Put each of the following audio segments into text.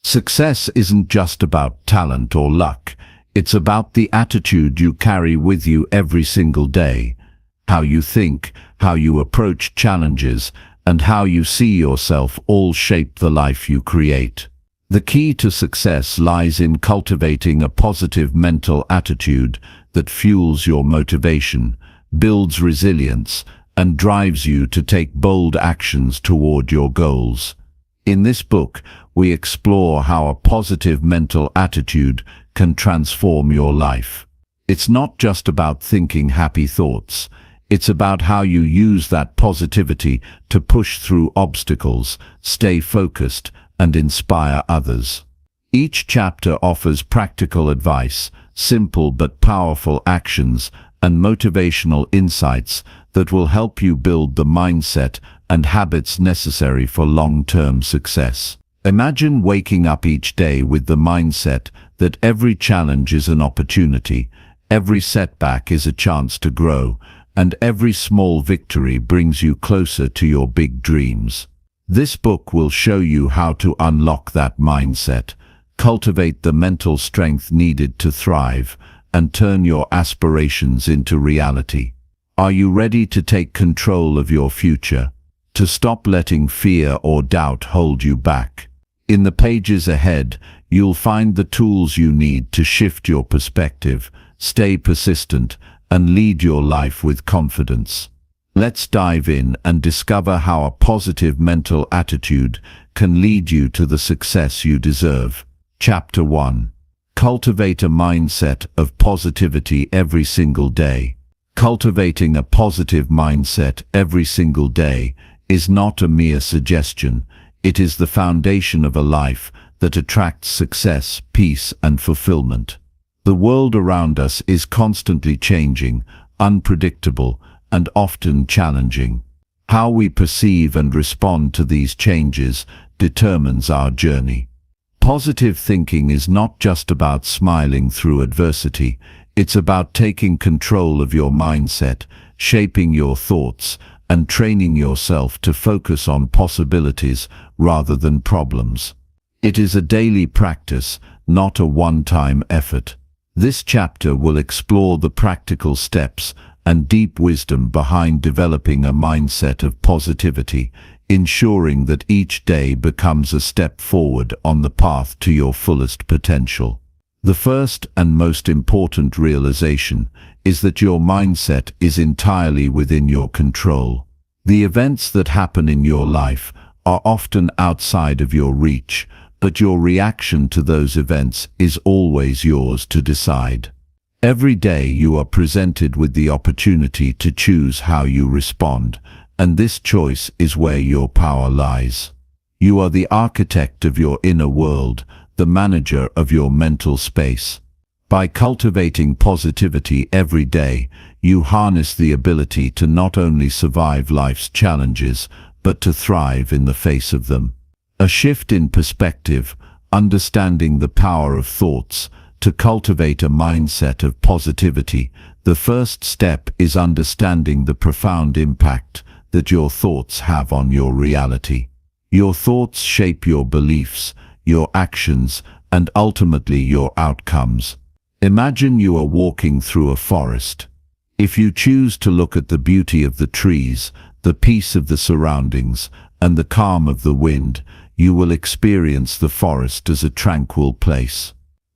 Success isn't just about talent or luck. It's about the attitude you carry with you every single day. How you think, how you approach challenges, and how you see yourself all shape the life you create. The key to success lies in cultivating a positive mental attitude that fuels your motivation, builds resilience, and drives you to take bold actions toward your goals. In this book, we explore how a positive mental attitude can transform your life. It's not just about thinking happy thoughts. It's about how you use that positivity to push through obstacles, stay focused, and inspire others. Each chapter offers practical advice, simple but powerful actions, and motivational insights that will help you build the mindset and habits necessary for long-term success. Imagine waking up each day with the mindset that every challenge is an opportunity, every setback is a chance to grow, and every small victory brings you closer to your big dreams. This book will show you how to unlock that mindset, cultivate the mental strength needed to thrive, and turn your aspirations into reality. Are you ready to take control of your future? To stop letting fear or doubt hold you back? In the pages ahead, you'll find the tools you need to shift your perspective, stay persistent, and lead your life with confidence. Let's dive in and discover how a positive mental attitude can lead you to the success you deserve. Chapter 1. Cultivate a mindset of positivity every single day. Cultivating a positive mindset every single day is not a mere suggestion. It is the foundation of a life that attracts success, peace, and fulfillment. The world around us is constantly changing, unpredictable, and often challenging. How we perceive and respond to these changes determines our journey. Positive thinking is not just about smiling through adversity. It's about taking control of your mindset, shaping your thoughts, and training yourself to focus on possibilities rather than problems. It is a daily practice, not a one-time effort. This chapter will explore the practical steps and deep wisdom behind developing a mindset of positivity, ensuring that each day becomes a step forward on the path to your fullest potential. The first and most important realization is that your mindset is entirely within your control. The events that happen in your life are often outside of your reach, but your reaction to those events is always yours to decide. Every day you are presented with the opportunity to choose how you respond, and this choice is where your power lies. You are the architect of your inner world, the manager of your mental space. By cultivating positivity every day, you harness the ability to not only survive life's challenges, but to thrive in the face of them. A shift in perspective, understanding the power of thoughts. To cultivate a mindset of positivity, the first step is understanding the profound impact that your thoughts have on your reality. Your thoughts shape your beliefs, your actions, and ultimately your outcomes. Imagine you are walking through a forest. If you choose to look at the beauty of the trees, the peace of the surroundings, and the calm of the wind, you will experience the forest as a tranquil place.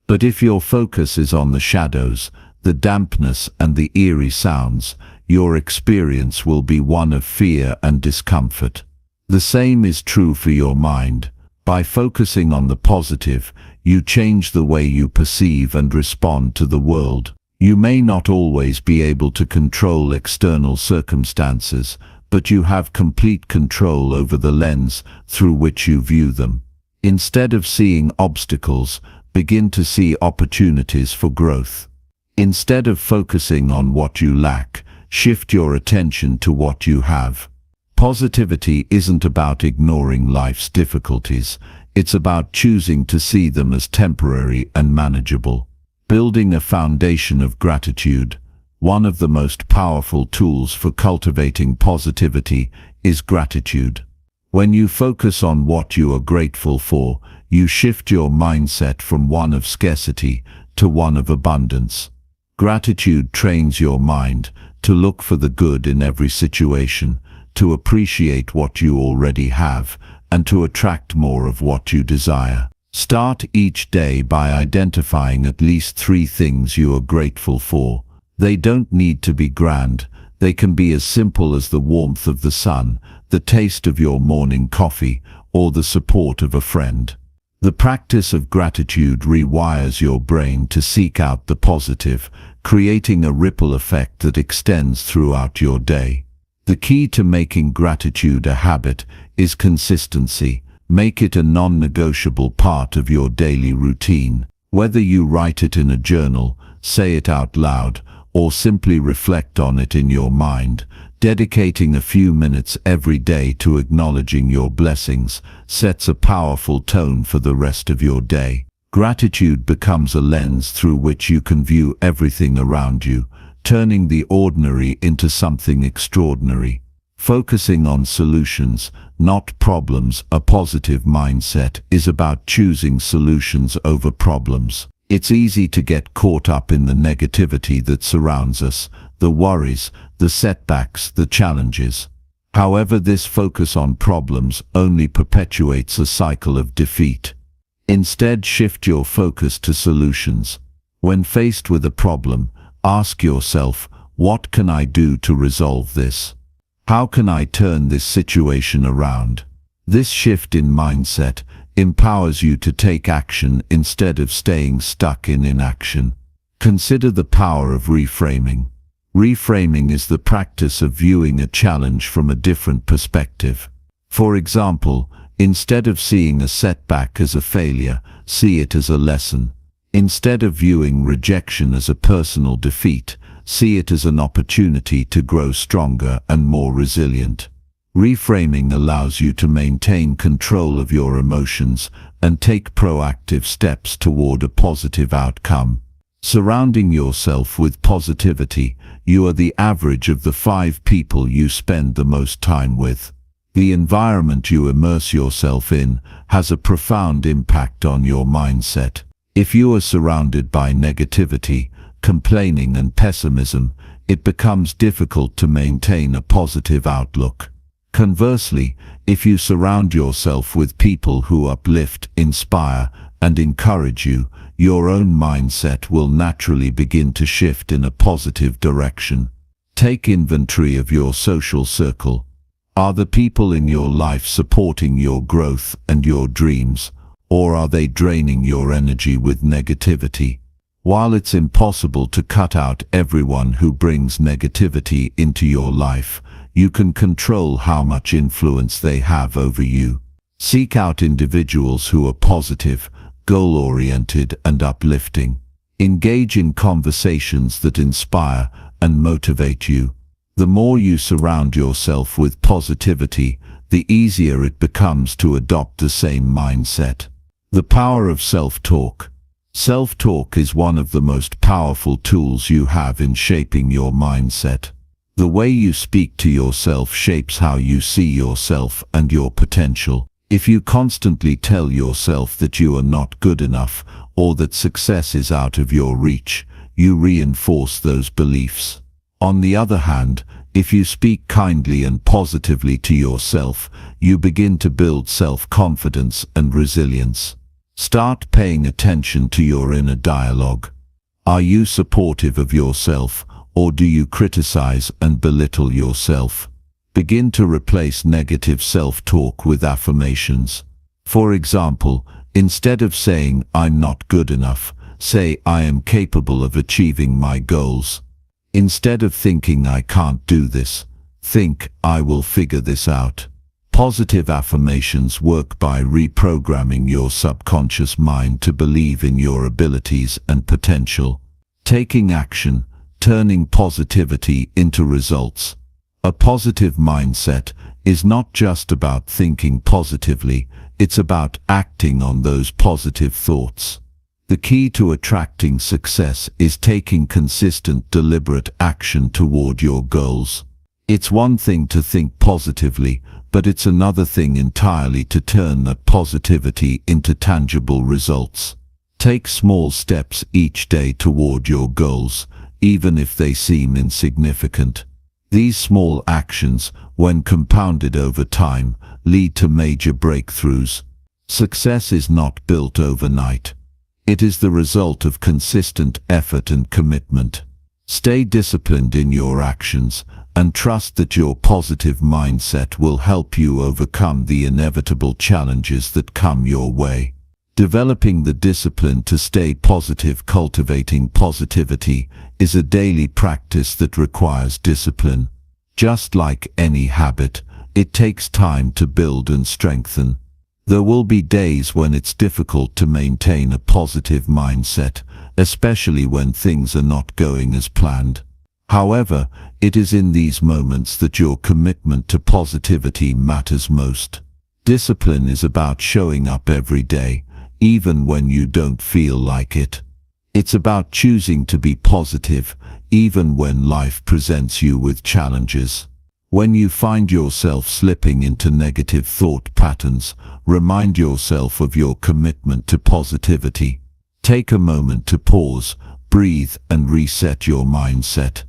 But if your focus is on the shadows, the dampness, and the eerie sounds, your experience will be one of fear and discomfort. The same is true for your mind. By focusing on the positive, you change the way you perceive and respond to the world. You may not always be able to control external circumstances, but you have complete control over the lens through which you view them. Instead of seeing obstacles, begin to see opportunities for growth. Instead of focusing on what you lack, shift your attention to what you have. Positivity isn't about ignoring life's difficulties. It's about choosing to see them as temporary and manageable. Building a foundation of gratitude. One of the most powerful tools for cultivating positivity is gratitude. When you focus on what you are grateful for, You shift your mindset from one of scarcity to one of abundance. Gratitude trains your mind to look for the good in every situation, to appreciate what you already have, and to attract more of what you desire. Start each day by identifying at least 3 things you are grateful for. They don't need to be grand. They can be as simple as the warmth of the sun, the taste of your morning coffee, or the support of a friend. The practice of gratitude rewires your brain to seek out the positive, creating a ripple effect that extends throughout your day. The key to making gratitude a habit is consistency. Make it a non-negotiable part of your daily routine. Whether you write it in a journal, say it out loud, or simply reflect on it in your mind, dedicating a few minutes every day to acknowledging your blessings sets a powerful tone for the rest of your day. Gratitude becomes a lens through which you can view everything around you, turning the ordinary into something extraordinary. Focusing on solutions, not problems. A positive mindset is about choosing solutions over problems. It's easy to get caught up in the negativity that surrounds us, the worries, the setbacks, the challenges. However, this focus on problems only perpetuates a cycle of defeat. Instead, shift your focus to solutions. When faced with a problem, ask yourself, what can I do to resolve this? How can I turn this situation around? This shift in mindset empowers you to take action instead of staying stuck in inaction. Consider the power of reframing. Reframing is the practice of viewing a challenge from a different perspective. For example, instead of seeing a setback as a failure, see it as a lesson. Instead of viewing rejection as a personal defeat, see it as an opportunity to grow stronger and more resilient. Reframing allows you to maintain control of your emotions and take proactive steps toward a positive outcome. Surrounding yourself with positivity, you are the average of the 5 people you spend the most time with. The environment you immerse yourself in has a profound impact on your mindset. If you are surrounded by negativity, complaining and pessimism, it becomes difficult to maintain a positive outlook. Conversely, if you surround yourself with people who uplift, inspire, and encourage you, your own mindset will naturally begin to shift in a positive direction. Take inventory of your social circle. Are the people in your life supporting your growth and your dreams, or are they draining your energy with negativity? While it's impossible to cut out everyone who brings negativity into your life, you can control how much influence they have over you. Seek out individuals who are positive, goal-oriented, and uplifting. Engage in conversations that inspire and motivate you. The more you surround yourself with positivity, the easier it becomes to adopt the same mindset. The power of self-talk. Self-talk is one of the most powerful tools you have in shaping your mindset. The way you speak to yourself shapes how you see yourself and your potential. If you constantly tell yourself that you are not good enough or that success is out of your reach, you reinforce those beliefs. On the other hand, if you speak kindly and positively to yourself, you begin to build self-confidence and resilience. Start paying attention to your inner dialogue. Are you supportive of yourself, or do you criticize and belittle yourself? Begin to replace negative self-talk with affirmations. For example, instead of saying, "I'm not good enough," say, "I am capable of achieving my goals." Instead of thinking, "I can't do this," think, "I will figure this out." Positive affirmations work by reprogramming your subconscious mind to believe in your abilities and potential. Taking action, turning positivity into results. A positive mindset is not just about thinking positively, it's about acting on those positive thoughts. The key to attracting success is taking consistent, deliberate action toward your goals. It's one thing to think positively, but it's another thing entirely to turn that positivity into tangible results. Take small steps each day toward your goals, even if they seem insignificant. These small actions, when compounded over time, lead to major breakthroughs. Success is not built overnight. It is the result of consistent effort and commitment. Stay disciplined in your actions and trust that your positive mindset will help you overcome the inevitable challenges that come your way. Developing the discipline to stay positive, cultivating positivity, is a daily practice that requires discipline. Just like any habit, it takes time to build and strengthen. There will be days when it's difficult to maintain a positive mindset, especially when things are not going as planned. However, it is in these moments that your commitment to positivity matters most. Discipline is about showing up every day, even when you don't feel like it. It's about choosing to be positive, even when life presents you with challenges. When you find yourself slipping into negative thought patterns, remind yourself of your commitment to positivity. Take a moment to pause, breathe, and reset your mindset.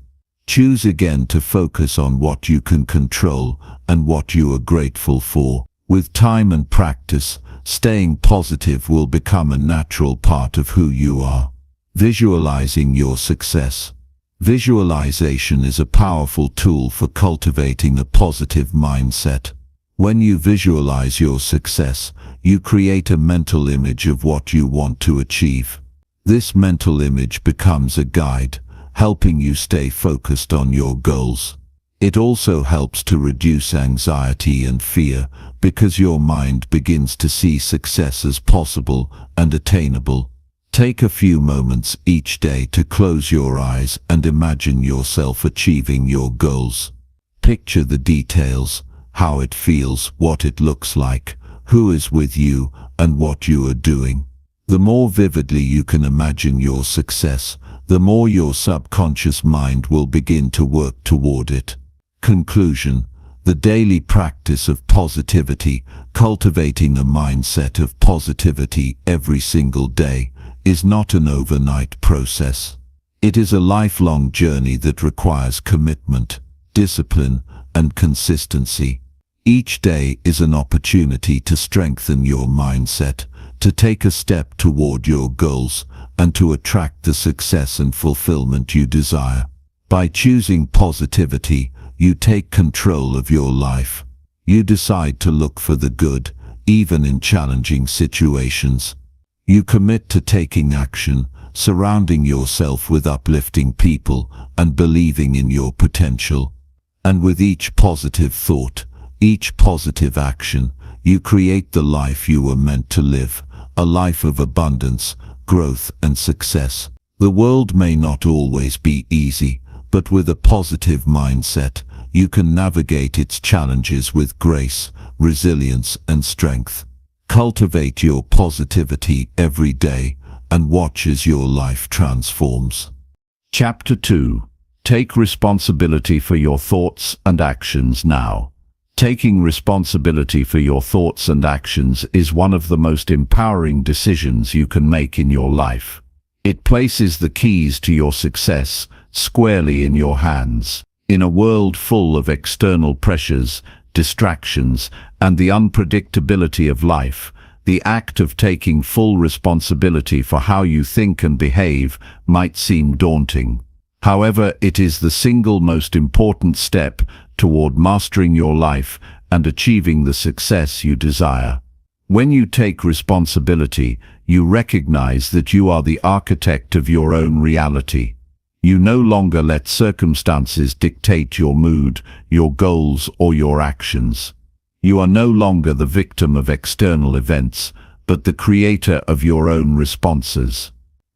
Choose again to focus on what you can control and what you are grateful for. With time and practice, staying positive will become a natural part of who you are. Visualizing your success. Visualization is a powerful tool for cultivating a positive mindset. When you visualize your success, you create a mental image of what you want to achieve. This mental image becomes a guide, helping you stay focused on your goals. It also helps to reduce anxiety and fear, because your mind begins to see success as possible and attainable. Take a few moments each day to close your eyes and imagine yourself achieving your goals. Picture the details, how it feels, what it looks like, who is with you, and what you are doing. The more vividly you can imagine your success, the more your subconscious mind will begin to work toward it. Conclusion: the daily practice of positivity, cultivating a mindset of positivity every single day, is not an overnight process. It is a lifelong journey that requires commitment, discipline, and consistency. Each day is an opportunity to strengthen your mindset, to take a step toward your goals, and to attract the success and fulfillment you desire. By choosing positivity, you take control of your life. You decide to look for the good, even in challenging situations. You commit to taking action, surrounding yourself with uplifting people, and believing in your potential. And with each positive thought, each positive action, you create the life you were meant to live, a life of abundance, growth, and success. The world may not always be easy, but with a positive mindset, you can navigate its challenges with grace, resilience, and strength. Cultivate your positivity every day and watch as your life transforms. Chapter 2. Take responsibility for your thoughts and actions now. Taking responsibility for your thoughts and actions is one of the most empowering decisions you can make in your life. It places the keys to your success squarely in your hands. In a world full of external pressures, distractions, and the unpredictability of life, the act of taking full responsibility for how you think and behave might seem daunting. However, it is the single most important step toward mastering your life and achieving the success you desire. When you take responsibility, you recognize that you are the architect of your own reality. You no longer let circumstances dictate your mood, your goals, or your actions. You are no longer the victim of external events, but the creator of your own responses.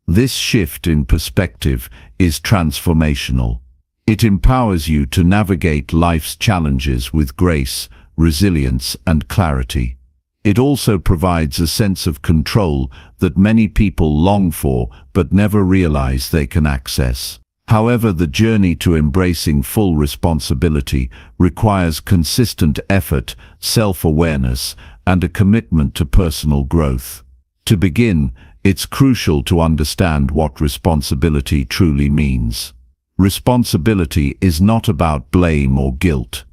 This shift in perspective is transformational. It empowers you to navigate life's challenges with grace, resilience, and clarity. It also provides a sense of control that many people long for but never realize they can access. However, the journey to embracing full responsibility requires consistent effort, self-awareness, and a commitment to personal growth. To begin, it's crucial to understand what responsibility truly means. Responsibility is not about blame or guilt.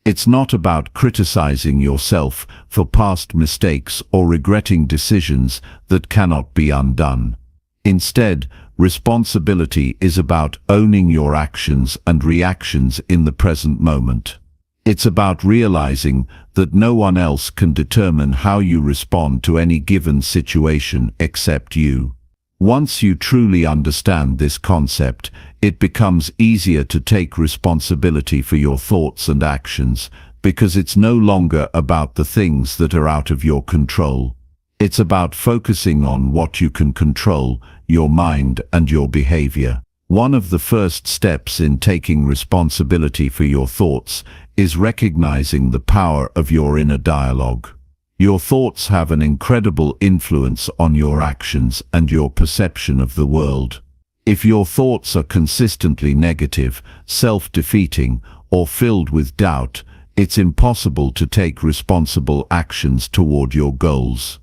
It's not about criticizing yourself for past mistakes or regretting decisions that cannot be undone. Instead, responsibility is about owning your actions and reactions in the present moment. It's about realizing that no one else can determine how you respond to any given situation except you. Once you truly understand this concept, it becomes easier to take responsibility for your thoughts and actions, because it's no longer about the things that are out of your control. It's about focusing on what you can control, your mind and your behavior. One of the first steps in taking responsibility for your thoughts is recognizing the power of your inner dialogue. Your thoughts have an incredible influence on your actions and your perception of the world. If your thoughts are consistently negative, self-defeating, or filled with doubt, it's impossible to take responsible actions toward your goals.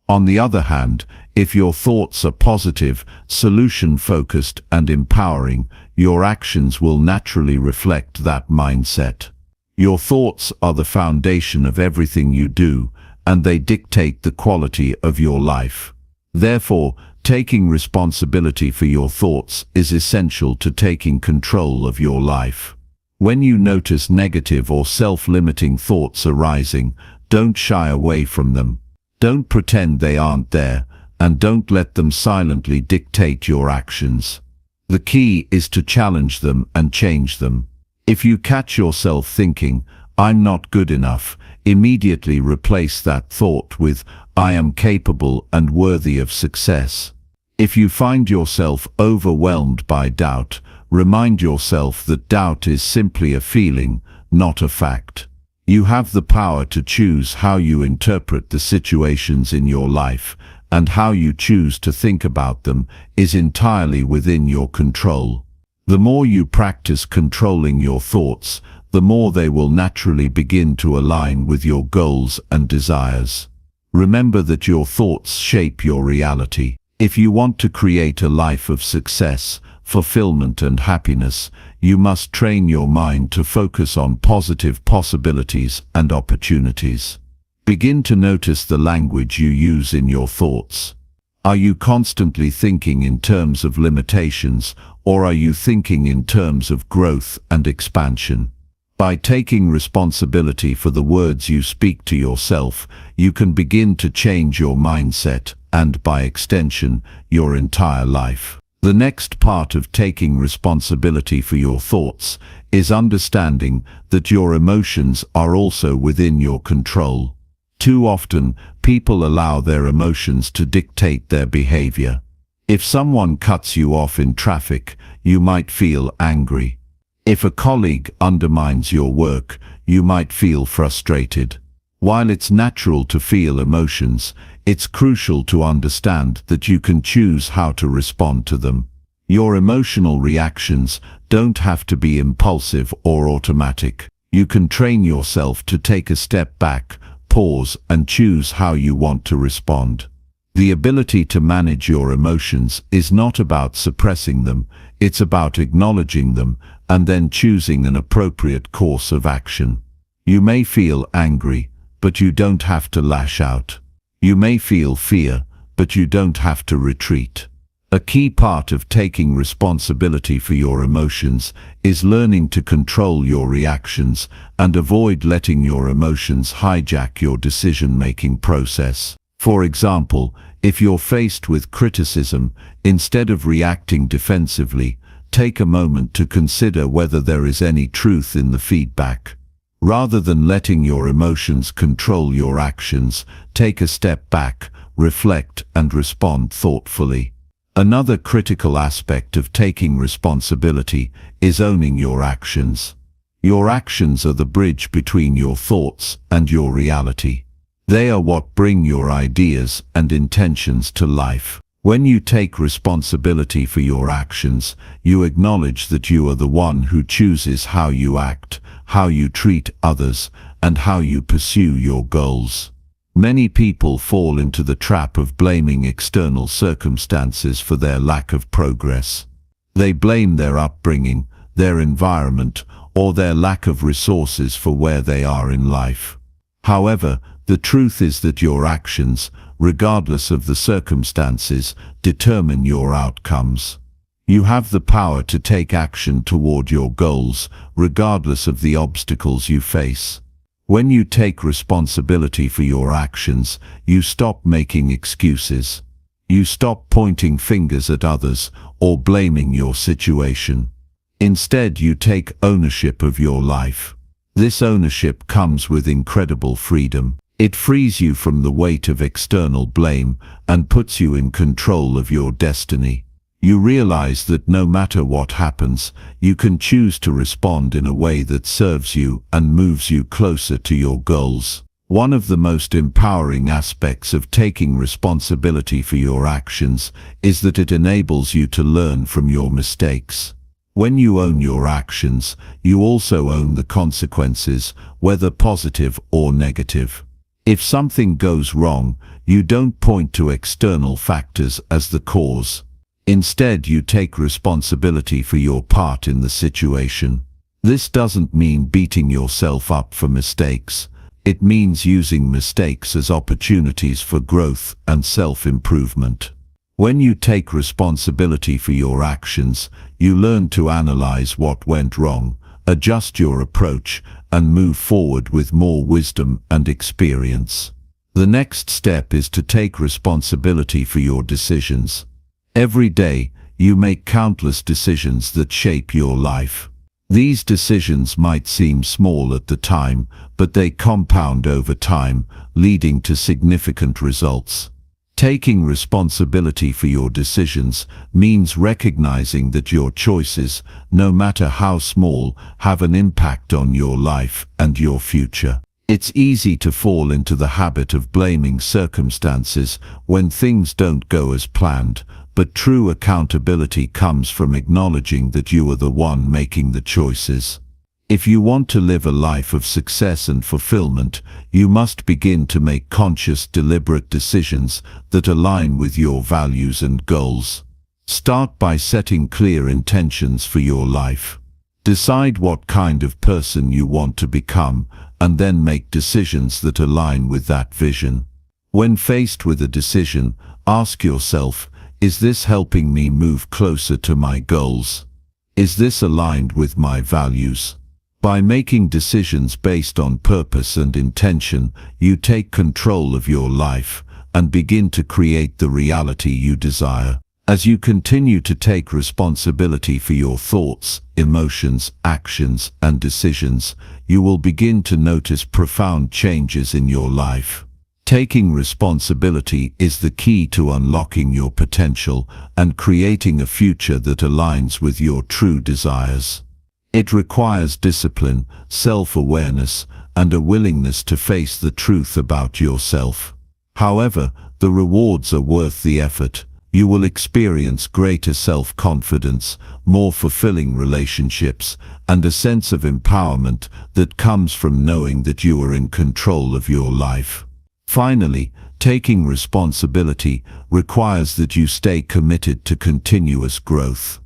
On the other hand, if your thoughts are positive, solution-focused, and empowering, your actions will naturally reflect that mindset. Your thoughts are the foundation of everything you do, and they dictate the quality of your life. Therefore, taking responsibility for your thoughts is essential to taking control of your life. When you notice negative or self-limiting thoughts arising, don't shy away from them. Don't pretend they aren't there, and don't let them silently dictate your actions. The key is to challenge them and change them. If you catch yourself thinking, "I'm not good enough," immediately replace that thought with, "I am capable and worthy of success." If you find yourself overwhelmed by doubt, remind yourself that doubt is simply a feeling, not a fact. You have the power to choose how you interpret the situations in your life, and how you choose to think about them is entirely within your control. The more you practice controlling your thoughts, the more they will naturally begin to align with your goals and desires. Remember that your thoughts shape your reality. If you want to create a life of success, fulfillment and happiness, you must train your mind to focus on positive possibilities and opportunities. Begin to notice the language you use in your thoughts. Are you constantly thinking in terms of limitations, or are you thinking in terms of growth and expansion? By taking responsibility for the words you speak to yourself, you can begin to change your mindset and, by extension, your entire life. The next part of taking responsibility for your thoughts is understanding that your emotions are also within your control. Too often, people allow their emotions to dictate their behavior. If someone cuts you off in traffic, you might feel angry. If a colleague undermines your work, you might feel frustrated. While it's natural to feel emotions, it's crucial to understand that you can choose how to respond to them. Your emotional reactions don't have to be impulsive or automatic. You can train yourself to take a step back, pause, and choose how you want to respond. The ability to manage your emotions is not about suppressing them, it's about acknowledging them and then choosing an appropriate course of action. You may feel angry, but you don't have to lash out. You may feel fear, but you don't have to retreat. A key part of taking responsibility for your emotions is learning to control your reactions and avoid letting your emotions hijack your decision-making process. For example, if you're faced with criticism, instead of reacting defensively, take a moment to consider whether there is any truth in the feedback. Rather than letting your emotions control your actions, take a step back, reflect, and respond thoughtfully. Another critical aspect of taking responsibility is owning your actions. Your actions are the bridge between your thoughts and your reality. They are what bring your ideas and intentions to life. When you take responsibility for your actions, you acknowledge that you are the one who chooses how you act, how you treat others, and how you pursue your goals. Many people fall into the trap of blaming external circumstances for their lack of progress. They blame their upbringing, their environment, or their lack of resources for where they are in life. However, the truth is that your actions, regardless of the circumstances, determine your outcomes. You have the power to take action toward your goals, regardless of the obstacles you face. When you take responsibility for your actions, you stop making excuses. You stop pointing fingers at others or blaming your situation. Instead, you take ownership of your life. This ownership comes with incredible freedom. It frees you from the weight of external blame and puts you in control of your destiny. You realize that no matter what happens, you can choose to respond in a way that serves you and moves you closer to your goals. One of the most empowering aspects of taking responsibility for your actions is that it enables you to learn from your mistakes. When you own your actions, you also own the consequences, whether positive or negative. If something goes wrong, you don't point to external factors as the cause. Instead, you take responsibility for your part in the situation. This doesn't mean beating yourself up for mistakes. It means using mistakes as opportunities for growth and self-improvement. When you take responsibility for your actions, you learn to analyze what went wrong, adjust your approach, and move forward with more wisdom and experience. The next step is to take responsibility for your decisions. Every day, you make countless decisions that shape your life. These decisions might seem small at the time, but they compound over time, leading to significant results. Taking responsibility for your decisions means recognizing that your choices, no matter how small, have an impact on your life and your future. It's easy to fall into the habit of blaming circumstances when things don't go as planned, but true accountability comes from acknowledging that you are the one making the choices. If you want to live a life of success and fulfillment, you must begin to make conscious, deliberate decisions that align with your values and goals. Start by setting clear intentions for your life. Decide what kind of person you want to become, and then make decisions that align with that vision. When faced with a decision, ask yourself, is this helping me move closer to my goals? Is this aligned with my values? By making decisions based on purpose and intention, you take control of your life and begin to create the reality you desire. As you continue to take responsibility for your thoughts, emotions, actions, and decisions, you will begin to notice profound changes in your life. Taking responsibility is the key to unlocking your potential and creating a future that aligns with your true desires. It requires discipline, self-awareness, and a willingness to face the truth about yourself. However, the rewards are worth the effort. You will experience greater self-confidence, more fulfilling relationships, and a sense of empowerment that comes from knowing that you are in control of your life. Finally, taking responsibility requires that you stay committed to continuous growth.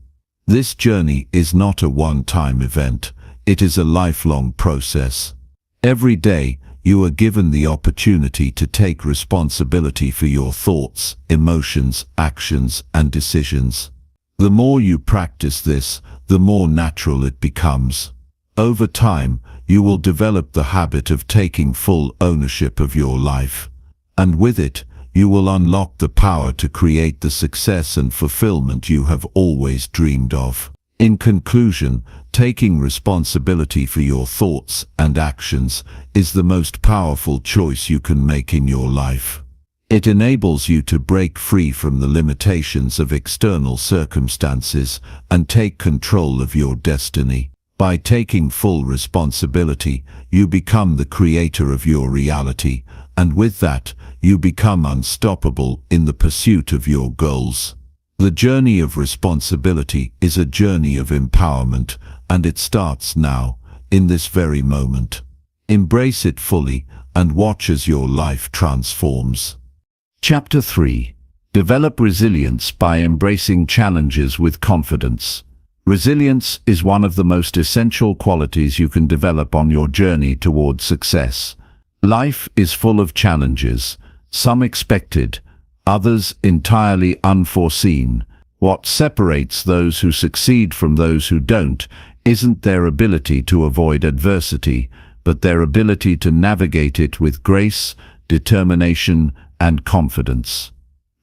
This journey is not a one-time event, it is a lifelong process. Every day, you are given the opportunity to take responsibility for your thoughts, emotions, actions, and decisions. The more you practice this, the more natural it becomes. Over time, you will develop the habit of taking full ownership of your life. And with it, you will unlock the power to create the success and fulfillment you have always dreamed of. In conclusion, taking responsibility for your thoughts and actions is the most powerful choice you can make in your life. It enables you to break free from the limitations of external circumstances and take control of your destiny. By taking full responsibility, you become the creator of your reality, and with that, you become unstoppable in the pursuit of your goals. The journey of responsibility is a journey of empowerment, and it starts now, in this very moment. Embrace it fully and watch as your life transforms. Chapter 3. Develop resilience by embracing challenges with confidence. Resilience is one of the most essential qualities you can develop on your journey toward success. Life is full of challenges, some expected, others entirely unforeseen. What separates those who succeed from those who don't isn't their ability to avoid adversity, but their ability to navigate it with grace, determination, and confidence.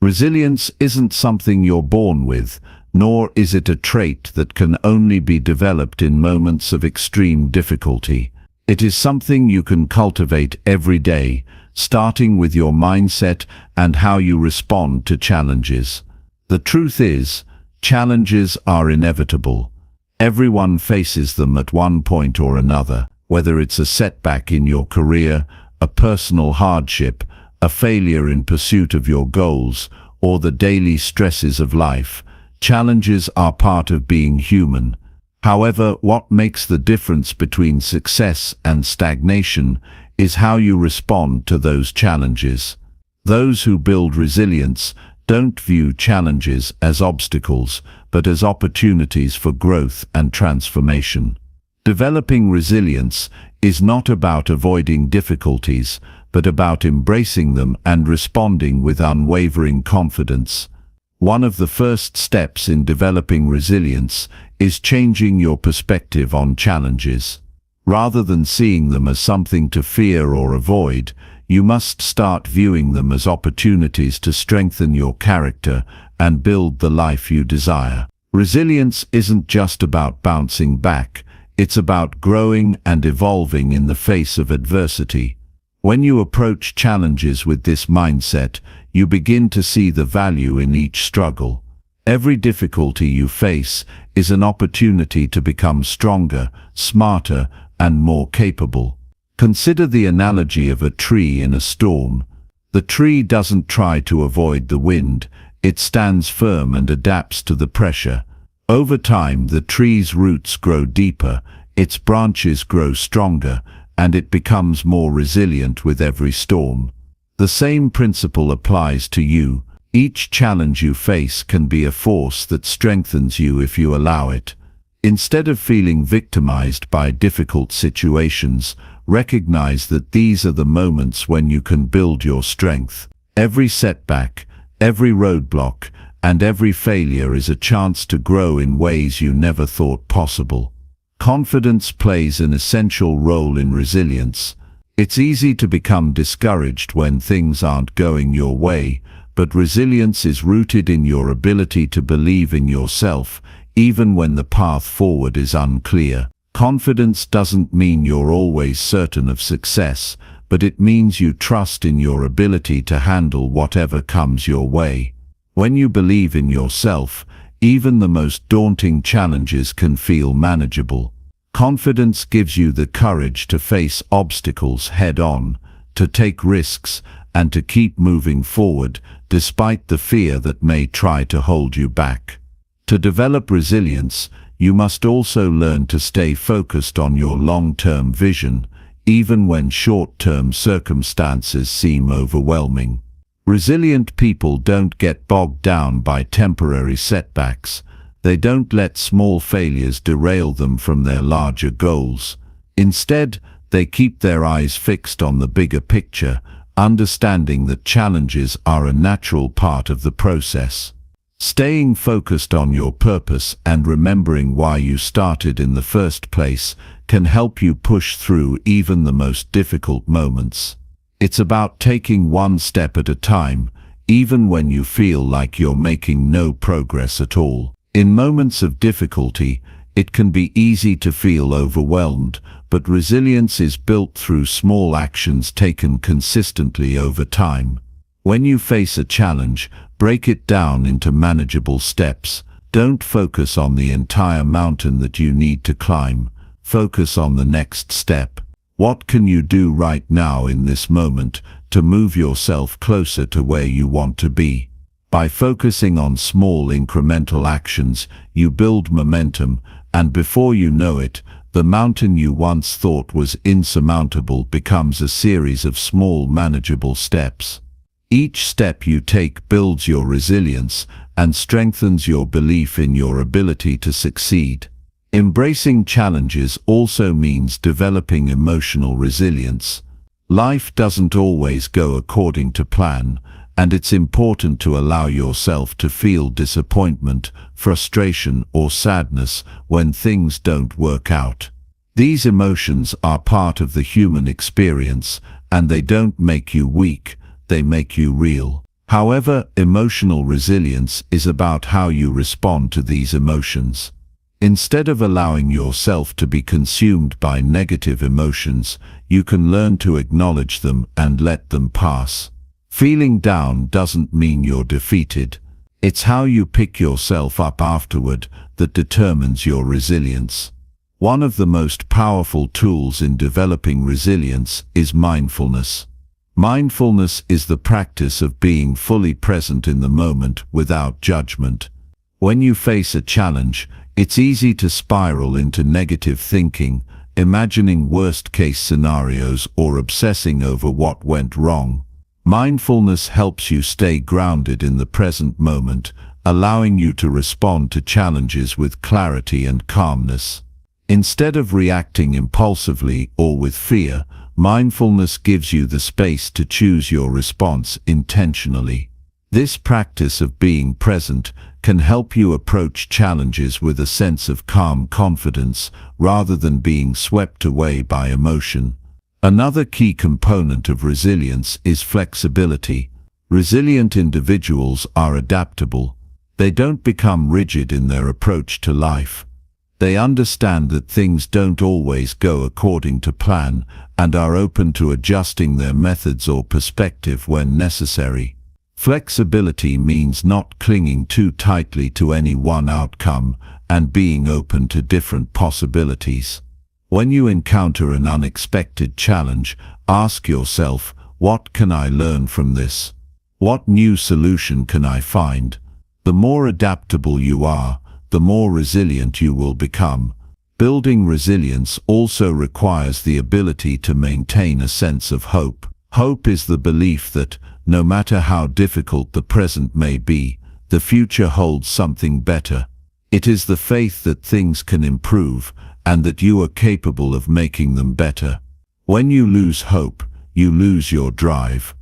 Resilience isn't something you're born with, nor is it a trait that can only be developed in moments of extreme difficulty. It is something you can cultivate every day, starting with your mindset and how you respond to challenges. The truth is, challenges are inevitable. Everyone faces them at one point or another, whether it's a setback in your career, a personal hardship, a failure in pursuit of your goals, or the daily stresses of life. Challenges are part of being human. However, what makes the difference between success and stagnation is how you respond to those challenges. Those who build resilience don't view challenges as obstacles, but as opportunities for growth and transformation. Developing resilience is not about avoiding difficulties, but about embracing them and responding with unwavering confidence. One of the first steps in developing resilience is changing your perspective on challenges. Rather than seeing them as something to fear or avoid, you must start viewing them as opportunities to strengthen your character and build the life you desire. Resilience isn't just about bouncing back, it's about growing and evolving in the face of adversity. When you approach challenges with this mindset, you begin to see the value in each struggle. Every difficulty you face is an opportunity to become stronger, smarter, and more capable. Consider the analogy of a tree in a storm. The tree doesn't try to avoid the wind, it stands firm and adapts to the pressure. Over time, the tree's roots grow deeper, its branches grow stronger, and it becomes more resilient with every storm. The same principle applies to you. Each challenge you face can be a force that strengthens you if you allow it. Instead of feeling victimized by difficult situations, recognize that these are the moments when you can build your strength. Every setback, every roadblock, and every failure is a chance to grow in ways you never thought possible. Confidence plays an essential role in resilience. It's easy to become discouraged when things aren't going your way, but resilience is rooted in your ability to believe in yourself, even when the path forward is unclear. Confidence doesn't mean you're always certain of success, but it means you trust in your ability to handle whatever comes your way. When you believe in yourself, even the most daunting challenges can feel manageable. Confidence gives you the courage to face obstacles head-on, to take risks, and to keep moving forward, despite the fear that may try to hold you back. To develop resilience, you must also learn to stay focused on your long-term vision, even when short-term circumstances seem overwhelming. Resilient people don't get bogged down by temporary setbacks. They don't let small failures derail them from their larger goals. Instead, they keep their eyes fixed on the bigger picture, understanding that challenges are a natural part of the process. Staying focused on your purpose and remembering why you started in the first place can help you push through even the most difficult moments. It's about taking one step at a time, even when you feel like you're making no progress at all. In moments of difficulty, it can be easy to feel overwhelmed, but resilience is built through small actions taken consistently over time. When you face a challenge, break it down into manageable steps. Don't focus on the entire mountain that you need to climb. Focus on the next step. What can you do right now in this moment to move yourself closer to where you want to be? By focusing on small incremental actions, you build momentum, and before you know it, the mountain you once thought was insurmountable becomes a series of small manageable steps. Each step you take builds your resilience and strengthens your belief in your ability to succeed. Embracing challenges also means developing emotional resilience. Life doesn't always go according to plan, and it's important to allow yourself to feel disappointment, frustration, or sadness when things don't work out. These emotions are part of the human experience, and they don't make you weak, they make you real. However, emotional resilience is about how you respond to these emotions. Instead of allowing yourself to be consumed by negative emotions, you can learn to acknowledge them and let them pass. Feeling down doesn't mean you're defeated. It's how you pick yourself up afterward that determines your resilience. One of the most powerful tools in developing resilience is mindfulness. Mindfulness is the practice of being fully present in the moment without judgment. When you face a challenge, it's easy to spiral into negative thinking, imagining worst-case scenarios or obsessing over what went wrong. Mindfulness helps you stay grounded in the present moment, allowing you to respond to challenges with clarity and calmness. Instead of reacting impulsively or with fear, mindfulness gives you the space to choose your response intentionally. This practice of being present can help you approach challenges with a sense of calm confidence rather than being swept away by emotion. Another key component of resilience is flexibility. Resilient individuals are adaptable. They don't become rigid in their approach to life. They understand that things don't always go according to plan and are open to adjusting their methods or perspective when necessary. Flexibility means not clinging too tightly to any one outcome and being open to different possibilities. When you encounter an unexpected challenge, ask yourself, what can I learn from this? What new solution can I find? The more adaptable you are, the more resilient you will become. Building resilience also requires the ability to maintain a sense of hope. Hope is the belief that, no matter how difficult the present may be, the future holds something better. It is the faith that things can improve and that you are capable of making them better. When you lose hope, you lose your drive.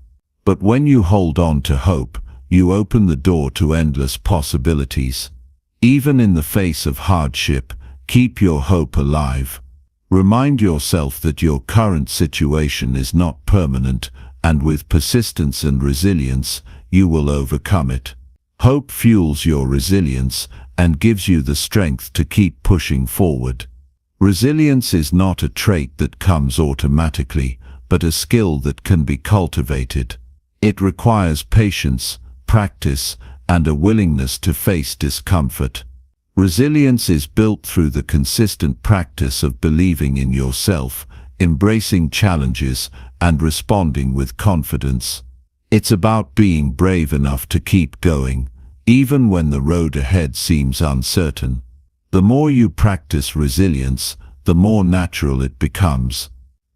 But when you hold on to hope, you open the door to endless possibilities. Even in the face of hardship, keep your hope alive. Remind yourself that your current situation is not permanent, and with persistence and resilience, you will overcome it. Hope fuels your resilience and gives you the strength to keep pushing forward. Resilience is not a trait that comes automatically, but a skill that can be cultivated. It requires patience, practice, and a willingness to face discomfort. Resilience is built through the consistent practice of believing in yourself, embracing challenges, and responding with confidence. It's about being brave enough to keep going, even when the road ahead seems uncertain. The more you practice resilience, the more natural it becomes.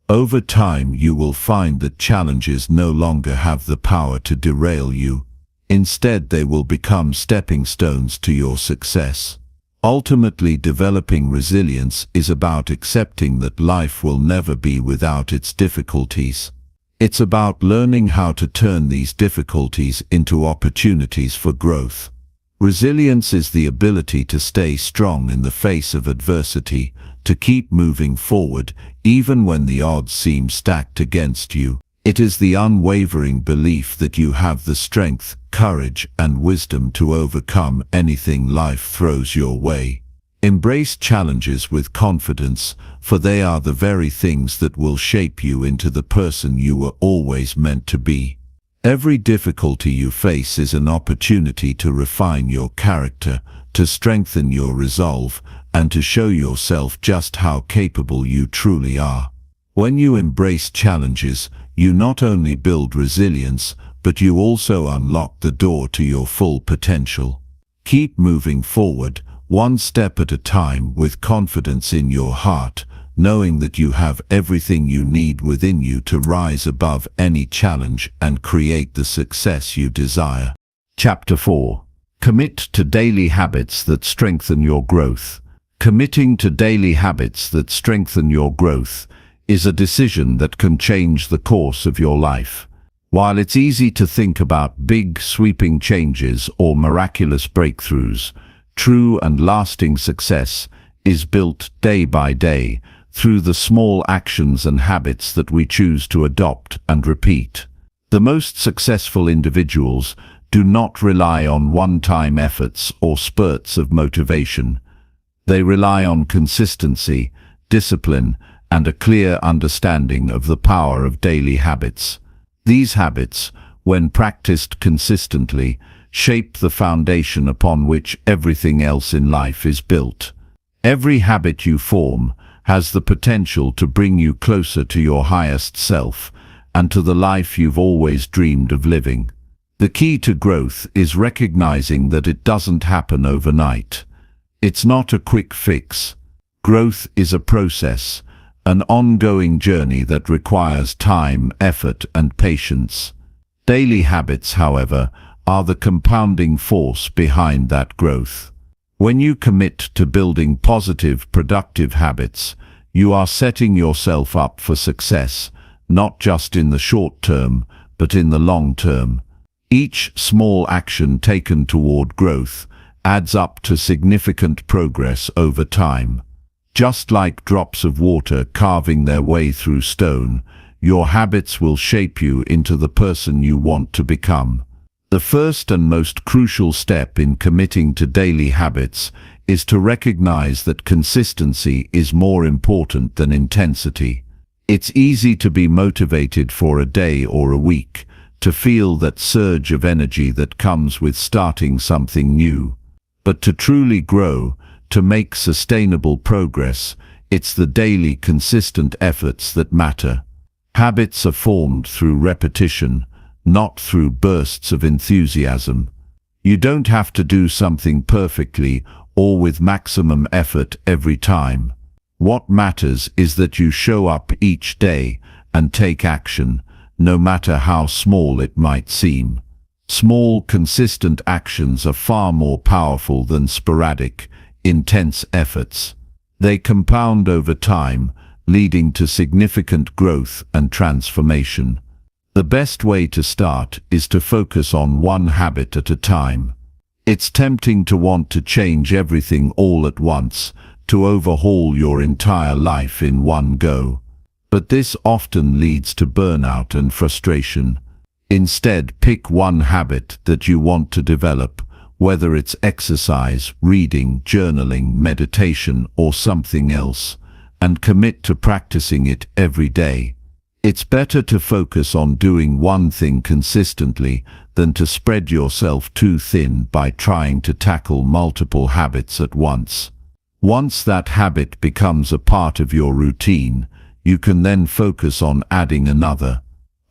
Over time, you will find that challenges no longer have the power to derail you. Instead, they will become stepping stones to your success. Ultimately, developing resilience is about accepting that life will never be without its difficulties. It's about learning how to turn these difficulties into opportunities for growth. Resilience is the ability to stay strong in the face of adversity, to keep moving forward even when the odds seem stacked against you. It is the unwavering belief that you have the strength, courage, and wisdom to overcome anything life throws your way. Embrace challenges with confidence, for they are the very things that will shape you into the person you were always meant to be. Every difficulty you face is an opportunity to refine your character, to strengthen your resolve, and to show yourself just how capable you truly are. When you embrace challenges, you not only build resilience, but you also unlock the door to your full potential. Keep moving forward, one step at a time, with confidence in your heart, knowing that you have everything you need within you to rise above any challenge and create the success you desire. Chapter 4. Commit to daily habits that strengthen your growth. Committing to daily habits that strengthen your growth is a decision that can change the course of your life. While it's easy to think about big, sweeping changes or miraculous breakthroughs, true and lasting success is built day by day through the small actions and habits that we choose to adopt and repeat. The most successful individuals do not rely on one-time efforts or spurts of motivation. They rely on consistency, discipline, and a clear understanding of the power of daily habits. These habits, when practiced consistently, shape the foundation upon which everything else in life is built. Every habit you form has the potential to bring you closer to your highest self and to the life you've always dreamed of living. The key to growth is recognizing that it doesn't happen overnight. It's not a quick fix. Growth is a process, an ongoing journey that requires time, effort, and patience. Daily habits, however, are the compounding force behind that growth. When you commit to building positive, productive habits, you are setting yourself up for success, not just in the short term, but in the long term. Each small action taken toward growth adds up to significant progress over time. Just like drops of water carving their way through stone, your habits will shape you into the person you want to become. The first and most crucial step in committing to daily habits is to recognize that consistency is more important than intensity. It's easy to be motivated for a day or a week, to feel that surge of energy that comes with starting something new. But to truly grow, to make sustainable progress, it's the daily, consistent efforts that matter. Habits are formed through repetition, not through bursts of enthusiasm. You don't have to do something perfectly or with maximum effort every time. What matters is that you show up each day and take action, no matter how small it might seem. Small, consistent actions are far more powerful than sporadic, intense efforts. They compound over time, leading to significant growth and transformation. The best way to start is to focus on one habit at a time. It's tempting to want to change everything all at once, to overhaul your entire life in one go. But this often leads to burnout and frustration. Instead, pick one habit that you want to develop, whether it's exercise, reading, journaling, meditation, or something else, and commit to practicing it every day. It's better to focus on doing one thing consistently than to spread yourself too thin by trying to tackle multiple habits at once. Once that habit becomes a part of your routine, you can then focus on adding another.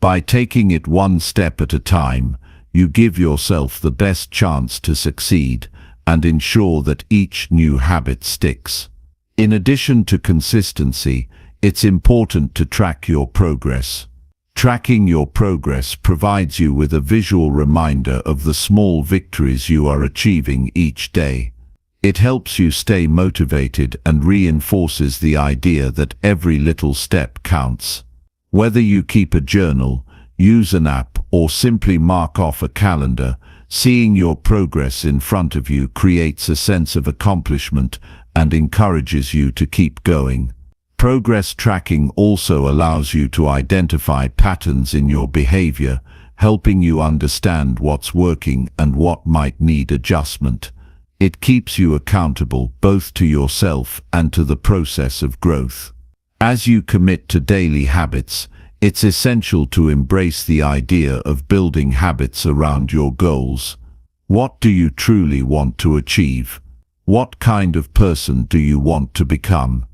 By taking it one step at a time, you give yourself the best chance to succeed and ensure that each new habit sticks. In addition to consistency, it's important to track your progress. Tracking your progress provides you with a visual reminder of the small victories you are achieving each day. It helps you stay motivated and reinforces the idea that every little step counts. Whether you keep a journal, use an app, or simply mark off a calendar, seeing your progress in front of you creates a sense of accomplishment and encourages you to keep going. Progress tracking also allows you to identify patterns in your behavior, helping you understand what's working and what might need adjustment. It keeps you accountable both to yourself and to the process of growth. As you commit to daily habits, it's essential to embrace the idea of building habits around your goals. What do you truly want to achieve? What kind of person do you want to become?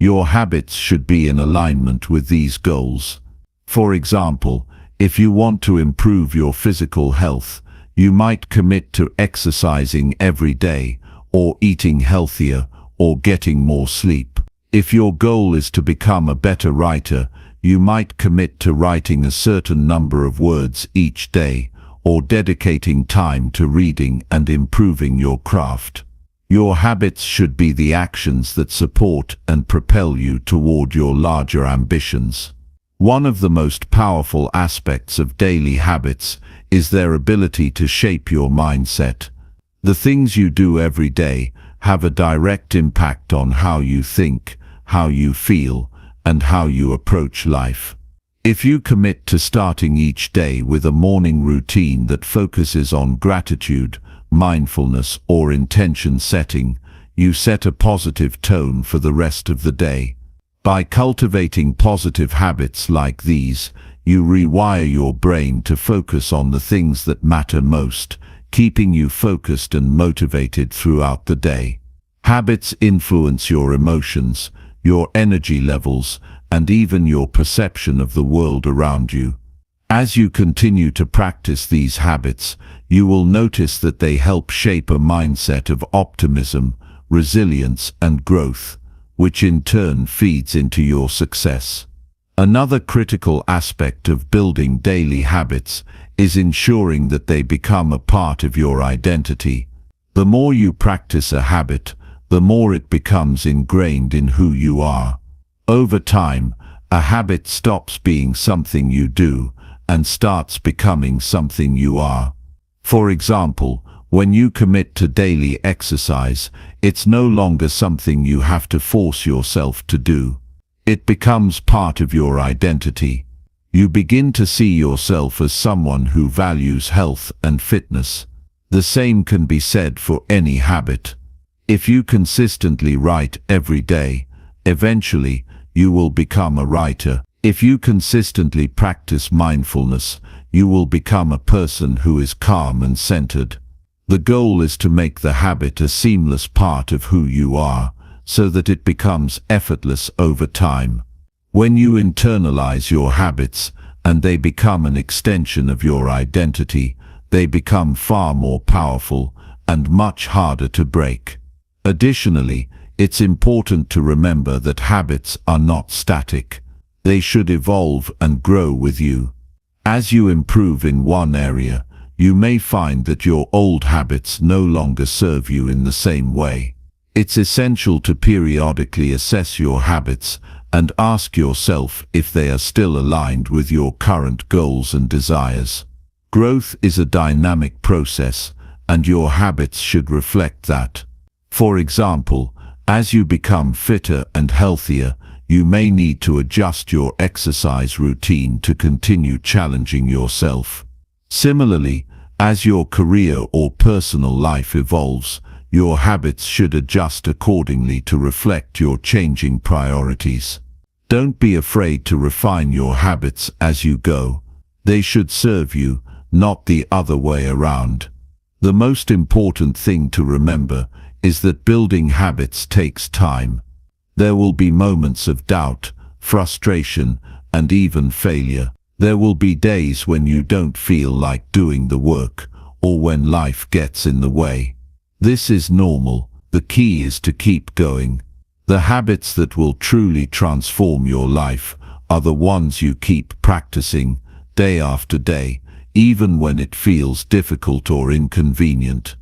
Your habits should be in alignment with these goals. For example, if you want to improve your physical health, you might commit to exercising every day, or eating healthier, or getting more sleep. If your goal is to become a better writer, you might commit to writing a certain number of words each day, or dedicating time to reading and improving your craft. Your habits should be the actions that support and propel you toward your larger ambitions. One of the most powerful aspects of daily habits is their ability to shape your mindset. The things you do every day have a direct impact on how you think, how you feel, and how you approach life. If you commit to starting each day with a morning routine that focuses on gratitude, mindfulness, or intention setting, you set a positive tone for the rest of the day. By cultivating positive habits like these, you rewire your brain to focus on the things that matter most, keeping you focused and motivated throughout the day. Habits influence your emotions, your energy levels, and even your perception of the world around you. As you continue to practice these habits, you will notice that they help shape a mindset of optimism, resilience, and growth, which in turn feeds into your success. Another critical aspect of building daily habits is ensuring that they become a part of your identity. The more you practice a habit, the more it becomes ingrained in who you are. Over time, a habit stops being something you do and starts becoming something you are. For example, when you commit to daily exercise, it's no longer something you have to force yourself to do. It becomes part of your identity. You begin to see yourself as someone who values health and fitness. The same can be said for any habit. If you consistently write every day, eventually you will become a writer. If you consistently practice mindfulness, you will become a person who is calm and centered. The goal is to make the habit a seamless part of who you are, so that it becomes effortless over time. When you internalize your habits and they become an extension of your identity, they become far more powerful and much harder to break. Additionally, it's important to remember that habits are not static. They should evolve and grow with you. As you improve in one area, you may find that your old habits no longer serve you in the same way. It's essential to periodically assess your habits and ask yourself if they are still aligned with your current goals and desires. Growth is a dynamic process, and your habits should reflect that. For example, as you become fitter and healthier, you may need to adjust your exercise routine to continue challenging yourself. Similarly, as your career or personal life evolves, your habits should adjust accordingly to reflect your changing priorities. Don't be afraid to refine your habits as you go. They should serve you, not the other way around. The most important thing to remember is that building habits takes time. There will be moments of doubt, frustration, and even failure. There will be days when you don't feel like doing the work, or when life gets in the way. This is normal. The key is to keep going. The habits that will truly transform your life are the ones you keep practicing, day after day, even when it feels difficult or inconvenient.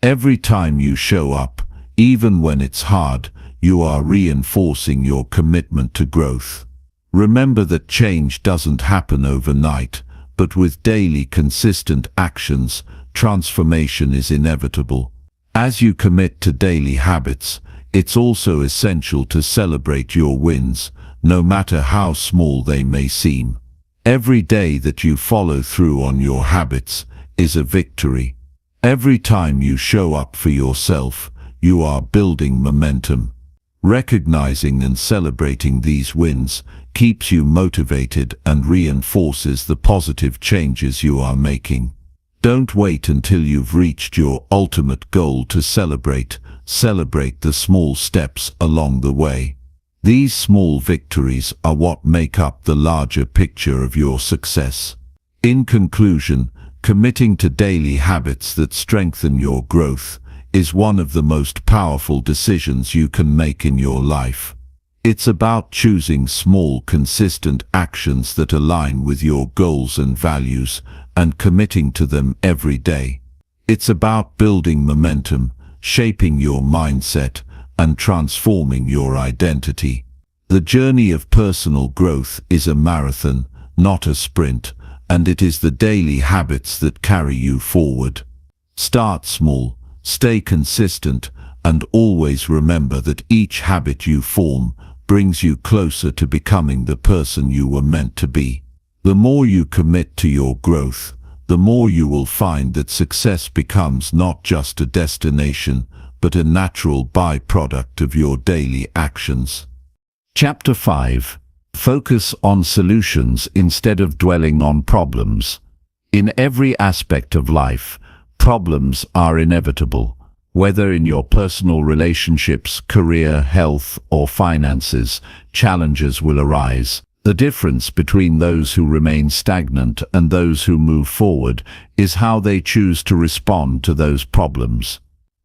Every time you show up, even when it's hard, you are reinforcing your commitment to growth. Remember that change doesn't happen overnight, but with daily consistent actions, transformation is inevitable. As you commit to daily habits, it's also essential to celebrate your wins, no matter how small they may seem. Every day that you follow through on your habits is a victory. Every time you show up for yourself, you are building momentum. Recognizing and celebrating these wins keeps you motivated and reinforces the positive changes you are making. Don't wait until you've reached your ultimate goal to celebrate. Celebrate the small steps along the way. These small victories are what make up the larger picture of your success. In conclusion, committing to daily habits that strengthen your growth is one of the most powerful decisions you can make in your life. It's about choosing small, consistent actions that align with your goals and values and committing to them every day. It's about building momentum, shaping your mindset, and transforming your identity. The journey of personal growth is a marathon, not a sprint, and it is the daily habits that carry you forward. Start small, stay consistent, and always remember that each habit you form brings you closer to becoming the person you were meant to be. The more you commit to your growth, the more you will find that success becomes not just a destination, but a natural byproduct of your daily actions. Chapter 5. Focus on solutions instead of dwelling on problems. In every aspect of life, problems are inevitable. Whether in your personal relationships, career, health, or finances, challenges will arise. The difference between those who remain stagnant and those who move forward is how they choose to respond to those problems.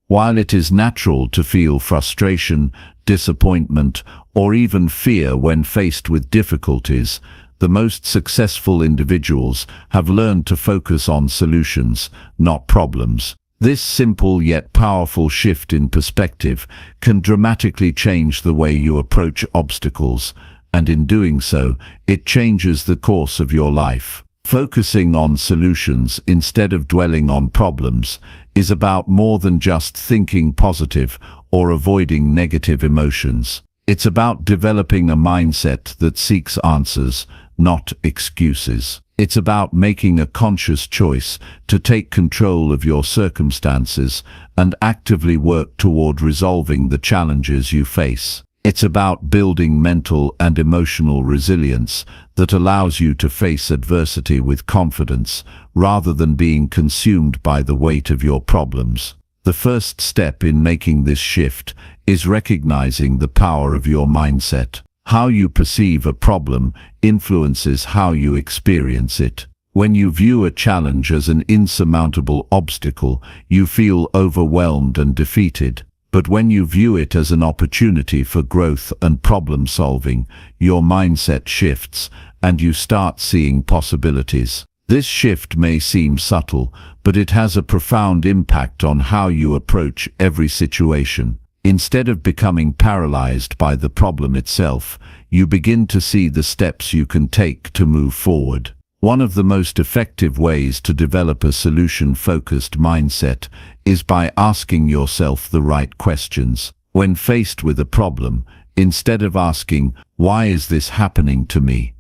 While it is natural to feel frustration, disappointment, or even fear when faced with difficulties, the most successful individuals have learned to focus on solutions, not problems. This simple yet powerful shift in perspective can dramatically change the way you approach obstacles, and in doing so, it changes the course of your life. Focusing on solutions instead of dwelling on problems is about more than just thinking positive or avoiding negative emotions. It's about developing a mindset that seeks answers, not excuses. It's about making a conscious choice to take control of your circumstances and actively work toward resolving the challenges you face. It's about building mental and emotional resilience that allows you to face adversity with confidence rather than being consumed by the weight of your problems. The first step in making this shift is recognizing the power of your mindset. How you perceive a problem influences how you experience it. When you view a challenge as an insurmountable obstacle, you feel overwhelmed and defeated. But when you view it as an opportunity for growth and problem solving, your mindset shifts and you start seeing possibilities. This shift may seem subtle, but it has a profound impact on how you approach every situation. Instead of becoming paralyzed by the problem itself, you begin to see the steps you can take to move forward. One of the most effective ways to develop a solution-focused mindset is by asking yourself the right questions. When faced with a problem, instead of asking, "Why is this happening to me?"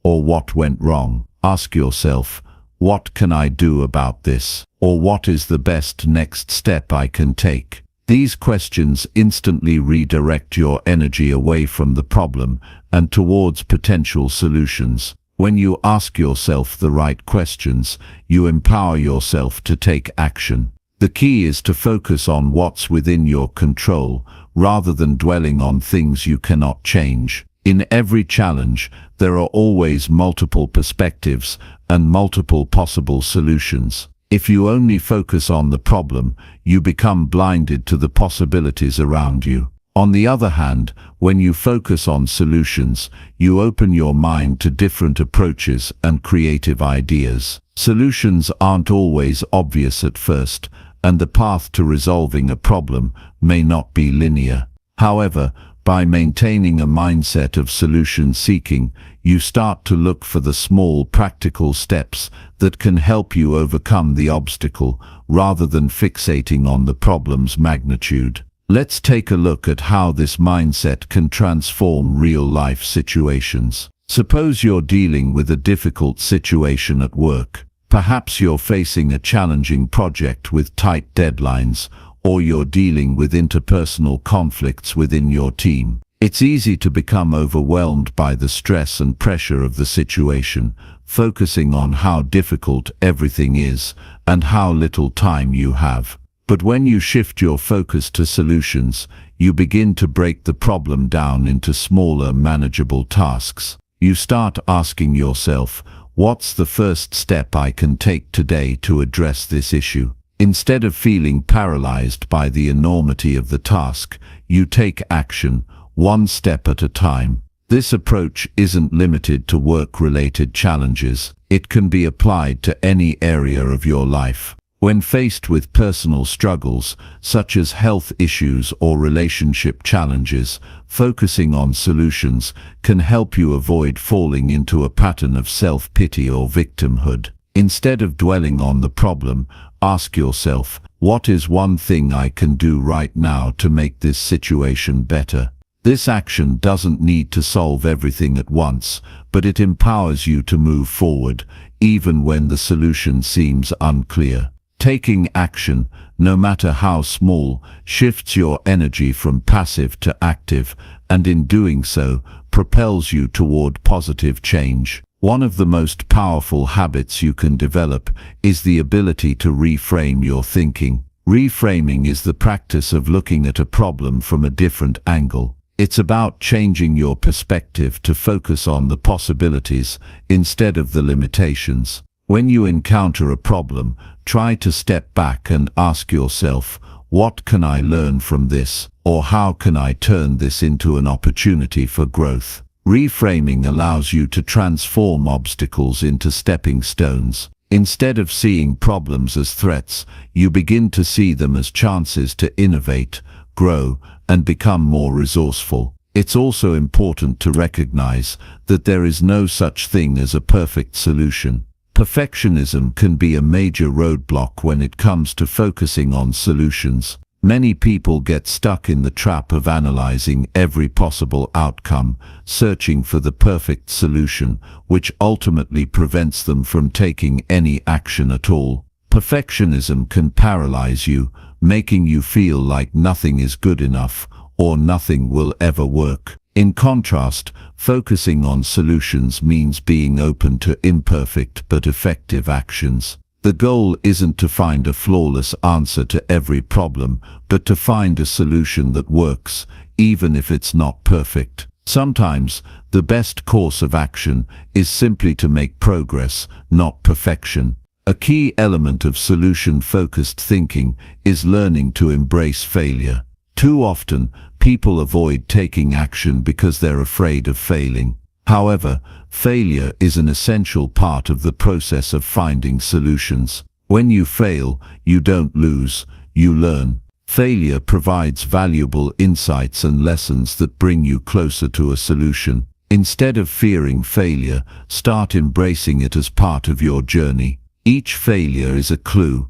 or "What went wrong?" ask yourself, "What can I do about this?" or "What is the best next step I can take?" These questions instantly redirect your energy away from the problem and towards potential solutions. When you ask yourself the right questions, you empower yourself to take action. The key is to focus on what's within your control, rather than dwelling on things you cannot change. In every challenge, there are always multiple perspectives and multiple possible solutions. If you only focus on the problem, you become blinded to the possibilities around you. On the other hand, when you focus on solutions, you open your mind to different approaches and creative ideas. Solutions aren't always obvious at first, and the path to resolving a problem may not be linear. However, by maintaining a mindset of solution-seeking, you start to look for the small, practical steps that can help you overcome the obstacle, rather than fixating on the problem's magnitude. Let's take a look at how this mindset can transform real-life situations. Suppose you're dealing with a difficult situation at work. Perhaps you're facing a challenging project with tight deadlines, or you're dealing with interpersonal conflicts within your team. It's easy to become overwhelmed by the stress and pressure of the situation, focusing on how difficult everything is and how little time you have. But when you shift your focus to solutions, you begin to break the problem down into smaller, manageable tasks. You start asking yourself, what's the first step I can take today to address this issue? Instead of feeling paralyzed by the enormity of the task, you take action, one step at a time. This approach isn't limited to work-related challenges. It can be applied to any area of your life. When faced with personal struggles, such as health issues or relationship challenges, focusing on solutions can help you avoid falling into a pattern of self-pity or victimhood. Instead of dwelling on the problem, ask yourself, what is one thing I can do right now to make this situation better? This action doesn't need to solve everything at once, but it empowers you to move forward, even when the solution seems unclear. Taking action, no matter how small, shifts your energy from passive to active, and in doing so, propels you toward positive change. One of the most powerful habits you can develop is the ability to reframe your thinking. Reframing is the practice of looking at a problem from a different angle. It's about changing your perspective to focus on the possibilities instead of the limitations. When you encounter a problem, try to step back and ask yourself, what can I learn from this? Or how can I turn this into an opportunity for growth? Reframing allows you to transform obstacles into stepping stones. Instead of seeing problems as threats, you begin to see them as chances to innovate, grow, and become more resourceful. It's also important to recognize that there is no such thing as a perfect solution. Perfectionism can be a major roadblock when it comes to focusing on solutions. Many people get stuck in the trap of analyzing every possible outcome, searching for the perfect solution, which ultimately prevents them from taking any action at all. Perfectionism can paralyze you, making you feel like nothing is good enough or nothing will ever work. In contrast, focusing on solutions means being open to imperfect but effective actions. The goal isn't to find a flawless answer to every problem, but to find a solution that works, even if it's not perfect. Sometimes, the best course of action is simply to make progress, not perfection. A key element of solution-focused thinking is learning to embrace failure. Too often, people avoid taking action because they're afraid of failing. However, failure is an essential part of the process of finding solutions. When you fail, you don't lose, you learn. Failure provides valuable insights and lessons that bring you closer to a solution. Instead of fearing failure, start embracing it as part of your journey. Each failure is a clue,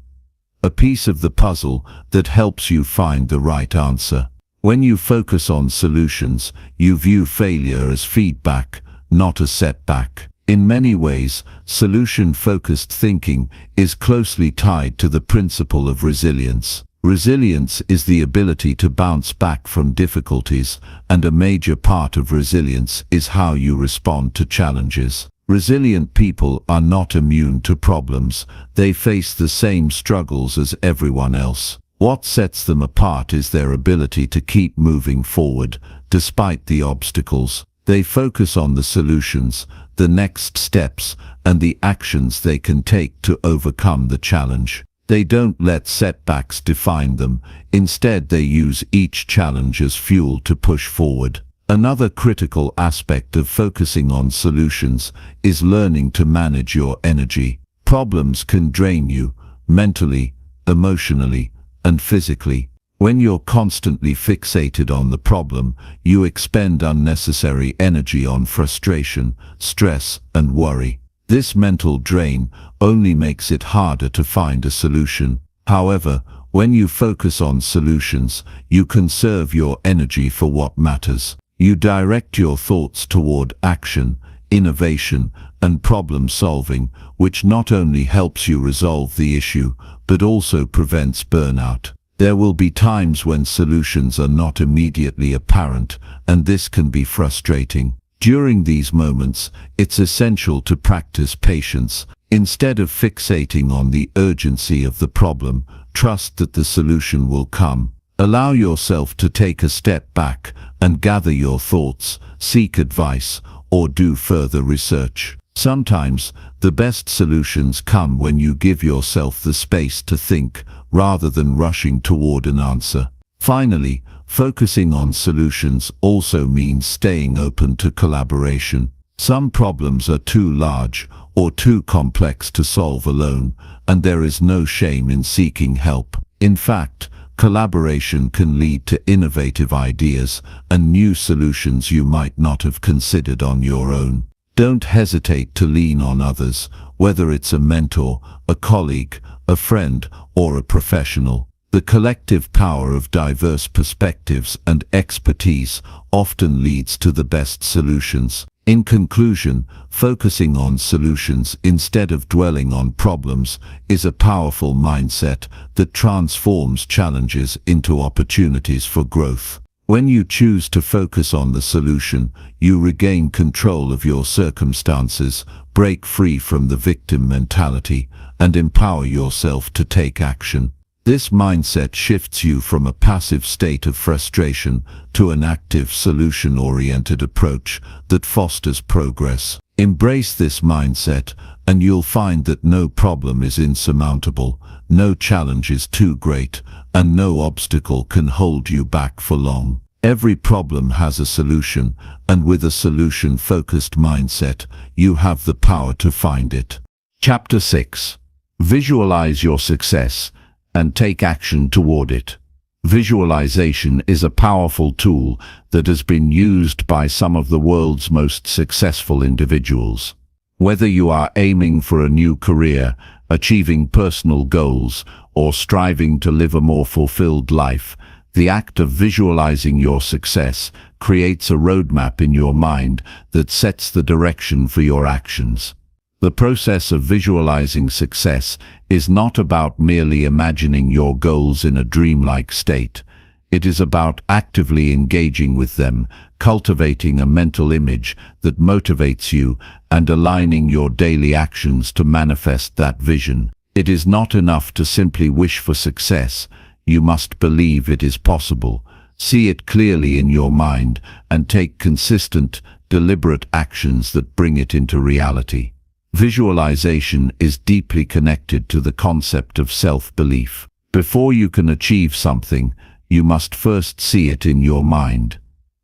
a piece of the puzzle that helps you find the right answer. When you focus on solutions, you view failure as feedback, not a setback. In many ways, solution-focused thinking is closely tied to the principle of resilience. Resilience is the ability to bounce back from difficulties, and a major part of resilience is how you respond to challenges. Resilient people are not immune to problems. They face the same struggles as everyone else. What sets them apart is their ability to keep moving forward, despite the obstacles. They focus on the solutions, the next steps, and the actions they can take to overcome the challenge. They don't let setbacks define them. Instead, they use each challenge as fuel to push forward. Another critical aspect of focusing on solutions is learning to manage your energy. Problems can drain you, mentally, emotionally, and physically. When you're constantly fixated on the problem, you expend unnecessary energy on frustration, stress, and worry. This mental drain only makes it harder to find a solution. However, when you focus on solutions, you conserve your energy for what matters. You direct your thoughts toward action, innovation, and problem solving, which not only helps you resolve the issue, but also prevents burnout. There will be times when solutions are not immediately apparent, and this can be frustrating. During these moments, it's essential to practice patience. Instead of fixating on the urgency of the problem, Trust that the solution will come. Allow yourself to take a step back and gather your thoughts, seek advice, or do further research. Sometimes, the best solutions come when you give yourself the space to think, rather than rushing toward an answer. Finally, focusing on solutions also means staying open to collaboration. Some problems are too large or too complex to solve alone, and there is no shame in seeking help. In fact, collaboration can lead to innovative ideas and new solutions you might not have considered on your own. Don't hesitate to lean on others, whether it's a mentor, a colleague, a friend, or a professional. The collective power of diverse perspectives and expertise often leads to the best solutions. In conclusion, focusing on solutions instead of dwelling on problems is a powerful mindset that transforms challenges into opportunities for growth. When you choose to focus on the solution, you regain control of your circumstances, break free from the victim mentality, and empower yourself to take action. This mindset shifts you from a passive state of frustration to an active, solution-oriented approach that fosters progress. Embrace this mindset, and you'll find that no problem is insurmountable, no challenge is too great, and no obstacle can hold you back for long. Every problem has a solution, and with a solution-focused mindset, you have the power to find it. Chapter 6. Visualize your success and take action toward it. Visualization is a powerful tool that has been used by some of the world's most successful individuals. Whether you are aiming for a new career, achieving personal goals, or striving to live a more fulfilled life, the act of visualizing your success creates a roadmap in your mind that sets the direction for your actions. The process of visualizing success is not about merely imagining your goals in a dreamlike state. It is about actively engaging with them, cultivating a mental image that motivates you, and aligning your daily actions to manifest that vision. It is not enough to simply wish for success. You must believe it is possible, see it clearly in your mind, and take consistent, deliberate actions that bring it into reality. Visualization is deeply connected to the concept of self-belief. Before you can achieve something, you must first see it in your mind.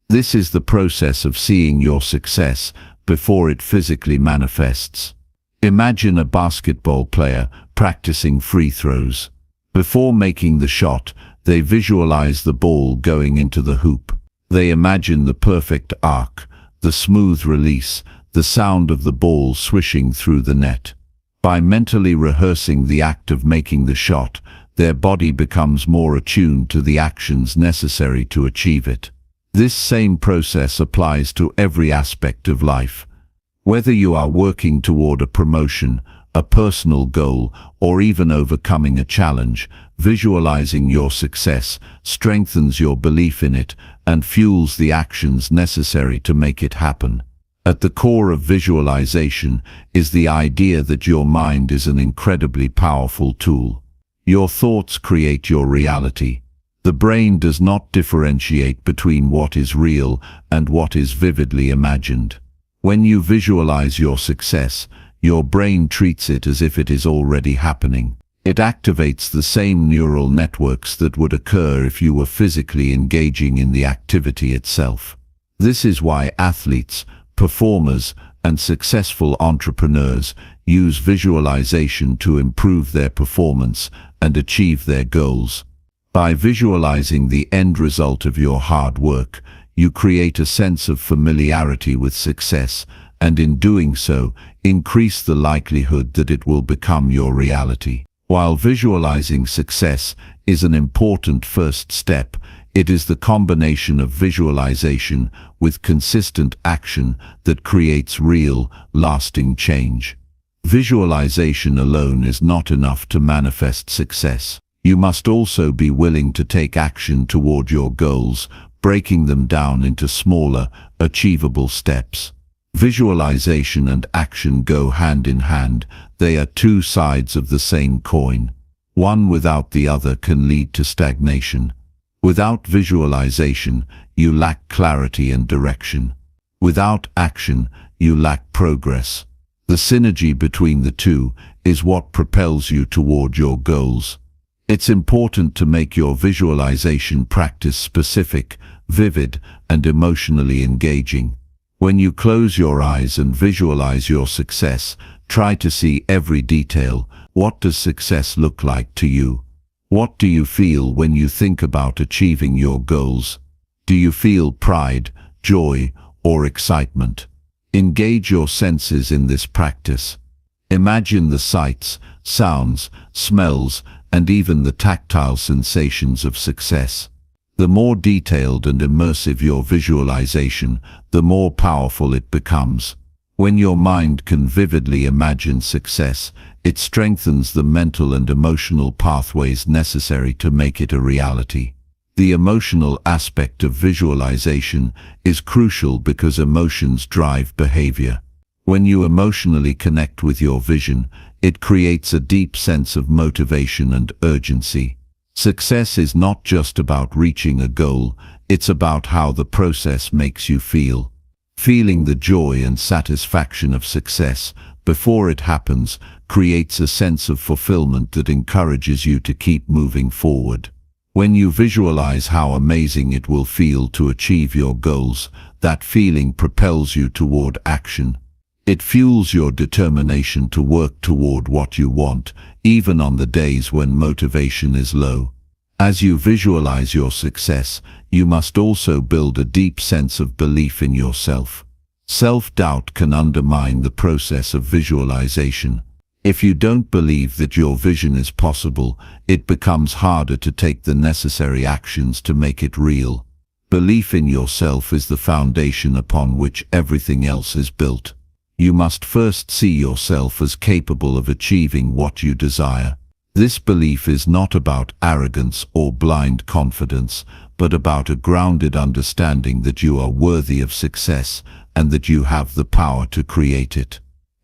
This is the process of seeing your success before it physically manifests. Imagine a basketball player practicing free throws. Before making the shot, they visualize the ball going into the hoop. They imagine the perfect arc, the smooth release, the sound of the ball swishing through the net. By mentally rehearsing the act of making the shot, their body becomes more attuned to the actions necessary to achieve it. This same process applies to every aspect of life. Whether you are working toward a promotion, a personal goal, or even overcoming a challenge, visualizing your success strengthens your belief in it and fuels the actions necessary to make it happen. At the core of visualization is the idea that your mind is an incredibly powerful tool. Your thoughts create your reality. The brain does not differentiate between what is real and what is vividly imagined. When you visualize your success, your brain treats it as if it is already happening. It activates the same neural networks that would occur if you were physically engaging in the activity itself. This is why athletes, performers, and successful entrepreneurs use visualization to improve their performance and achieve their goals. By visualizing the end result of your hard work, you create a sense of familiarity with success, and in doing so, increase the likelihood that it will become your reality. While visualizing success is an important first step, it is the combination of visualization with consistent action that creates real, lasting change. Visualization alone is not enough to manifest success. You must also be willing to take action toward your goals, breaking them down into smaller, achievable steps. Visualization and action go hand in hand. They are two sides of the same coin. One without the other can lead to stagnation. Without visualization, you lack clarity and direction. Without action, you lack progress. The synergy between the two is what propels you toward your goals. It's important to make your visualization practice specific, vivid, and emotionally engaging. When you close your eyes and visualize your success, try to see every detail. What does success look like to you? What do you feel when you think about achieving your goals? Do you feel pride, joy, or excitement? Engage your senses in this practice. Imagine the sights, sounds, smells, and even the tactile sensations of success. The more detailed and immersive your visualization, the more powerful it becomes. When your mind can vividly imagine success, it strengthens the mental and emotional pathways necessary to make it a reality. The emotional aspect of visualization is crucial because emotions drive behavior. When you emotionally connect with your vision, it creates a deep sense of motivation and urgency. Success is not just about reaching a goal, it's about how the process makes you feel. Feeling the joy and satisfaction of success before it happens creates a sense of fulfillment that encourages you to keep moving forward. When you visualize how amazing it will feel to achieve your goals, that feeling propels you toward action. It fuels your determination to work toward what you want, even on the days when motivation is low. As you visualize your success, you must also build a deep sense of belief in yourself. Self-doubt can undermine the process of visualization. If you don't believe that your vision is possible, it becomes harder to take the necessary actions to make it real. Belief in yourself is the foundation upon which everything else is built. You must first see yourself as capable of achieving what you desire. This belief is not about arrogance or blind confidence, but about a grounded understanding that you are worthy of success and that you have the power to create it.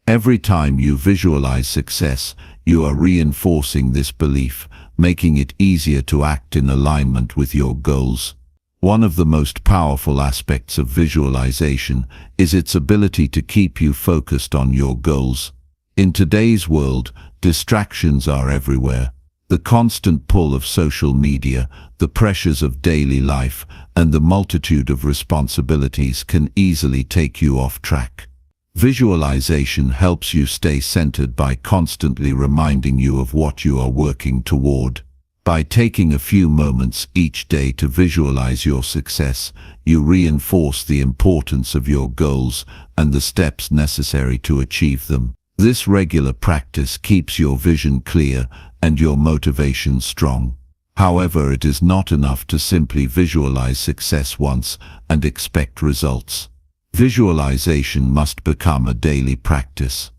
Every time you visualize success, you are reinforcing this belief, making it easier to act in alignment with your goals. One of the most powerful aspects of visualization is its ability to keep you focused on your goals. In today's world, distractions are everywhere. The constant pull of social media, the pressures of daily life, and the multitude of responsibilities can easily take you off track. Visualization helps you stay centered by constantly reminding you of what you are working toward. By taking a few moments each day to visualize your success, you reinforce the importance of your goals and the steps necessary to achieve them. This regular practice keeps your vision clear and your motivation strong. However, it is not enough to simply visualize success once and expect results. Visualization must become a daily practice.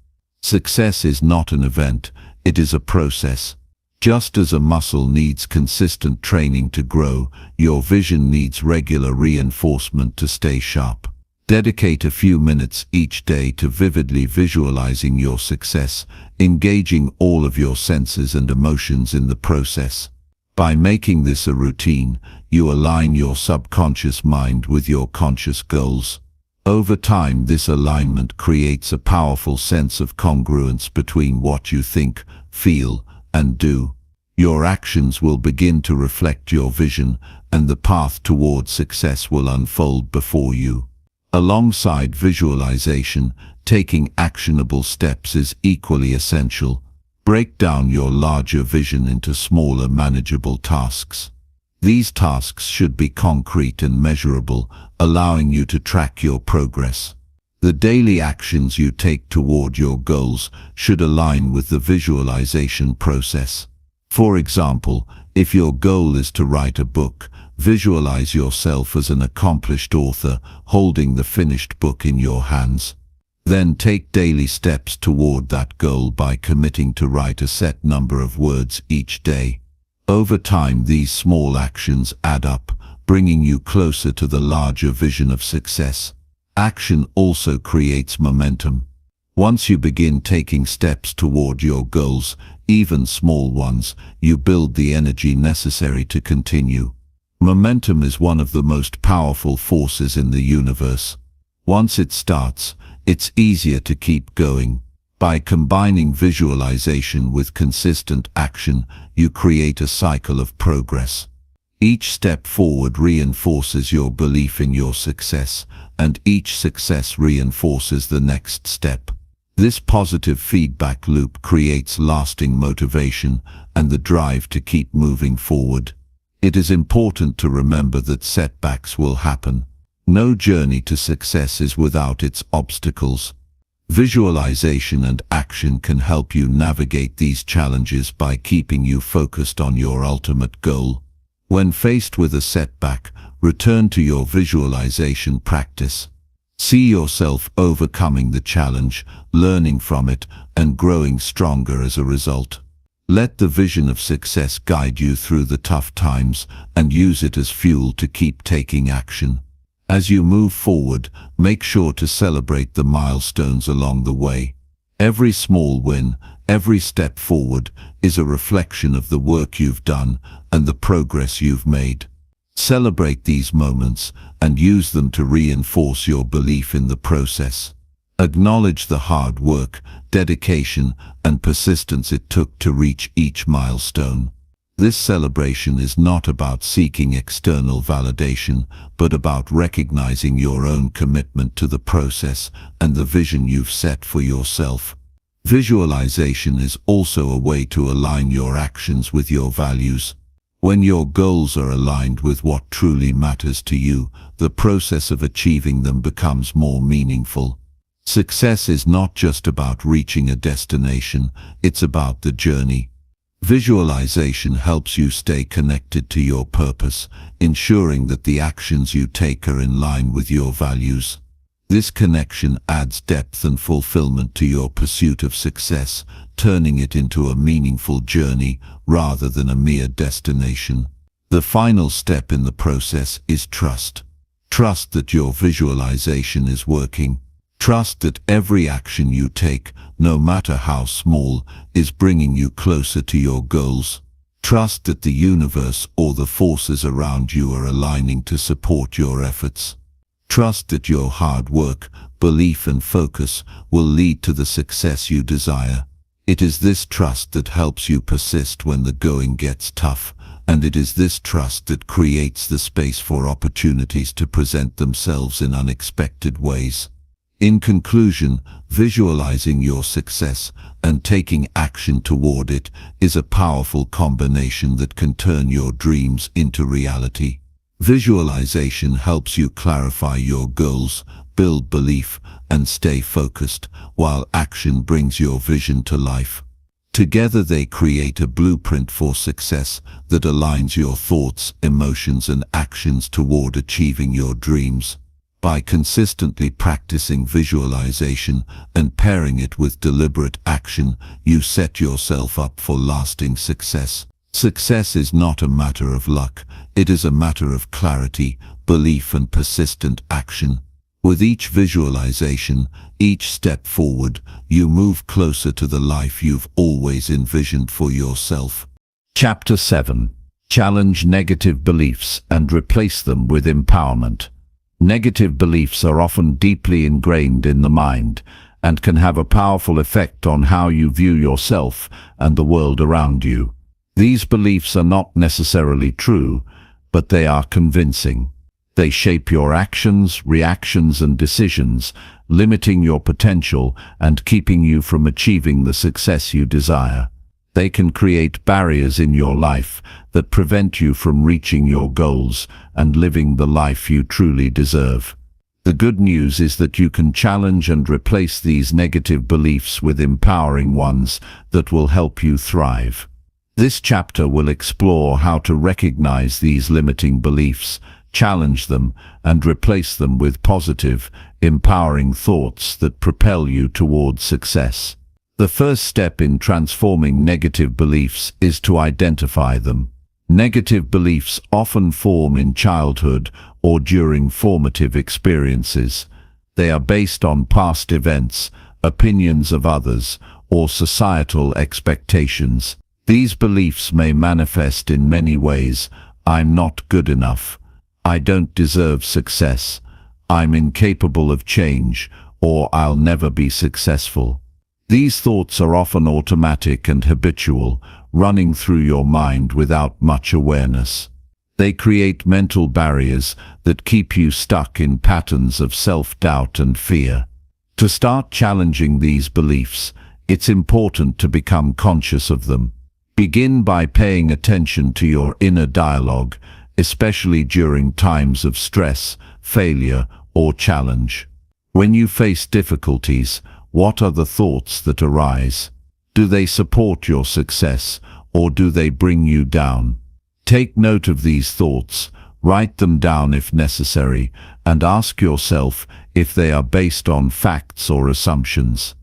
Success is not an event, it is a process. Just as a muscle needs consistent training to grow, your vision needs regular reinforcement to stay sharp. Dedicate a few minutes each day to vividly visualizing your success, engaging all of your senses and emotions in the process. By making this a routine, you align your subconscious mind with your conscious goals. Over time, this alignment creates a powerful sense of congruence between what you think, feel, and do. Your actions will begin to reflect your vision, and the path toward success will unfold before you. Alongside visualization, taking actionable steps is equally essential. Break down your larger vision into smaller, manageable tasks. These tasks should be concrete and measurable, allowing you to track your progress. The daily actions you take toward your goals should align with the visualization process. For example, if your goal is to write a book, visualize yourself as an accomplished author holding the finished book in your hands. Then take daily steps toward that goal by committing to write a set number of words each day. Over time, these small actions add up, bringing you closer to the larger vision of success. Action also creates momentum. Once you begin taking steps toward your goals, even small ones, you build the energy necessary to continue. Momentum is one of the most powerful forces in the universe. Once it starts, it's easier to keep going. By combining visualization with consistent action, you create a cycle of progress. Each step forward reinforces your belief in your success, and each success reinforces the next step. This positive feedback loop creates lasting motivation and the drive to keep moving forward. It is important to remember that setbacks will happen. No journey to success is without its obstacles. Visualization and action can help you navigate these challenges by keeping you focused on your ultimate goal. When faced with a setback, return to your visualization practice. See yourself overcoming the challenge, learning from it, and growing stronger as a result. Let the vision of success guide you through the tough times and use it as fuel to keep taking action. As you move forward, make sure to celebrate the milestones along the way. Every small win, every step forward, is a reflection of the work you've done and the progress you've made. Celebrate these moments and use them to reinforce your belief in the process. Acknowledge the hard work, dedication, and persistence it took to reach each milestone. This celebration is not about seeking external validation, but about recognizing your own commitment to the process and the vision you've set for yourself. Visualization is also a way to align your actions with your values. When your goals are aligned with what truly matters to you, the process of achieving them becomes more meaningful. Success is not just about reaching a destination, it's about the journey. Visualization helps you stay connected to your purpose, ensuring that the actions you take are in line with your values. This connection adds depth and fulfillment to your pursuit of success, turning it into a meaningful journey rather than a mere destination. The final step in the process is trust. Trust that your visualization is working. Trust that every action you take, no matter how small, is bringing you closer to your goals. Trust that the universe or the forces around you are aligning to support your efforts. Trust that your hard work, belief and focus will lead to the success you desire. It is this trust that helps you persist when the going gets tough, and it is this trust that creates the space for opportunities to present themselves in unexpected ways. In conclusion, visualizing your success and taking action toward it is a powerful combination that can turn your dreams into reality. Visualization helps you clarify your goals, build belief, and stay focused, while action brings your vision to life. Together they create a blueprint for success that aligns your thoughts, emotions, and actions toward achieving your dreams. By consistently practicing visualization and pairing it with deliberate action, you set yourself up for lasting success. Success is not a matter of luck, it is a matter of clarity, belief, and persistent action. With each visualization, each step forward, you move closer to the life you've always envisioned for yourself. Chapter 7. Challenge negative beliefs and replace them with empowerment. Negative beliefs are often deeply ingrained in the mind and can have a powerful effect on how you view yourself and the world around you. These beliefs are not necessarily true, but they are convincing. They shape your actions, reactions, and decisions, limiting your potential and keeping you from achieving the success you desire. They can create barriers in your life that prevent you from reaching your goals and living the life you truly deserve. The good news is that you can challenge and replace these negative beliefs with empowering ones that will help you thrive. This chapter will explore how to recognize these limiting beliefs, challenge them, and replace them with positive, empowering thoughts that propel you toward success. The first step in transforming negative beliefs is to identify them. Negative beliefs often form in childhood or during formative experiences. They are based on past events, opinions of others, or societal expectations. These beliefs may manifest in many ways. I'm not good enough. I don't deserve success. I'm incapable of change, or I'll never be successful. These thoughts are often automatic and habitual, running through your mind without much awareness. They create mental barriers that keep you stuck in patterns of self-doubt and fear. To start challenging these beliefs, it's important to become conscious of them. Begin by paying attention to your inner dialogue, especially during times of stress, failure, or challenge. When you face difficulties, what are the thoughts that arise? Do they support your success, or do they bring you down? Take note of these thoughts, write them down if necessary, and ask yourself if they are based on facts or assumptions.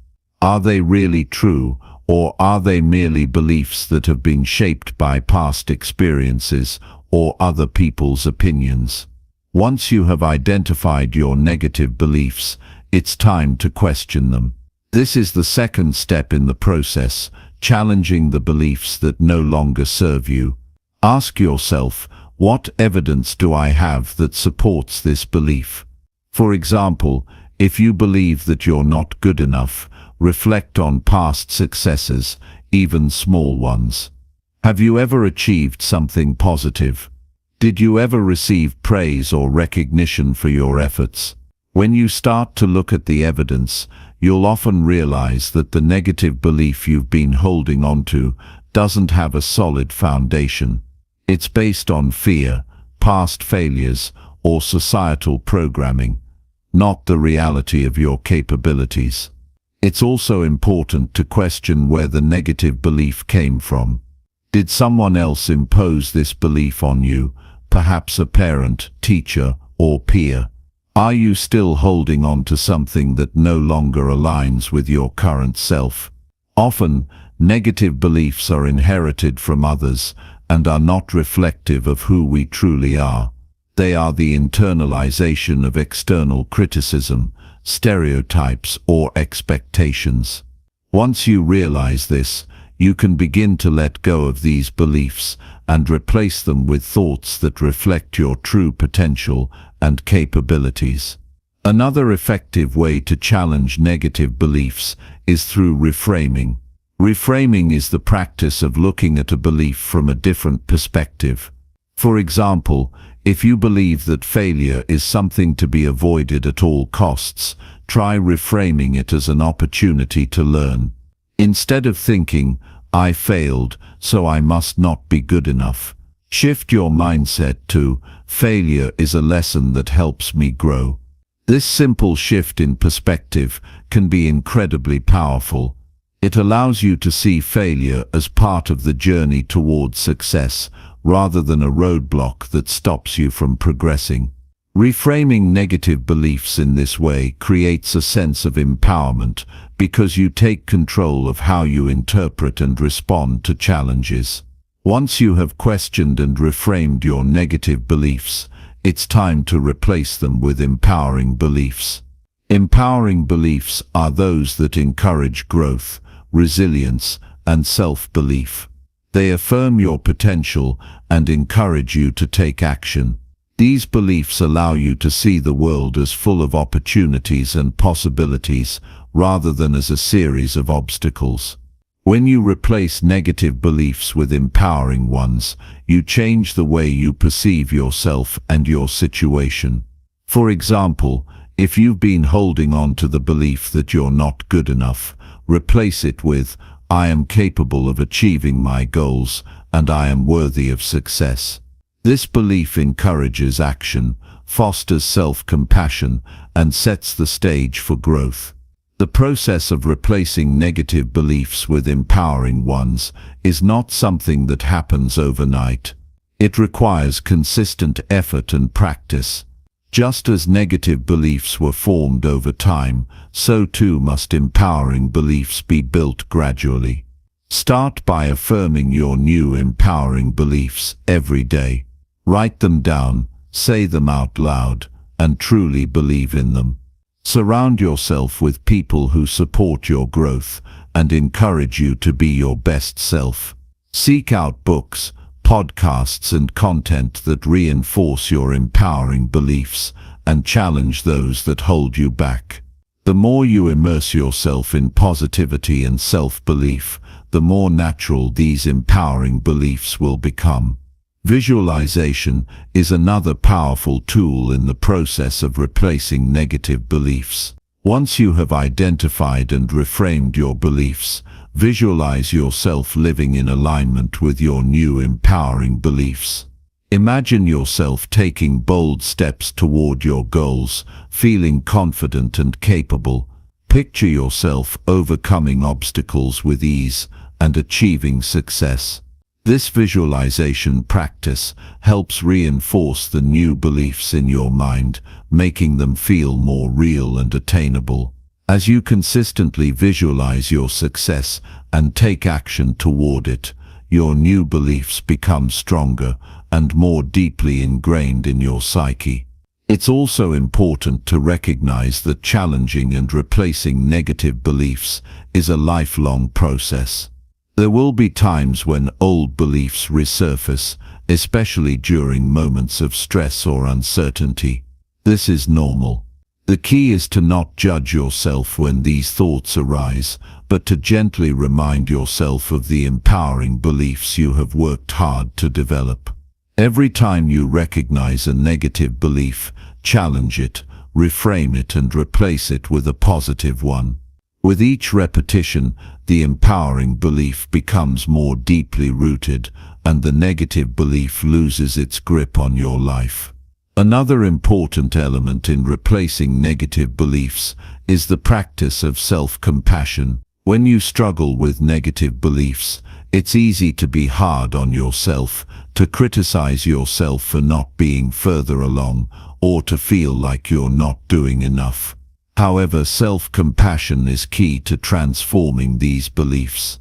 Are they really true, or are they merely beliefs that have been shaped by past experiences or other people's opinions? Once you have identified your negative beliefs, it's time to question them. This is the second step in the process, challenging the beliefs that no longer serve you. Ask yourself, what evidence do I have that supports this belief? For example, if you believe that you're not good enough, reflect on past successes, even small ones. Have you ever achieved something positive? Did you ever receive praise or recognition for your efforts? When you start to look at the evidence, you'll often realize that the negative belief you've been holding onto doesn't have a solid foundation. It's based on fear, past failures, or societal programming, not the reality of your capabilities. It's also important to question where the negative belief came from. Did someone else impose this belief on you, perhaps a parent, teacher, or peer? Are you still holding on to something that no longer aligns with your current self? Often, negative beliefs are inherited from others and are not reflective of who we truly are. They are the internalization of external criticism, stereotypes, or expectations. Once you realize this, you can begin to let go of these beliefs and replace them with thoughts that reflect your true potential and capabilities. Another effective way to challenge negative beliefs is through reframing. Reframing is the practice of looking at a belief from a different perspective. For example, if you believe that failure is something to be avoided at all costs, try reframing it as an opportunity to learn. Instead of thinking, I failed, so I must not be good enough, shift your mindset to, failure is a lesson that helps me grow. This simple shift in perspective can be incredibly powerful. It allows you to see failure as part of the journey towards success, rather than a roadblock that stops you from progressing. Reframing negative beliefs in this way creates a sense of empowerment because you take control of how you interpret and respond to challenges. Once you have questioned and reframed your negative beliefs, it's time to replace them with empowering beliefs. Empowering beliefs are those that encourage growth, resilience, and self-belief. They affirm your potential and encourage you to take action. These beliefs allow you to see the world as full of opportunities and possibilities, rather than as a series of obstacles. When you replace negative beliefs with empowering ones, you change the way you perceive yourself and your situation. For example, if you've been holding on to the belief that you're not good enough, replace it with, I am capable of achieving my goals, and I am worthy of success. This belief encourages action, fosters self-compassion, and sets the stage for growth. The process of replacing negative beliefs with empowering ones is not something that happens overnight. It requires consistent effort and practice. Just as negative beliefs were formed over time, so too must empowering beliefs be built gradually. Start by affirming your new empowering beliefs every day. Write them down, say them out loud, and truly believe in them. Surround yourself with people who support your growth and encourage you to be your best self. Seek out books, podcasts, and content that reinforce your empowering beliefs and challenge those that hold you back. The more you immerse yourself in positivity and self-belief, the more natural these empowering beliefs will become. Visualization is another powerful tool in the process of replacing negative beliefs. Once you have identified and reframed your beliefs, visualize yourself living in alignment with your new empowering beliefs. Imagine yourself taking bold steps toward your goals, feeling confident and capable. Picture yourself overcoming obstacles with ease and achieving success. This visualization practice helps reinforce the new beliefs in your mind, making them feel more real and attainable. As you consistently visualize your success and take action toward it, your new beliefs become stronger and more deeply ingrained in your psyche. It's also important to recognize that challenging and replacing negative beliefs is a lifelong process. There will be times when old beliefs resurface, especially during moments of stress or uncertainty. This is normal. The key is to not judge yourself when these thoughts arise, but to gently remind yourself of the empowering beliefs you have worked hard to develop. Every time you recognize a negative belief, challenge it, reframe it, and replace it with a positive one. With each repetition, the empowering belief becomes more deeply rooted, and the negative belief loses its grip on your life. Another important element in replacing negative beliefs is the practice of self-compassion. When you struggle with negative beliefs, it's easy to be hard on yourself, to criticize yourself for not being further along, or to feel like you're not doing enough. However, self-compassion is key to transforming these beliefs.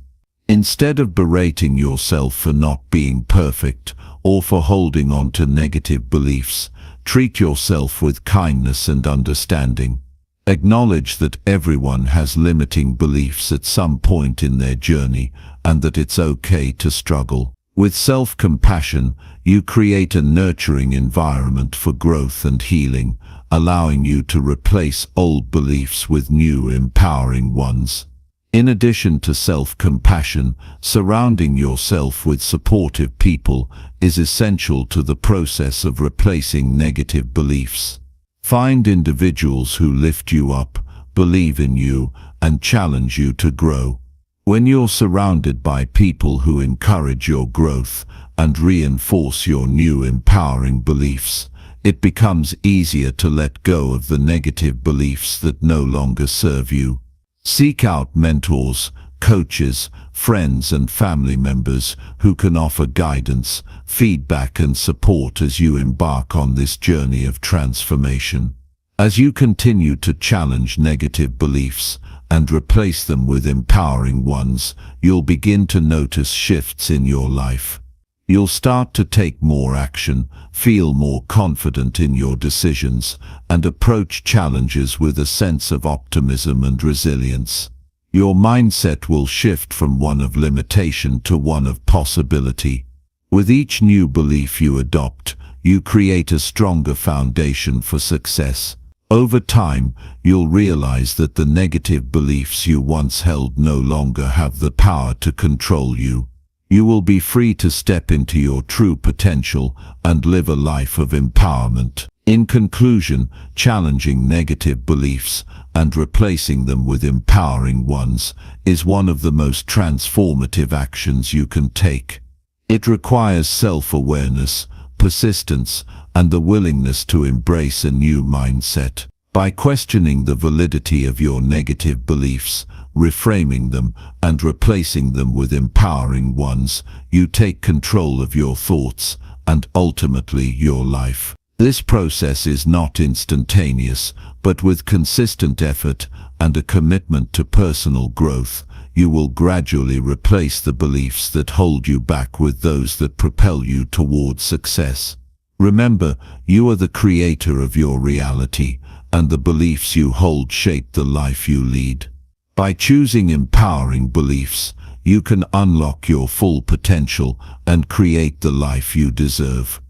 Instead of berating yourself for not being perfect or for holding on to negative beliefs, treat yourself with kindness and understanding. Acknowledge that everyone has limiting beliefs at some point in their journey and that it's okay to struggle. With self-compassion, you create a nurturing environment for growth and healing, allowing you to replace old beliefs with new, empowering ones. In addition to self-compassion, surrounding yourself with supportive people is essential to the process of replacing negative beliefs. Find individuals who lift you up, believe in you, and challenge you to grow. When you're surrounded by people who encourage your growth and reinforce your new empowering beliefs, it becomes easier to let go of the negative beliefs that no longer serve you. Seek out mentors, coaches, friends, and family members who can offer guidance, feedback, and support as you embark on this journey of transformation. As you continue to challenge negative beliefs and replace them with empowering ones, you'll begin to notice shifts in your life. You'll start to take more action, feel more confident in your decisions, and approach challenges with a sense of optimism and resilience. Your mindset will shift from one of limitation to one of possibility. With each new belief you adopt, you create a stronger foundation for success. Over time, you'll realize that the negative beliefs you once held no longer have the power to control you. You will be free to step into your true potential and live a life of empowerment. In conclusion, challenging negative beliefs and replacing them with empowering ones is one of the most transformative actions you can take. It requires self-awareness, persistence, and the willingness to embrace a new mindset. By questioning the validity of your negative beliefs, reframing them, and replacing them with empowering ones, you take control of your thoughts and ultimately your life. This process is not instantaneous, but with consistent effort and a commitment to personal growth, you will gradually replace the beliefs that hold you back with those that propel you toward success. Remember, you are the creator of your reality, and the beliefs you hold shape the life you lead. By choosing empowering beliefs, you can unlock your full potential and create the life you deserve.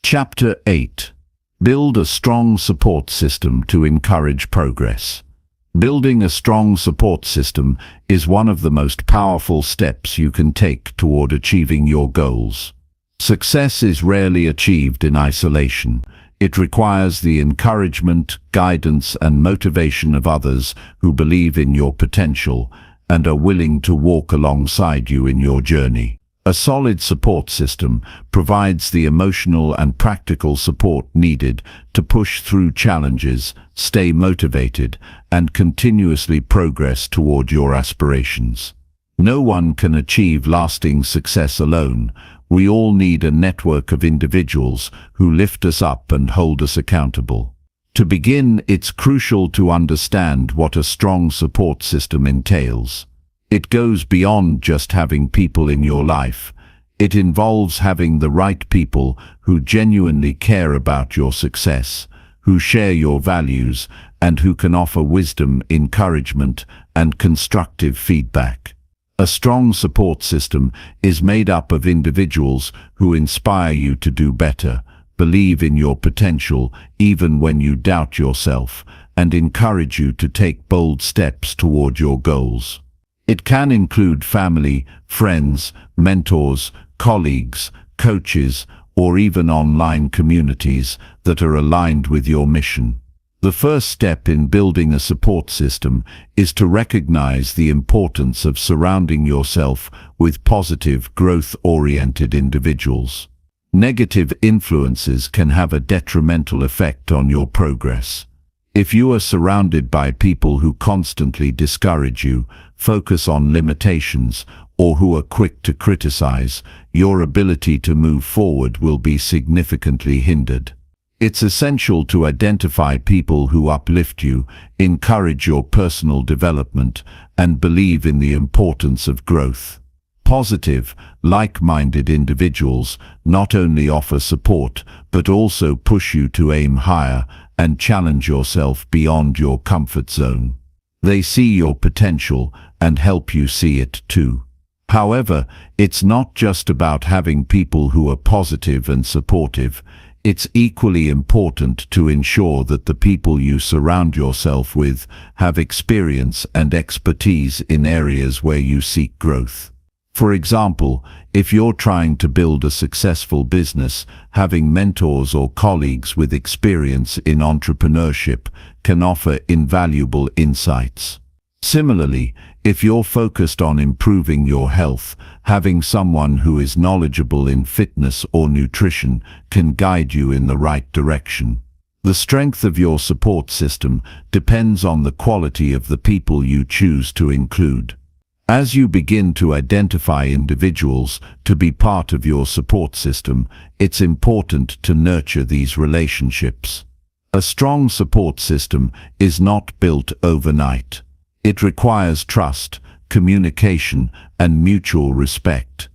Chapter 8. Build a strong support system to encourage progress. Building a strong support system is one of the most powerful steps you can take toward achieving your goals. Success is rarely achieved in isolation. It requires the encouragement, guidance, and motivation of others who believe in your potential and are willing to walk alongside you in your journey. A solid support system provides the emotional and practical support needed to push through challenges, stay motivated, and continuously progress toward your aspirations. No one can achieve lasting success alone. We all need a network of individuals who lift us up and hold us accountable. To begin, it's crucial to understand what a strong support system entails. It goes beyond just having people in your life. It involves having the right people who genuinely care about your success, who share your values, and who can offer wisdom, encouragement, and constructive feedback. A strong support system is made up of individuals who inspire you to do better, believe in your potential even when you doubt yourself, and encourage you to take bold steps toward your goals. It can include family, friends, mentors, colleagues, coaches, or even online communities that are aligned with your mission. The first step in building a support system is to recognize the importance of surrounding yourself with positive, growth-oriented individuals. Negative influences can have a detrimental effect on your progress. If you are surrounded by people who constantly discourage you, focus on limitations, or who are quick to criticize, your ability to move forward will be significantly hindered. It's essential to identify people who uplift you, encourage your personal development, and believe in the importance of growth. Positive, like-minded individuals not only offer support, but also push you to aim higher and challenge yourself beyond your comfort zone. They see your potential and help you see it too. However, it's not just about having people who are positive and supportive. It's equally important to ensure that the people you surround yourself with have experience and expertise in areas where you seek growth. For example, if you're trying to build a successful business, having mentors or colleagues with experience in entrepreneurship can offer invaluable insights. Similarly, if you're focused on improving your health, having someone who is knowledgeable in fitness or nutrition can guide you in the right direction. The strength of your support system depends on the quality of the people you choose to include. As you begin to identify individuals to be part of your support system, it's important to nurture these relationships. A strong support system is not built overnight. It requires trust, communication, and mutual respect.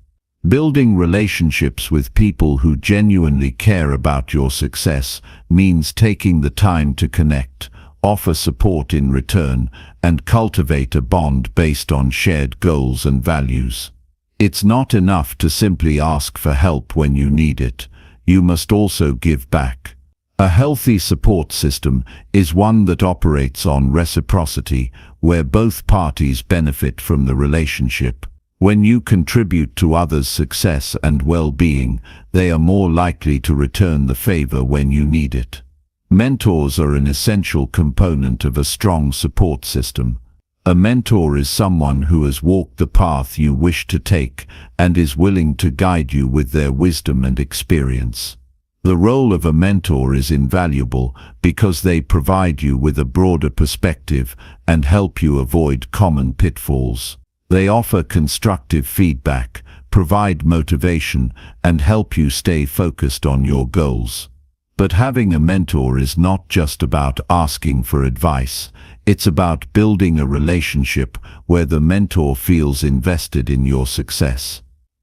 Building relationships with people who genuinely care about your success means taking the time to connect, offer support in return, and cultivate a bond based on shared goals and values. It's not enough to simply ask for help when you need it. You must also give back. A healthy support system is one that operates on reciprocity, where both parties benefit from the relationship. When you contribute to others' success and well-being, they are more likely to return the favor when you need it. Mentors are an essential component of a strong support system. A mentor is someone who has walked the path you wish to take and is willing to guide you with their wisdom and experience. The role of a mentor is invaluable because they provide you with a broader perspective and help you avoid common pitfalls. They offer constructive feedback, provide motivation, and help you stay focused on your goals. But having a mentor is not just about asking for advice. It's about building a relationship where the mentor feels invested in your success.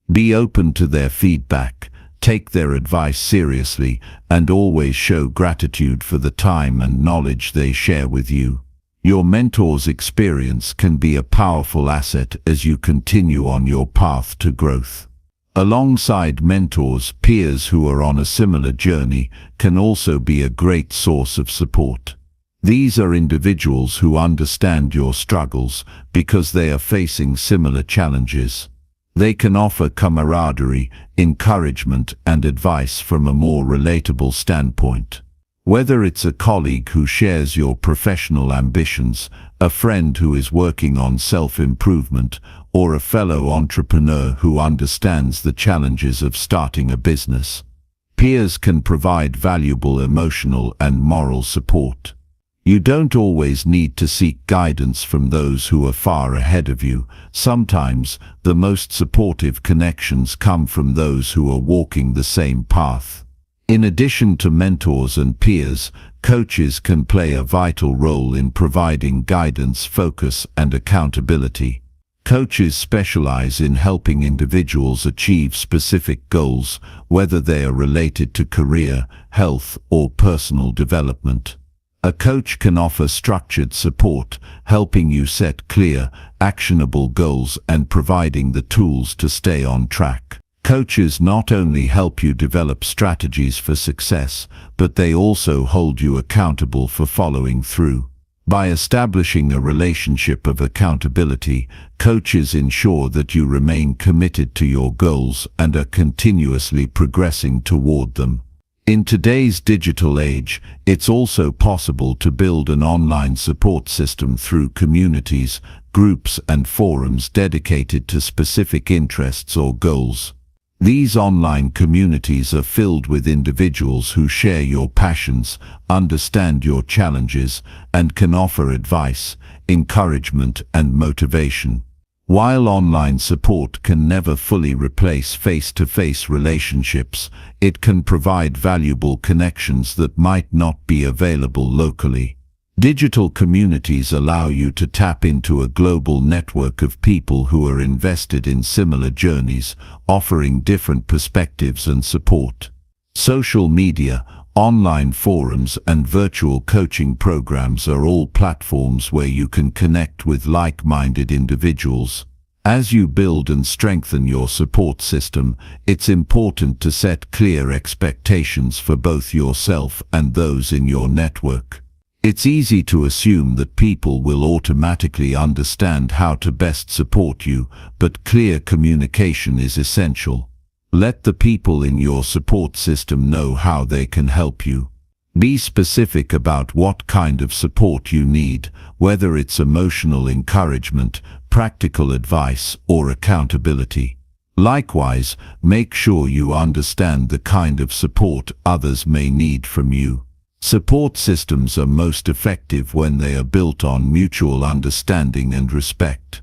Be open to their feedback. Take their advice seriously and always show gratitude for the time and knowledge they share with you. Your mentor's experience can be a powerful asset as you continue on your path to growth. Alongside mentors, peers who are on a similar journey can also be a great source of support. These are individuals who understand your struggles because they are facing similar challenges. They can offer camaraderie, encouragement, and advice from a more relatable standpoint. Whether it's a colleague who shares your professional ambitions, a friend who is working on self-improvement, or a fellow entrepreneur who understands the challenges of starting a business, peers can provide valuable emotional and moral support. You don't always need to seek guidance from those who are far ahead of you. Sometimes, the most supportive connections come from those who are walking the same path. In addition to mentors and peers, coaches can play a vital role in providing guidance, focus, and accountability. Coaches specialize in helping individuals achieve specific goals, whether they are related to career, health, or personal development. A coach can offer structured support, helping you set clear, actionable goals and providing the tools to stay on track. Coaches not only help you develop strategies for success, but they also hold you accountable for following through. By establishing a relationship of accountability, coaches ensure that you remain committed to your goals and are continuously progressing toward them. In today's digital age, it's also possible to build an online support system through communities, groups, and forums dedicated to specific interests or goals. These online communities are filled with individuals who share your passions, understand your challenges, and can offer advice, encouragement, and motivation. While online support can never fully replace face-to-face relationships, it can provide valuable connections that might not be available locally. Digital communities allow you to tap into a global network of people who are invested in similar journeys, offering different perspectives and support. Social media, online forums, and virtual coaching programs are all platforms where you can connect with like-minded individuals. As you build and strengthen your support system, it's important to set clear expectations for both yourself and those in your network. It's easy to assume that people will automatically understand how to best support you, but clear communication is essential. Let the people in your support system know how they can help you. Be specific about what kind of support you need, whether it's emotional encouragement, practical advice, or accountability. Likewise, make sure you understand the kind of support others may need from you. Support systems are most effective when they are built on mutual understanding and respect.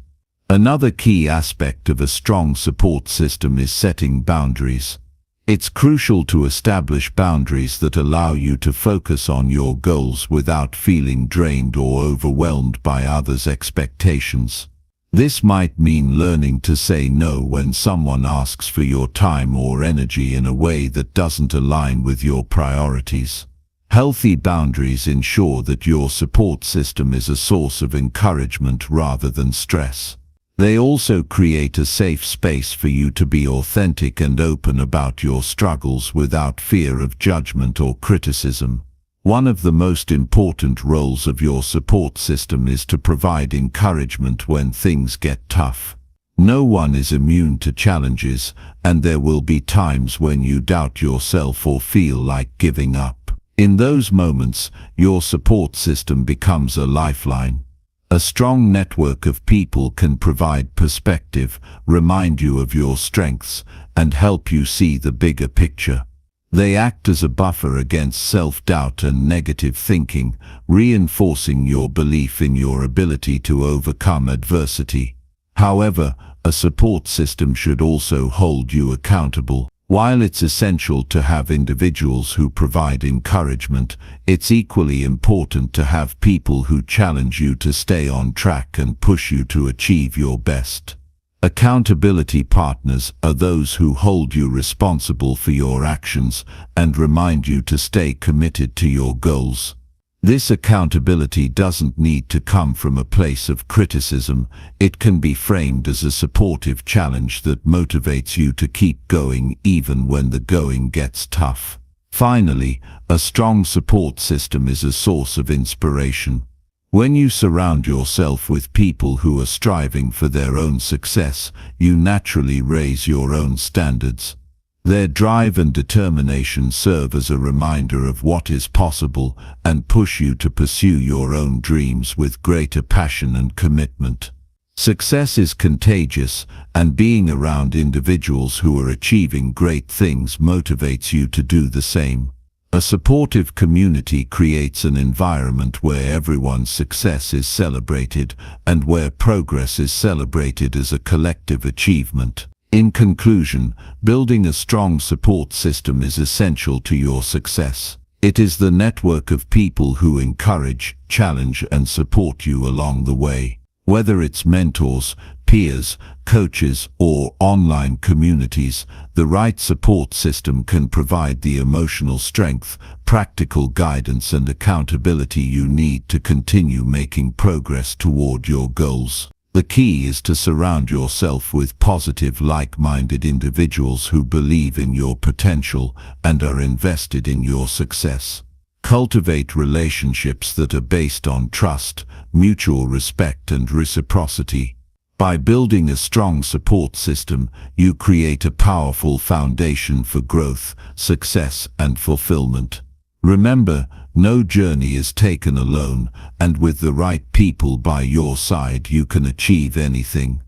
Another key aspect of a strong support system is setting boundaries. It's crucial to establish boundaries that allow you to focus on your goals without feeling drained or overwhelmed by others' expectations. This might mean learning to say no when someone asks for your time or energy in a way that doesn't align with your priorities. Healthy boundaries ensure that your support system is a source of encouragement rather than stress. They also create a safe space for you to be authentic and open about your struggles without fear of judgment or criticism. One of the most important roles of your support system is to provide encouragement when things get tough. No one is immune to challenges, and there will be times when you doubt yourself or feel like giving up. In those moments, your support system becomes a lifeline. A strong network of people can provide perspective, remind you of your strengths, and help you see the bigger picture. They act as a buffer against self-doubt and negative thinking, reinforcing your belief in your ability to overcome adversity. However, a support system should also hold you accountable. While it's essential to have individuals who provide encouragement, it's equally important to have people who challenge you to stay on track and push you to achieve your best. Accountability partners are those who hold you responsible for your actions and remind you to stay committed to your goals. This accountability doesn't need to come from a place of criticism. It can be framed as a supportive challenge that motivates you to keep going even when the going gets tough. Finally, a strong support system is a source of inspiration. When you surround yourself with people who are striving for their own success, you naturally raise your own standards. Their drive and determination serve as a reminder of what is possible and push you to pursue your own dreams with greater passion and commitment. Success is contagious, and being around individuals who are achieving great things motivates you to do the same. A supportive community creates an environment where everyone's success is celebrated and where progress is celebrated as a collective achievement. In conclusion, building a strong support system is essential to your success. It is the network of people who encourage, challenge, and support you along the way. Whether it's mentors, peers, coaches, or online communities, the right support system can provide the emotional strength, practical guidance, and accountability you need to continue making progress toward your goals. The key is to surround yourself with positive, like-minded individuals who believe in your potential and are invested in your success. Cultivate relationships that are based on trust, mutual respect, and reciprocity. By building a strong support system, you create a powerful foundation for growth, success, and fulfillment. Remember, no journey is taken alone, and with the right people by your side, you can achieve anything.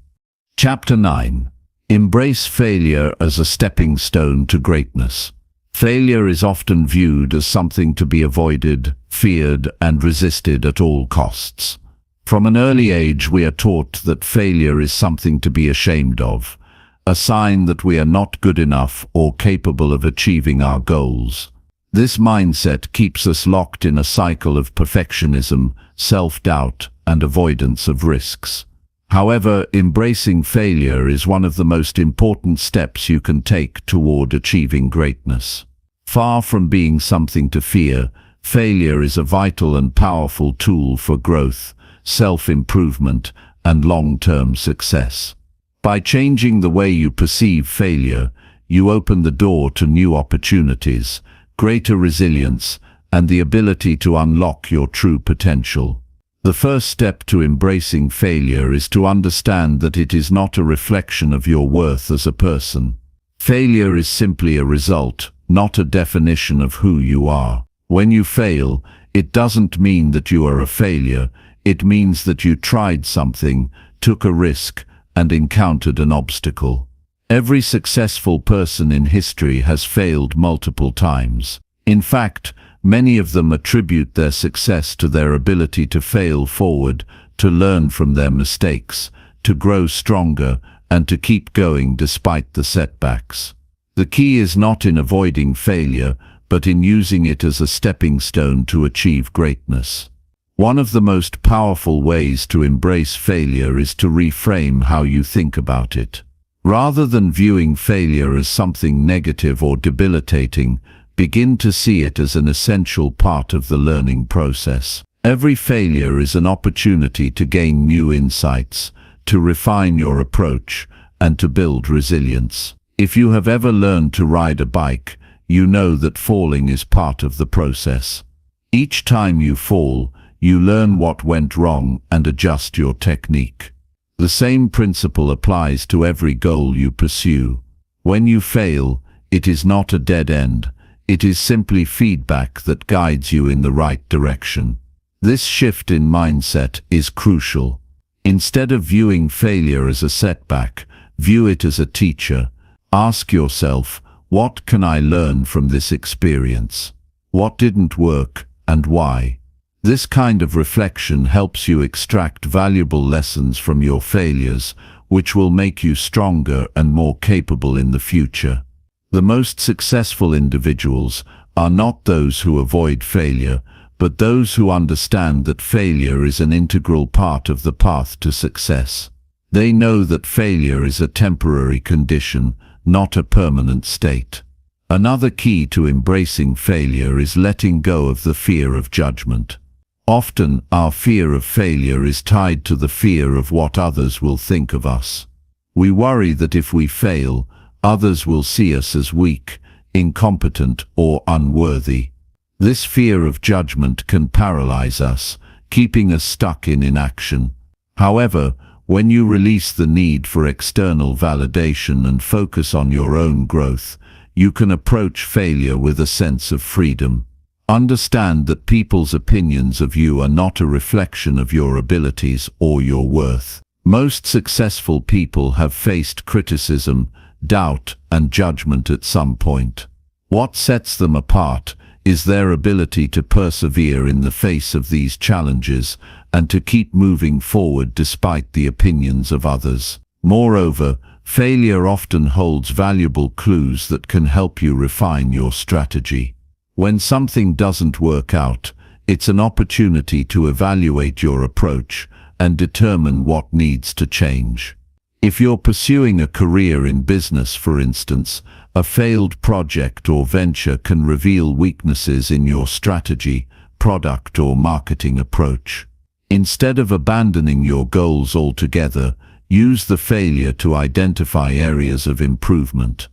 Chapter 9. Embrace failure as a stepping stone to greatness. Failure is often viewed as something to be avoided, feared, and resisted at all costs. From an early age, we are taught that failure is something to be ashamed of, a sign that we are not good enough or capable of achieving our goals. This mindset keeps us locked in a cycle of perfectionism, self-doubt, and avoidance of risks. However, embracing failure is one of the most important steps you can take toward achieving greatness. Far from being something to fear, failure is a vital and powerful tool for growth, self-improvement, and long-term success. By changing the way you perceive failure, you open the door to new opportunities, greater resilience, and the ability to unlock your true potential. The first step to embracing failure is to understand that it is not a reflection of your worth as a person. Failure is simply a result, not a definition of who you are. When you fail, it doesn't mean that you are a failure. It means that you tried something, took a risk, and encountered an obstacle. Every successful person in history has failed multiple times. In fact, many of them attribute their success to their ability to fail forward, to learn from their mistakes, to grow stronger, and to keep going despite the setbacks. The key is not in avoiding failure, but in using it as a stepping stone to achieve greatness. One of the most powerful ways to embrace failure is to reframe how you think about it. Rather than viewing failure as something negative or debilitating, begin to see it as an essential part of the learning process. Every failure is an opportunity to gain new insights, to refine your approach, and to build resilience. If you have ever learned to ride a bike, you know that falling is part of the process. Each time you fall, you learn what went wrong and adjust your technique. The same principle applies to every goal you pursue. When you fail, it is not a dead end. It is simply feedback that guides you in the right direction. This shift in mindset is crucial. Instead of viewing failure as a setback, view it as a teacher. Ask yourself, what can I learn from this experience? What didn't work, and why? This kind of reflection helps you extract valuable lessons from your failures, which will make you stronger and more capable in the future. The most successful individuals are not those who avoid failure, but those who understand that failure is an integral part of the path to success. They know that failure is a temporary condition, not a permanent state. Another key to embracing failure is letting go of the fear of judgment. Often, our fear of failure is tied to the fear of what others will think of us. We worry that if we fail, others will see us as weak, incompetent, or unworthy. This fear of judgment can paralyze us, keeping us stuck in inaction. However, when you release the need for external validation and focus on your own growth, you can approach failure with a sense of freedom. Understand that people's opinions of you are not a reflection of your abilities or your worth. Most successful people have faced criticism, doubt, and judgment at some point. What sets them apart is their ability to persevere in the face of these challenges and to keep moving forward despite the opinions of others. Moreover, failure often holds valuable clues that can help you refine your strategy. When something doesn't work out, it's an opportunity to evaluate your approach and determine what needs to change. If you're pursuing a career in business, for instance, a failed project or venture can reveal weaknesses in your strategy, product, or marketing approach. Instead of abandoning your goals altogether, use the failure to identify areas of improvement.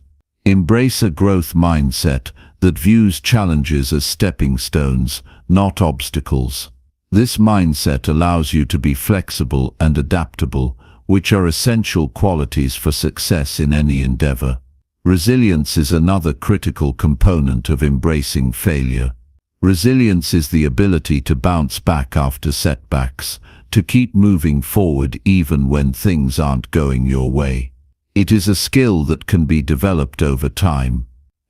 Embrace a growth mindset that views challenges as stepping stones, not obstacles. This mindset allows you to be flexible and adaptable, which are essential qualities for success in any endeavor. Resilience is another critical component of embracing failure. Resilience is the ability to bounce back after setbacks, to keep moving forward even when things aren't going your way. It is a skill that can be developed over time.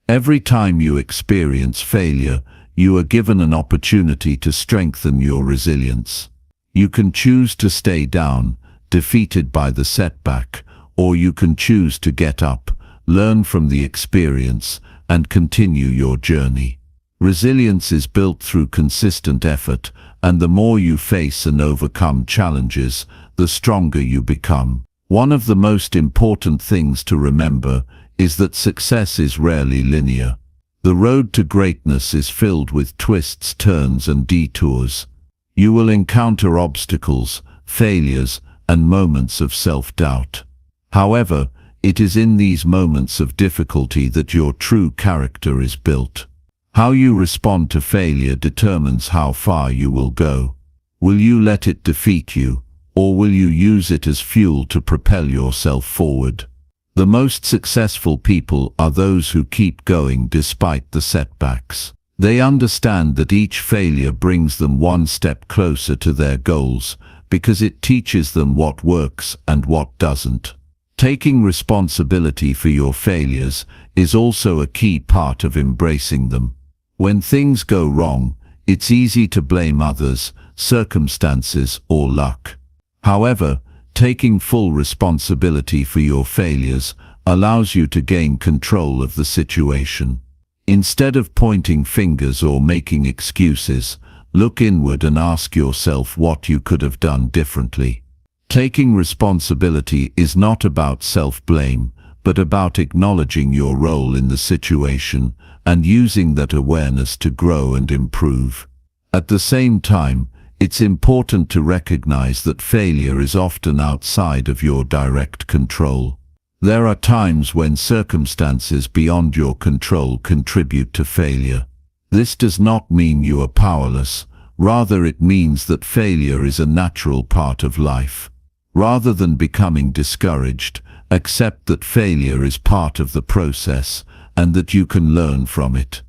Every time you experience failure, you are given an opportunity to strengthen your resilience. You can choose to stay down, defeated by the setback, or you can choose to get up, learn from the experience, and continue your journey. Resilience is built through consistent effort, and the more you face and overcome challenges, the stronger you become. One of the most important things to remember is that success is rarely linear. The road to greatness is filled with twists, turns, and detours. You will encounter obstacles, failures, and moments of self-doubt. However, it is in these moments of difficulty that your true character is built. How you respond to failure determines how far you will go. Will you let it defeat you, or will you use it as fuel to propel yourself forward? The most successful people are those who keep going despite the setbacks. They understand that each failure brings them one step closer to their goals, because it teaches them what works and what doesn't. Taking responsibility for your failures is also a key part of embracing them. When things go wrong, it's easy to blame others, circumstances, or luck. However, taking full responsibility for your failures allows you to gain control of the situation. Instead of pointing fingers or making excuses, look inward and ask yourself what you could have done differently. Taking responsibility is not about self-blame, but about acknowledging your role in the situation and using that awareness to grow and improve. At the same time, it's important to recognize that failure is often outside of your direct control. There are times when circumstances beyond your control contribute to failure. This does not mean you are powerless, rather it means that failure is a natural part of life. Rather than becoming discouraged, accept that failure is part of the process and that you can learn from it.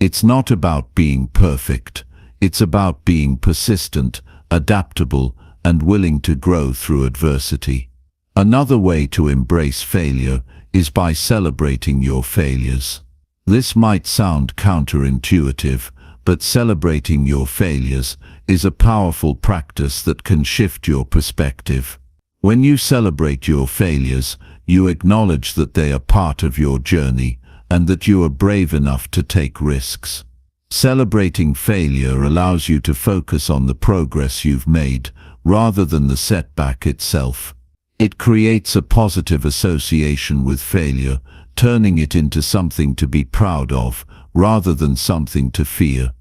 It's not about being perfect. It's about being persistent, adaptable, and willing to grow through adversity. Another way to embrace failure is by celebrating your failures. This might sound counterintuitive, but celebrating your failures is a powerful practice that can shift your perspective. When you celebrate your failures, you acknowledge that they are part of your journey and that you are brave enough to take risks. Celebrating failure allows you to focus on the progress you've made rather than the setback itself. It creates a positive association with failure, turning it into something to be proud of rather than something to fear.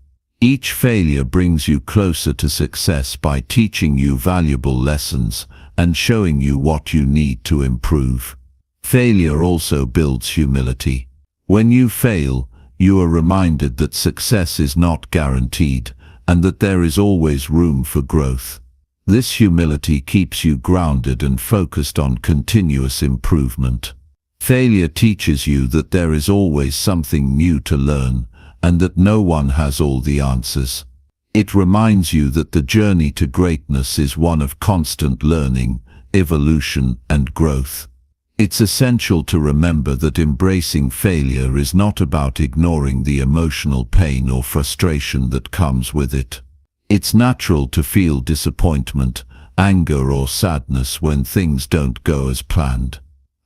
Each failure brings you closer to success by teaching you valuable lessons and showing you what you need to improve. Failure also builds humility. When you fail, you are reminded that success is not guaranteed and that there is always room for growth. This humility keeps you grounded and focused on continuous improvement. Failure teaches you that there is always something new to learn and that no one has all the answers. It reminds you that the journey to greatness is one of constant learning, evolution, and growth. It's essential to remember that embracing failure is not about ignoring the emotional pain or frustration that comes with it. It's natural to feel disappointment, anger, or sadness when things don't go as planned.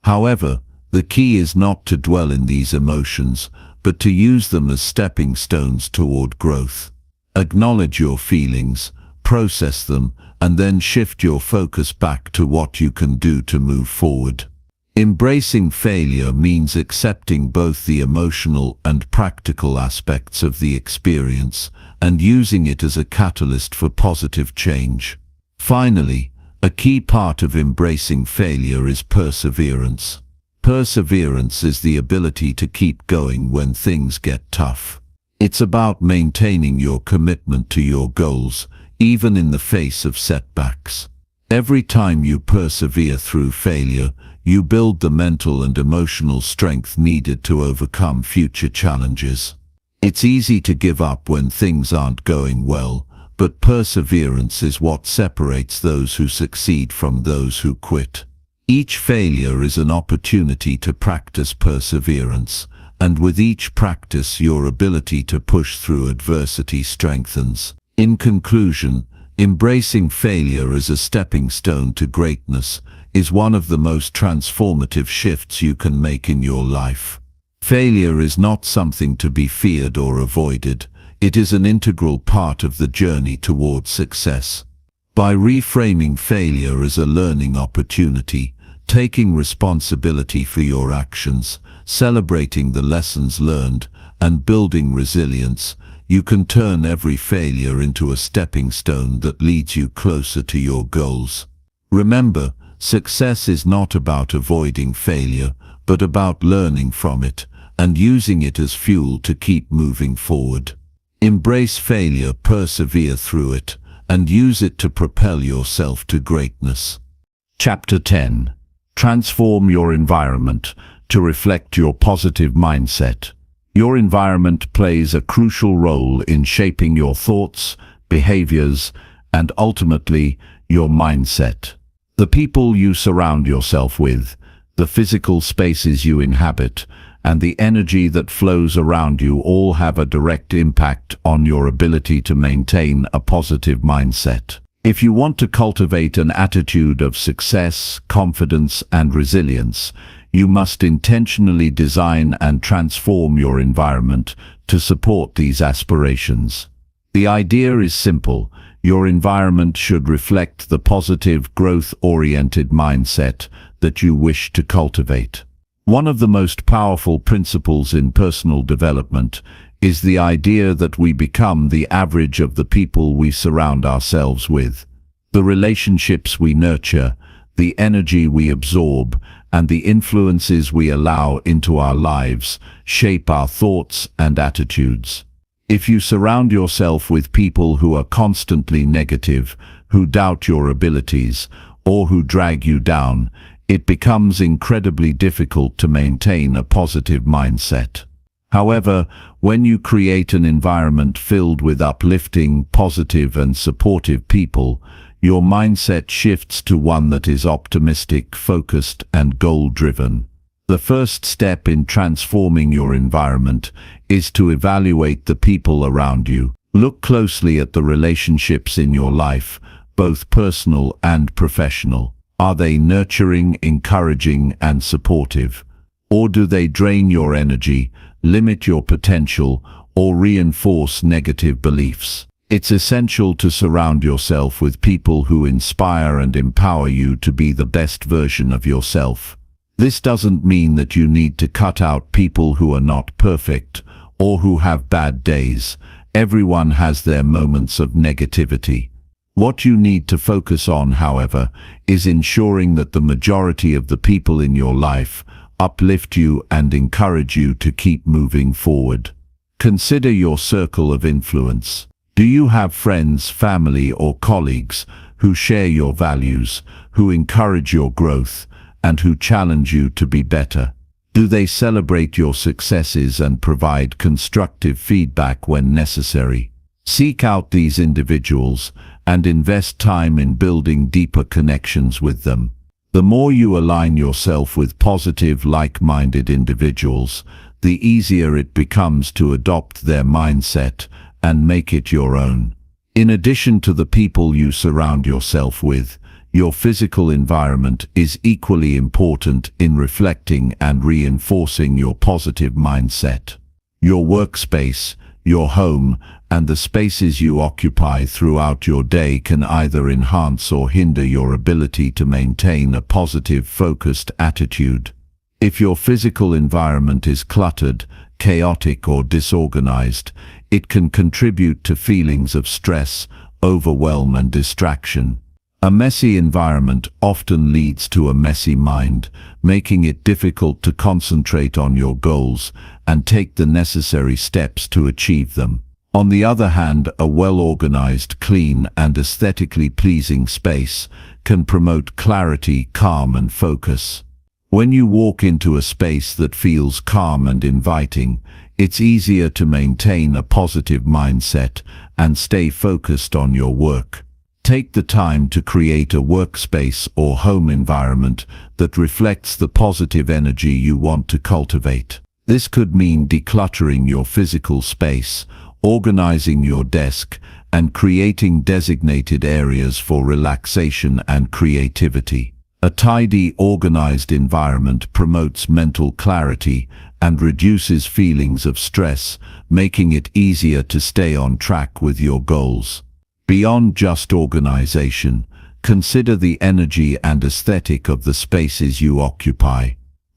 However, the key is not to dwell in these emotions, but to use them as stepping stones toward growth. Acknowledge your feelings, process them, and then shift your focus back to what you can do to move forward. Embracing failure means accepting both the emotional and practical aspects of the experience and using it as a catalyst for positive change. Finally, a key part of embracing failure is perseverance. Perseverance is the ability to keep going when things get tough. It's about maintaining your commitment to your goals, even in the face of setbacks. Every time you persevere through failure, you build the mental and emotional strength needed to overcome future challenges. It's easy to give up when things aren't going well, but perseverance is what separates those who succeed from those who quit. Each failure is an opportunity to practice perseverance, and with each practice your ability to push through adversity strengthens. In conclusion, embracing failure as a stepping stone to greatness is one of the most transformative shifts you can make in your life. Failure is not something to be feared or avoided. It is an integral part of the journey towards success. By reframing failure as a learning opportunity, taking responsibility for your actions, celebrating the lessons learned, and building resilience, you can turn every failure into a stepping stone that leads you closer to your goals. Remember, success is not about avoiding failure, but about learning from it and using it as fuel to keep moving forward. Embrace failure, persevere through it, and use it to propel yourself to greatness. Chapter 10. Transform your environment to reflect your positive mindset. Your environment plays a crucial role in shaping your thoughts, behaviors, and ultimately, your mindset. The people you surround yourself with, the physical spaces you inhabit, and the energy that flows around you all have a direct impact on your ability to maintain a positive mindset. If you want to cultivate an attitude of success, confidence, and resilience, you must intentionally design and transform your environment to support these aspirations. The idea is simple. Your environment should reflect the positive, growth-oriented mindset that you wish to cultivate. One of the most powerful principles in personal development is the idea that we become the average of the people we surround ourselves with. The relationships we nurture, the energy we absorb, and the influences we allow into our lives shape our thoughts and attitudes. If you surround yourself with people who are constantly negative, who doubt your abilities, or who drag you down, it becomes incredibly difficult to maintain a positive mindset. However, when you create an environment filled with uplifting, positive, and supportive people, your mindset shifts to one that is optimistic, focused, and goal-driven. The first step in transforming your environment is to evaluate the people around you. Look closely at the relationships in your life, both personal and professional. Are they nurturing, encouraging, and supportive? Or do they drain your energy, limit your potential, or reinforce negative beliefs? It's essential to surround yourself with people who inspire and empower you to be the best version of yourself. This doesn't mean that you need to cut out people who are not perfect or who have bad days. Everyone has their moments of negativity. What you need to focus on, however, is ensuring that the majority of the people in your life uplift you and encourage you to keep moving forward. Consider your circle of influence. Do you have friends, family, or colleagues who share your values, who encourage your growth, and who challenge you to be better? Do they celebrate your successes and provide constructive feedback when necessary? Seek out these individuals and invest time in building deeper connections with them. The more you align yourself with positive, like-minded individuals, the easier it becomes to adopt their mindset and make it your own. In addition to the people you surround yourself with, your physical environment is equally important in reflecting and reinforcing your positive mindset. Your workspace, your home, and the spaces you occupy throughout your day can either enhance or hinder your ability to maintain a positive, focused attitude. If your physical environment is cluttered, chaotic, or disorganized, it can contribute to feelings of stress, overwhelm, and distraction. A messy environment often leads to a messy mind, making it difficult to concentrate on your goals and take the necessary steps to achieve them. On the other hand, a well-organized, clean, and aesthetically pleasing space can promote clarity, calm, and focus. When you walk into a space that feels calm and inviting, it's easier to maintain a positive mindset and stay focused on your work. Take the time to create a workspace or home environment that reflects the positive energy you want to cultivate. This could mean decluttering your physical space, organizing your desk, and creating designated areas for relaxation and creativity. A tidy, organized environment promotes mental clarity and reduces feelings of stress, making it easier to stay on track with your goals. Beyond just organization, consider the energy and aesthetic of the spaces you occupy.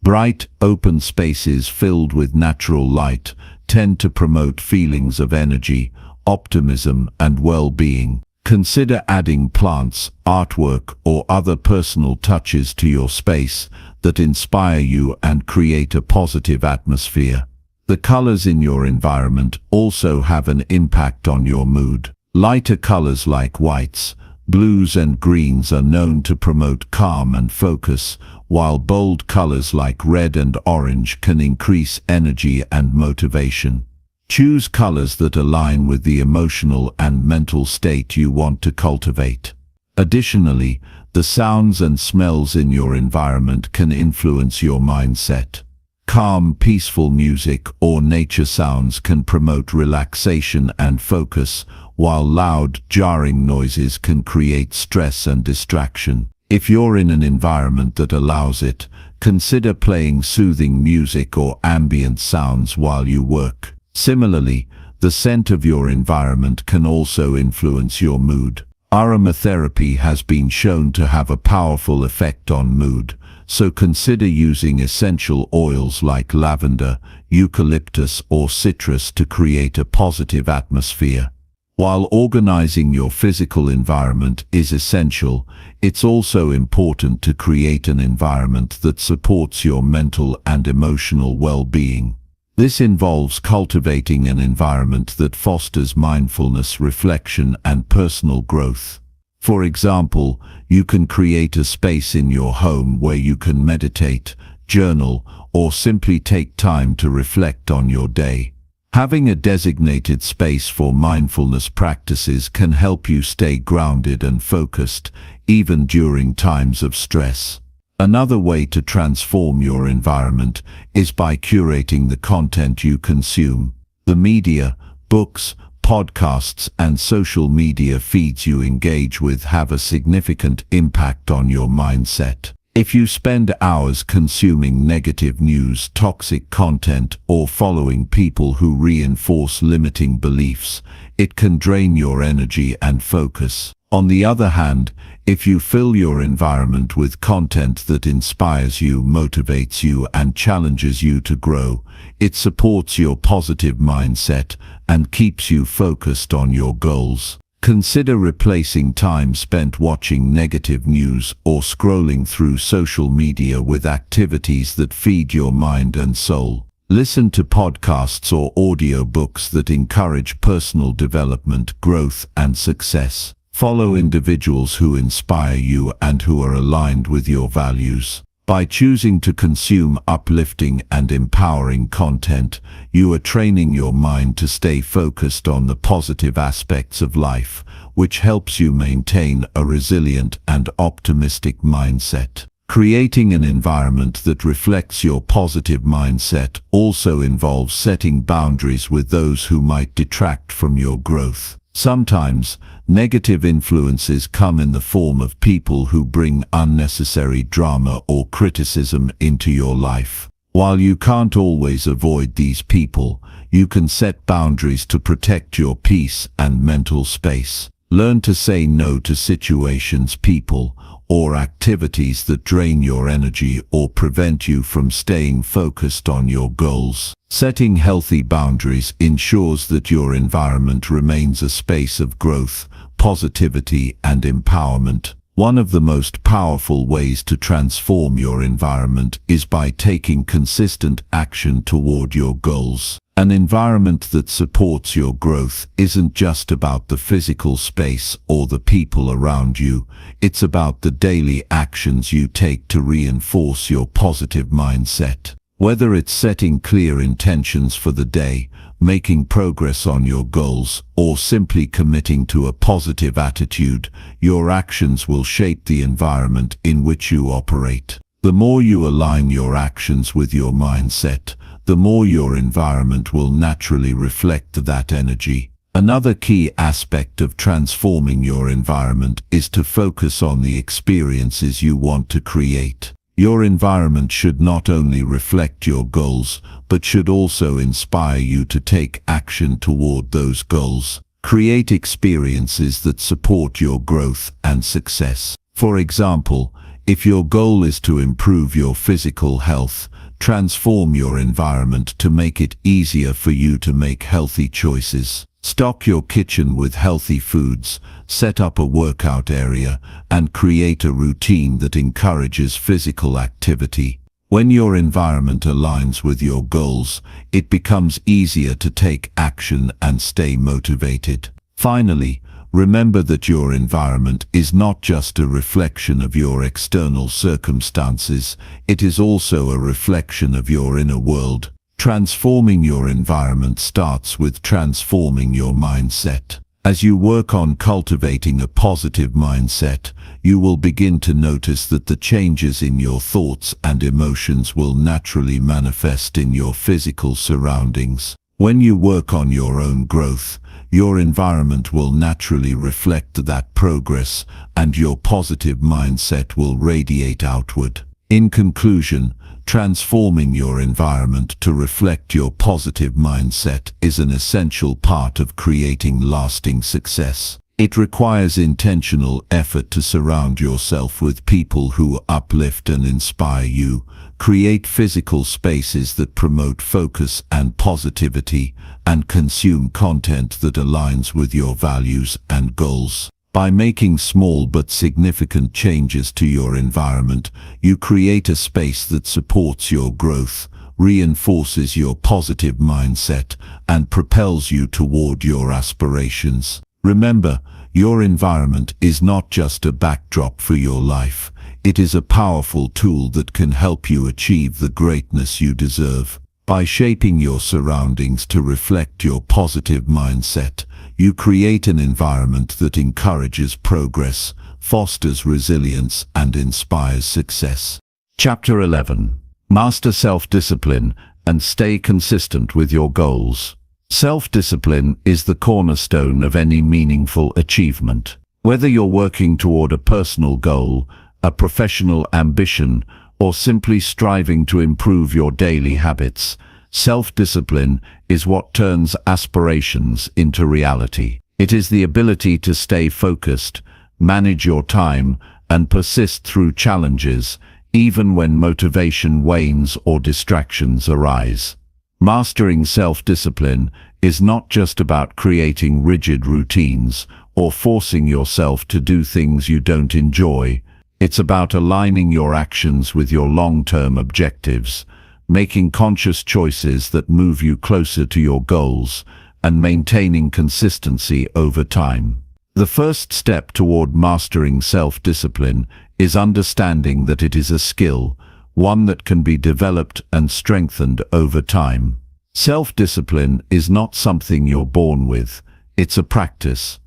Bright, open spaces filled with natural light tend to promote feelings of energy, optimism, and well-being. Consider adding plants, artwork, or other personal touches to your space that inspire you and create a positive atmosphere. The colors in your environment also have an impact on your mood. Lighter colors like whites, blues, and greens are known to promote calm and focus, while bold colors like red and orange can increase energy and motivation. Choose colors that align with the emotional and mental state you want to cultivate. Additionally, the sounds and smells in your environment can influence your mindset. Calm, peaceful music or nature sounds can promote relaxation and focus, while loud, jarring noises can create stress and distraction. If you're in an environment that allows it, consider playing soothing music or ambient sounds while you work. Similarly, the scent of your environment can also influence your mood. Aromatherapy has been shown to have a powerful effect on mood, so consider using essential oils like lavender, eucalyptus, or citrus to create a positive atmosphere. While organizing your physical environment is essential, it's also important to create an environment that supports your mental and emotional well-being. This involves cultivating an environment that fosters mindfulness, reflection, and personal growth. For example, you can create a space in your home where you can meditate, journal, or simply take time to reflect on your day. Having a designated space for mindfulness practices can help you stay grounded and focused, even during times of stress. Another way to transform your environment is by curating the content you consume. The media, books, podcasts, and social media feeds you engage with have a significant impact on your mindset. If you spend hours consuming negative news, toxic content, or following people who reinforce limiting beliefs, it can drain your energy and focus. On the other hand, if you fill your environment with content that inspires you, motivates you, and challenges you to grow, it supports your positive mindset and keeps you focused on your goals. Consider replacing time spent watching negative news or scrolling through social media with activities that feed your mind and soul. Listen to podcasts or audiobooks that encourage personal development, growth, and success. Follow individuals who inspire you and who are aligned with your values. By choosing to consume uplifting and empowering content, you are training your mind to stay focused on the positive aspects of life, which helps you maintain a resilient and optimistic mindset. Creating an environment that reflects your positive mindset also involves setting boundaries with those who might detract from your growth. Sometimes, negative influences come in the form of people who bring unnecessary drama or criticism into your life. While you can't always avoid these people, you can set boundaries to protect your peace and mental space. Learn to say no to situations, people, or activities that drain your energy or prevent you from staying focused on your goals. Setting healthy boundaries ensures that your environment remains a space of growth, positivity, and empowerment. One of the most powerful ways to transform your environment is by taking consistent action toward your goals. An environment that supports your growth isn't just about the physical space or the people around you. It's about the daily actions you take to reinforce your positive mindset. Whether it's setting clear intentions for the day, making progress on your goals, or simply committing to a positive attitude, your actions will shape the environment in which you operate. The more you align your actions with your mindset, the more your environment will naturally reflect that energy. Another key aspect of transforming your environment is to focus on the experiences you want to create. Your environment should not only reflect your goals, but should also inspire you to take action toward those goals. Create experiences that support your growth and success. For example, if your goal is to improve your physical health, transform your environment to make it easier for you to make healthy choices. Stock your kitchen with healthy foods, set up a workout area, and create a routine that encourages physical activity. When your environment aligns with your goals, it becomes easier to take action and stay motivated. Finally, remember that your environment is not just a reflection of your external circumstances, it is also a reflection of your inner world. Transforming your environment starts with transforming your mindset. As you work on cultivating a positive mindset, you will begin to notice that the changes in your thoughts and emotions will naturally manifest in your physical surroundings. When you work on your own growth, your environment will naturally reflect that progress, and your positive mindset will radiate outward. In conclusion, transforming your environment to reflect your positive mindset is an essential part of creating lasting success. It requires intentional effort to surround yourself with people who uplift and inspire you, create physical spaces that promote focus and positivity, and consume content that aligns with your values and goals. By making small but significant changes to your environment, you create a space that supports your growth, reinforces your positive mindset, and propels you toward your aspirations. Remember, your environment is not just a backdrop for your life. It is a powerful tool that can help you achieve the greatness you deserve. By shaping your surroundings to reflect your positive mindset, you create an environment that encourages progress, fosters resilience, and inspires success. Chapter 11. Master self-discipline and stay consistent with your goals. Self-discipline is the cornerstone of any meaningful achievement. Whether you're working toward a personal goal, a professional ambition, or simply striving to improve your daily habits, self-discipline is what turns aspirations into reality. It is the ability to stay focused, manage your time, and persist through challenges, even when motivation wanes or distractions arise. Mastering self-discipline is not just about creating rigid routines or forcing yourself to do things you don't enjoy. It's about aligning your actions with your long-term objectives, making conscious choices that move you closer to your goals, and maintaining consistency over time. The first step toward mastering self-discipline is understanding that it is a skill, one that can be developed and strengthened over time. Self-discipline is not something you're born with, it's a practice.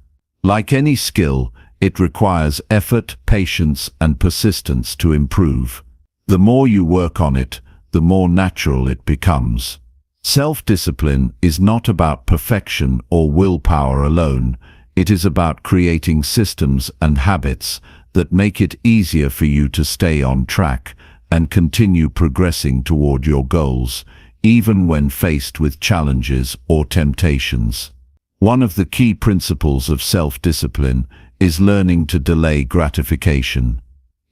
Like any skill, it requires effort, patience, and persistence to improve. The more you work on it, the more natural it becomes. Self-discipline is not about perfection or willpower alone. It is about creating systems and habits that make it easier for you to stay on track and continue progressing toward your goals, even when faced with challenges or temptations. One of the key principles of self-discipline is learning to delay gratification.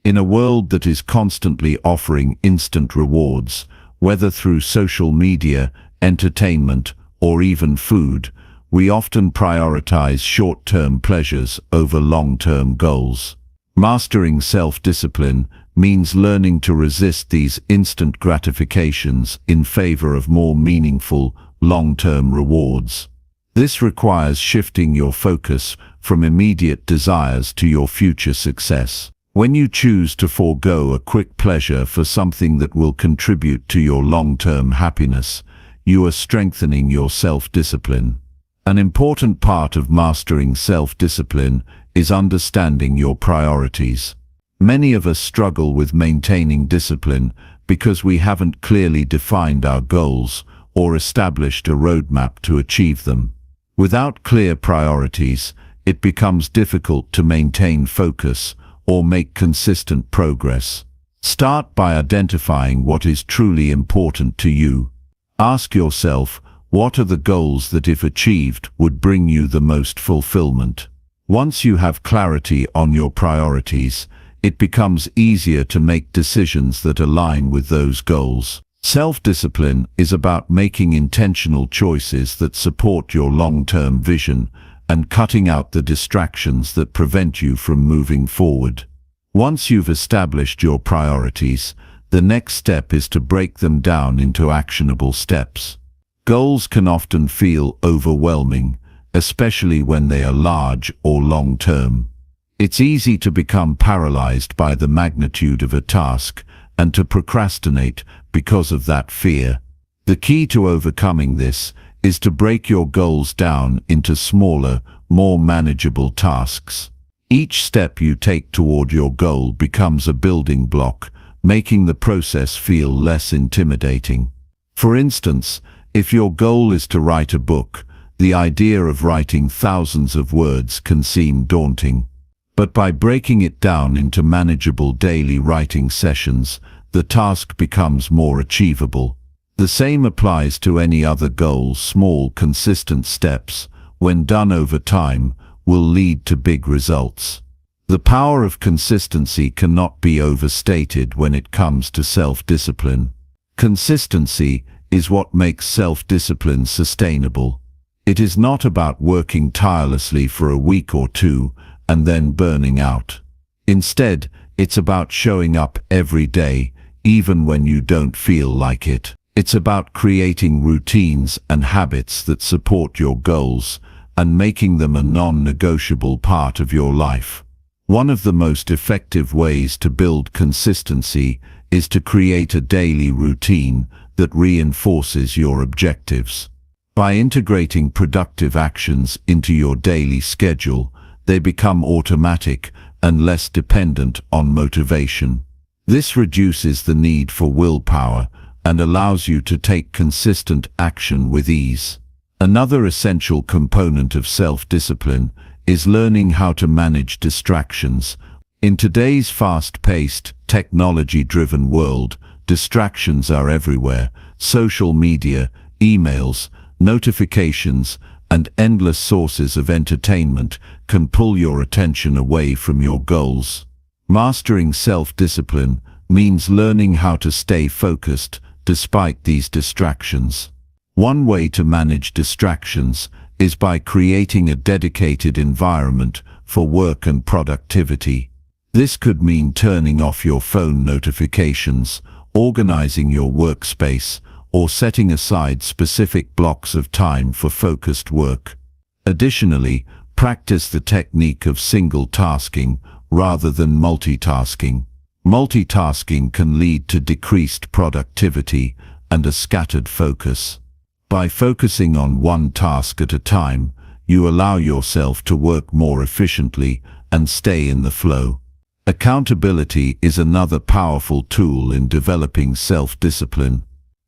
In a world that is constantly offering instant rewards, whether through social media, entertainment, or even food, we often prioritize short-term pleasures over long-term goals. Mastering self-discipline means learning to resist these instant gratifications in favor of more meaningful, long-term rewards. This requires shifting your focus from immediate desires to your future success. When you choose to forego a quick pleasure for something that will contribute to your long-term happiness, you are strengthening your self-discipline. An important part of mastering self-discipline is understanding your priorities. Many of us struggle with maintaining discipline because we haven't clearly defined our goals or established a roadmap to achieve them. Without clear priorities, it becomes difficult to maintain focus or make consistent progress. Start by identifying what is truly important to you. Ask yourself, what are the goals that, if achieved, would bring you the most fulfillment? Once you have clarity on your priorities, it becomes easier to make decisions that align with those goals. Self-discipline is about making intentional choices that support your long-term vision and cutting out the distractions that prevent you from moving forward. Once you've established your priorities, the next step is to break them down into actionable steps. Goals can often feel overwhelming, especially when they are large or long-term. It's easy to become paralyzed by the magnitude of a task and to procrastinate because of that fear. The key to overcoming this is to break your goals down into smaller, more manageable tasks. Each step you take toward your goal becomes a building block, making the process feel less intimidating. For instance, if your goal is to write a book, the idea of writing thousands of words can seem daunting. But by breaking it down into manageable daily writing sessions, the task becomes more achievable. The same applies to any other goal. Small, consistent steps, when done over time, will lead to big results. The power of consistency cannot be overstated when it comes to self-discipline. Consistency is what makes self-discipline sustainable. It is not about working tirelessly for a week or two and then burning out. Instead, it's about showing up every day, even when you don't feel like it. It's about creating routines and habits that support your goals and making them a non-negotiable part of your life. One of the most effective ways to build consistency is to create a daily routine that reinforces your objectives. By integrating productive actions into your daily schedule, they become automatic and less dependent on motivation. This reduces the need for willpower and allows you to take consistent action with ease. Another essential component of self-discipline is learning how to manage distractions. In today's fast-paced, technology-driven world, distractions are everywhere. Social media, emails, notifications, and endless sources of entertainment can pull your attention away from your goals. Mastering self-discipline means learning how to stay focused despite these distractions. One way to manage distractions is by creating a dedicated environment for work and productivity. This could mean turning off your phone notifications, organizing your workspace, or setting aside specific blocks of time for focused work. Additionally, practice the technique of single tasking rather than multitasking. Multitasking can lead to decreased productivity and a scattered focus. By focusing on one task at a time, you allow yourself to work more efficiently and stay in the flow. Accountability is another powerful tool in developing self-discipline.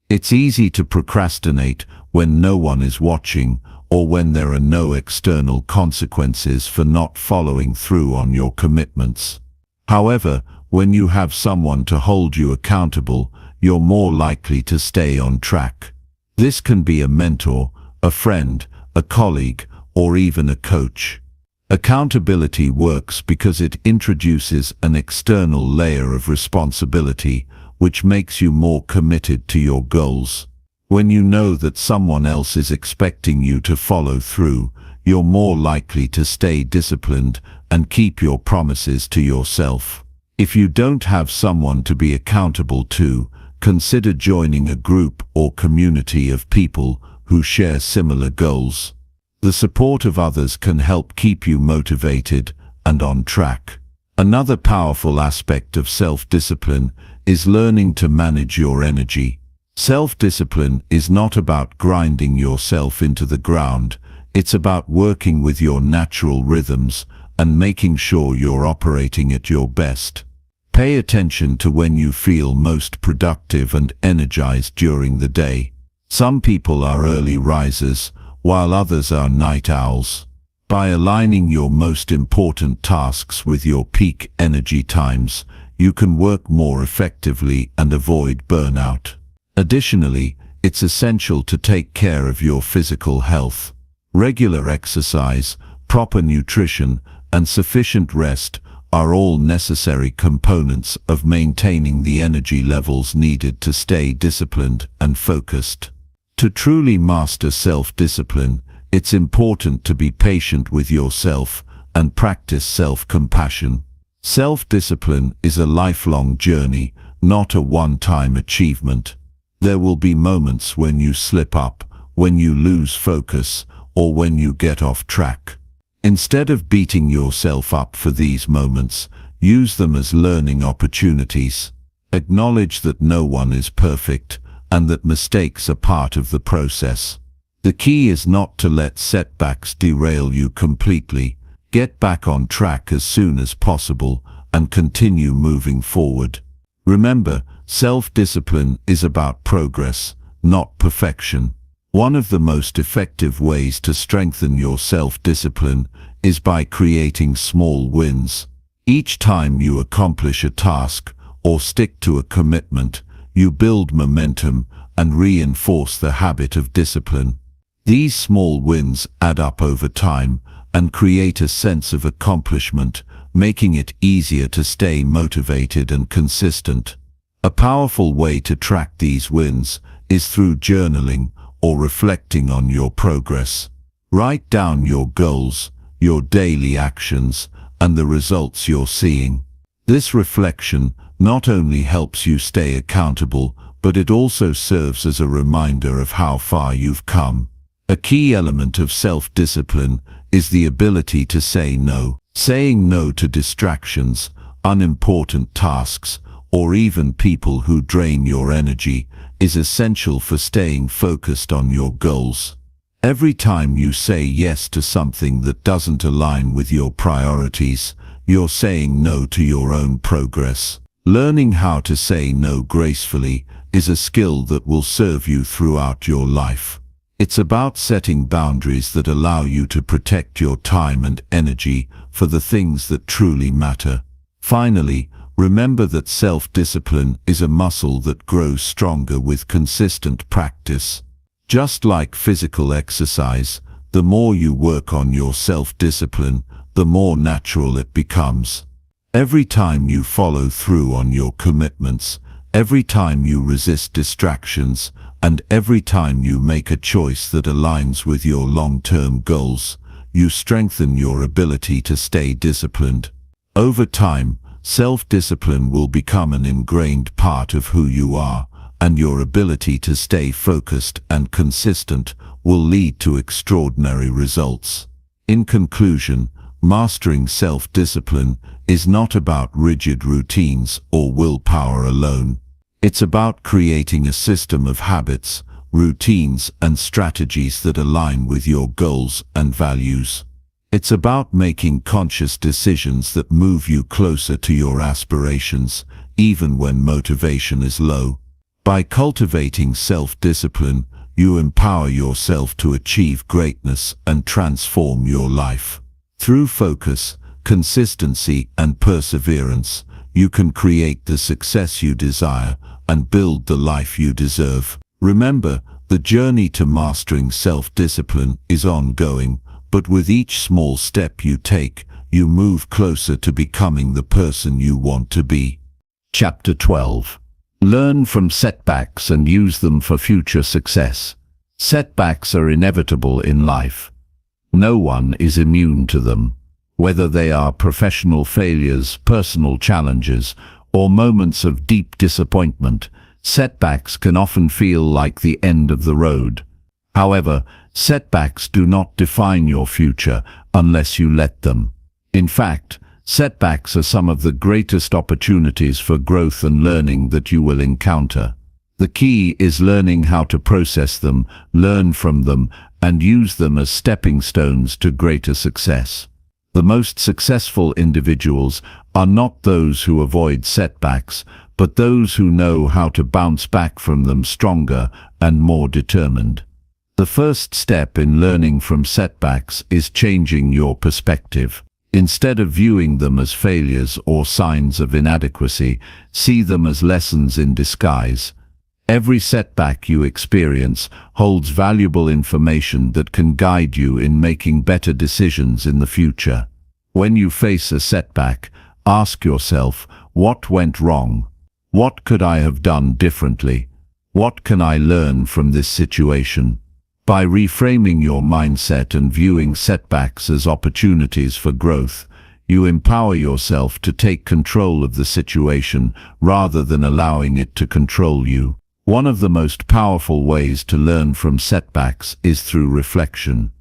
It's easy to procrastinate when no one is watching or when there are no external consequences for not following through on your commitments. However, when you have someone to hold you accountable, you're more likely to stay on track. This can be a mentor, a friend, a colleague, or even a coach. Accountability works because it introduces an external layer of responsibility, which makes you more committed to your goals. When you know that someone else is expecting you to follow through, you're more likely to stay disciplined and keep your promises to yourself. If you don't have someone to be accountable to, consider joining a group or community of people who share similar goals. The support of others can help keep you motivated and on track. Another powerful aspect of self-discipline is learning to manage your energy. Self-discipline is not about grinding yourself into the ground. It's about working with your natural rhythms and making sure you're operating at your best. Pay attention to when you feel most productive and energized during the day. Some people are early risers, while others are night owls. By aligning your most important tasks with your peak energy times, you can work more effectively and avoid burnout. Additionally, it's essential to take care of your physical health. Regular exercise, proper nutrition, and sufficient rest are all necessary components of maintaining the energy levels needed to stay disciplined and focused. To truly master self-discipline, it's important to be patient with yourself and practice self-compassion. Self-discipline is a lifelong journey, not a one-time achievement. There will be moments when you slip up, when you lose focus, or when you get off track. Instead of beating yourself up for these moments, use them as learning opportunities. Acknowledge that no one is perfect and that mistakes are part of the process. The key is not to let setbacks derail you completely. Get back on track as soon as possible and continue moving forward. Remember, self-discipline is about progress, not perfection. One of the most effective ways to strengthen your self-discipline is by creating small wins. Each time you accomplish a task or stick to a commitment, you build momentum and reinforce the habit of discipline. These small wins add up over time and create a sense of accomplishment, making it easier to stay motivated and consistent. A powerful way to track these wins is through journaling or reflecting on your progress. Write down your goals, your daily actions, and the results you're seeing. This reflection not only helps you stay accountable, but it also serves as a reminder of how far you've come. A key element of self-discipline is the ability to say no. Saying no to distractions, unimportant tasks, or even people who drain your energy is essential for staying focused on your goals. Every time you say yes to something that doesn't align with your priorities, you're saying no to your own progress. Learning how to say no gracefully is a skill that will serve you throughout your life. It's about setting boundaries that allow you to protect your time and energy for the things that truly matter. Finally, remember that self-discipline is a muscle that grows stronger with consistent practice. Just like physical exercise, the more you work on your self-discipline, the more natural it becomes. Every time you follow through on your commitments, every time you resist distractions, and every time you make a choice that aligns with your long-term goals, you strengthen your ability to stay disciplined. Over time, self-discipline will become an ingrained part of who you are, and your ability to stay focused and consistent will lead to extraordinary results. In conclusion, mastering self-discipline is not about rigid routines or willpower alone. It's about creating a system of habits, routines, and strategies that align with your goals and values. It's about making conscious decisions that move you closer to your aspirations, even when motivation is low. By cultivating self-discipline, you empower yourself to achieve greatness and transform your life. Through focus, consistency, and perseverance, you can create the success you desire and build the life you deserve. Remember, the journey to mastering self-discipline is ongoing, but with each small step you take, you move closer to becoming the person you want to be. Chapter 12. Learn from setbacks and use them for future success. Setbacks are inevitable in life. No one is immune to them. Whether they are professional failures, personal challenges, or moments of deep disappointment, setbacks can often feel like the end of the road. However, setbacks do not define your future unless you let them. In fact, setbacks are some of the greatest opportunities for growth and learning that you will encounter. The key is learning how to process them, learn from them, and use them as stepping stones to greater success. The most successful individuals are not those who avoid setbacks, but those who know how to bounce back from them stronger and more determined. The first step in learning from setbacks is changing your perspective. Instead of viewing them as failures or signs of inadequacy, see them as lessons in disguise. Every setback you experience holds valuable information that can guide you in making better decisions in the future. When you face a setback, ask yourself, what went wrong? What could I have done differently? What can I learn from this situation? By reframing your mindset and viewing setbacks as opportunities for growth, you empower yourself to take control of the situation rather than allowing it to control you. One of the most powerful ways to learn from setbacks is through reflection.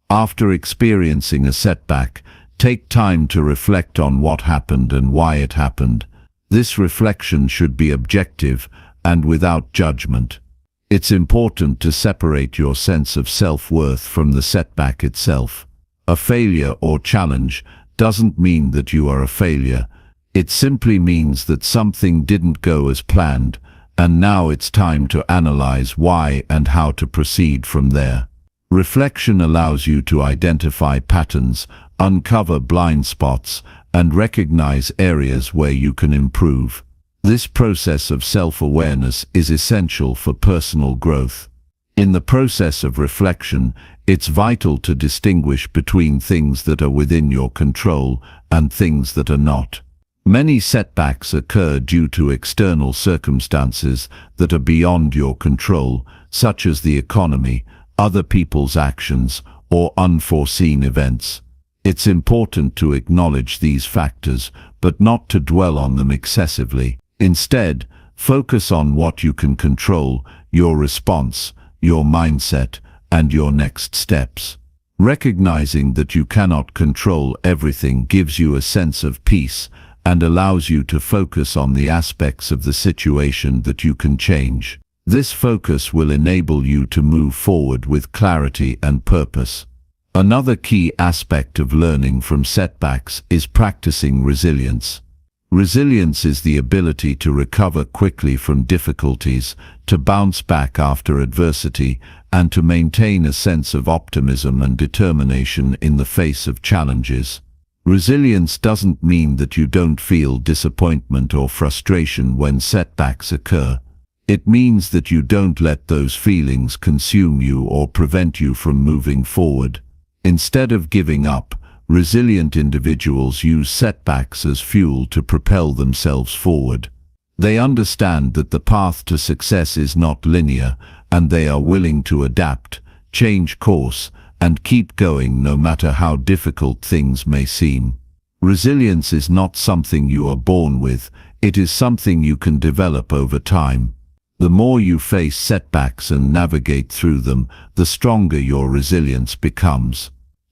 After experiencing a setback, take time to reflect on what happened and why it happened. This reflection should be objective and without judgment. It's important to separate your sense of self-worth from the setback itself. A failure or challenge doesn't mean that you are a failure. It simply means that something didn't go as planned, and now it's time to analyze why and how to proceed from there. Reflection allows you to identify patterns, uncover blind spots, and recognize areas where you can improve. This process of self-awareness is essential for personal growth. In the process of reflection, it's vital to distinguish between things that are within your control and things that are not. Many setbacks occur due to external circumstances that are beyond your control, such as the economy, other people's actions, or unforeseen events. It's important to acknowledge these factors, but not to dwell on them excessively. Instead, focus on what you can control, your response, your mindset, and your next steps. Recognizing that you cannot control everything gives you a sense of peace and allows you to focus on the aspects of the situation that you can change. This focus will enable you to move forward with clarity and purpose. Another key aspect of learning from setbacks is practicing resilience. Resilience is the ability to recover quickly from difficulties, to bounce back after adversity, and to maintain a sense of optimism and determination in the face of challenges. Resilience doesn't mean that you don't feel disappointment or frustration when setbacks occur. It means that you don't let those feelings consume you or prevent you from moving forward. Instead of giving up, resilient individuals use setbacks as fuel to propel themselves forward. They understand that the path to success is not linear, and they are willing to adapt, change course, and keep going no matter how difficult things may seem. Resilience is not something you are born with, it is something you can develop over time. The more you face setbacks and navigate through them, the stronger your resilience becomes.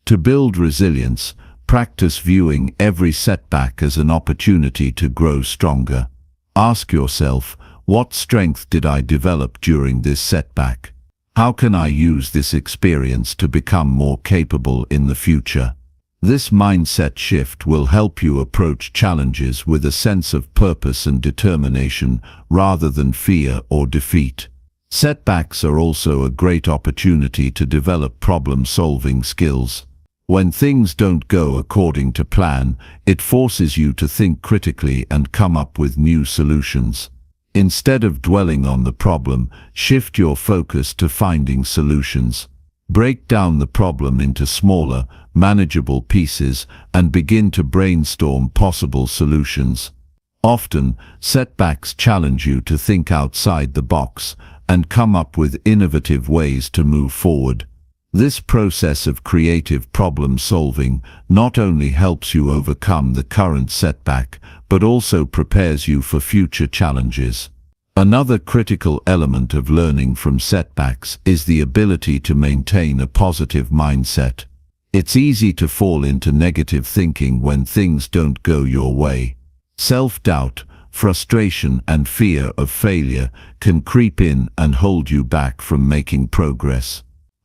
To build resilience, practice viewing every setback as an opportunity to grow stronger. Ask yourself, what strength did I develop during this setback? How can I use this experience to become more capable in the future? This mindset shift will help you approach challenges with a sense of purpose and determination rather than fear or defeat. Setbacks are also a great opportunity to develop problem-solving skills. When things don't go according to plan, it forces you to think critically and come up with new solutions. Instead of dwelling on the problem, shift your focus to finding solutions. Break down the problem into smaller, manageable pieces and begin to brainstorm possible solutions. Often, setbacks challenge you to think outside the box and come up with innovative ways to move forward. This process of creative problem-solving not only helps you overcome the current setback, but also prepares you for future challenges. Another critical element of learning from setbacks is the ability to maintain a positive mindset. It's easy to fall into negative thinking when things don't go your way. Self-doubt, frustration, and fear of failure can creep in and hold you back from making progress.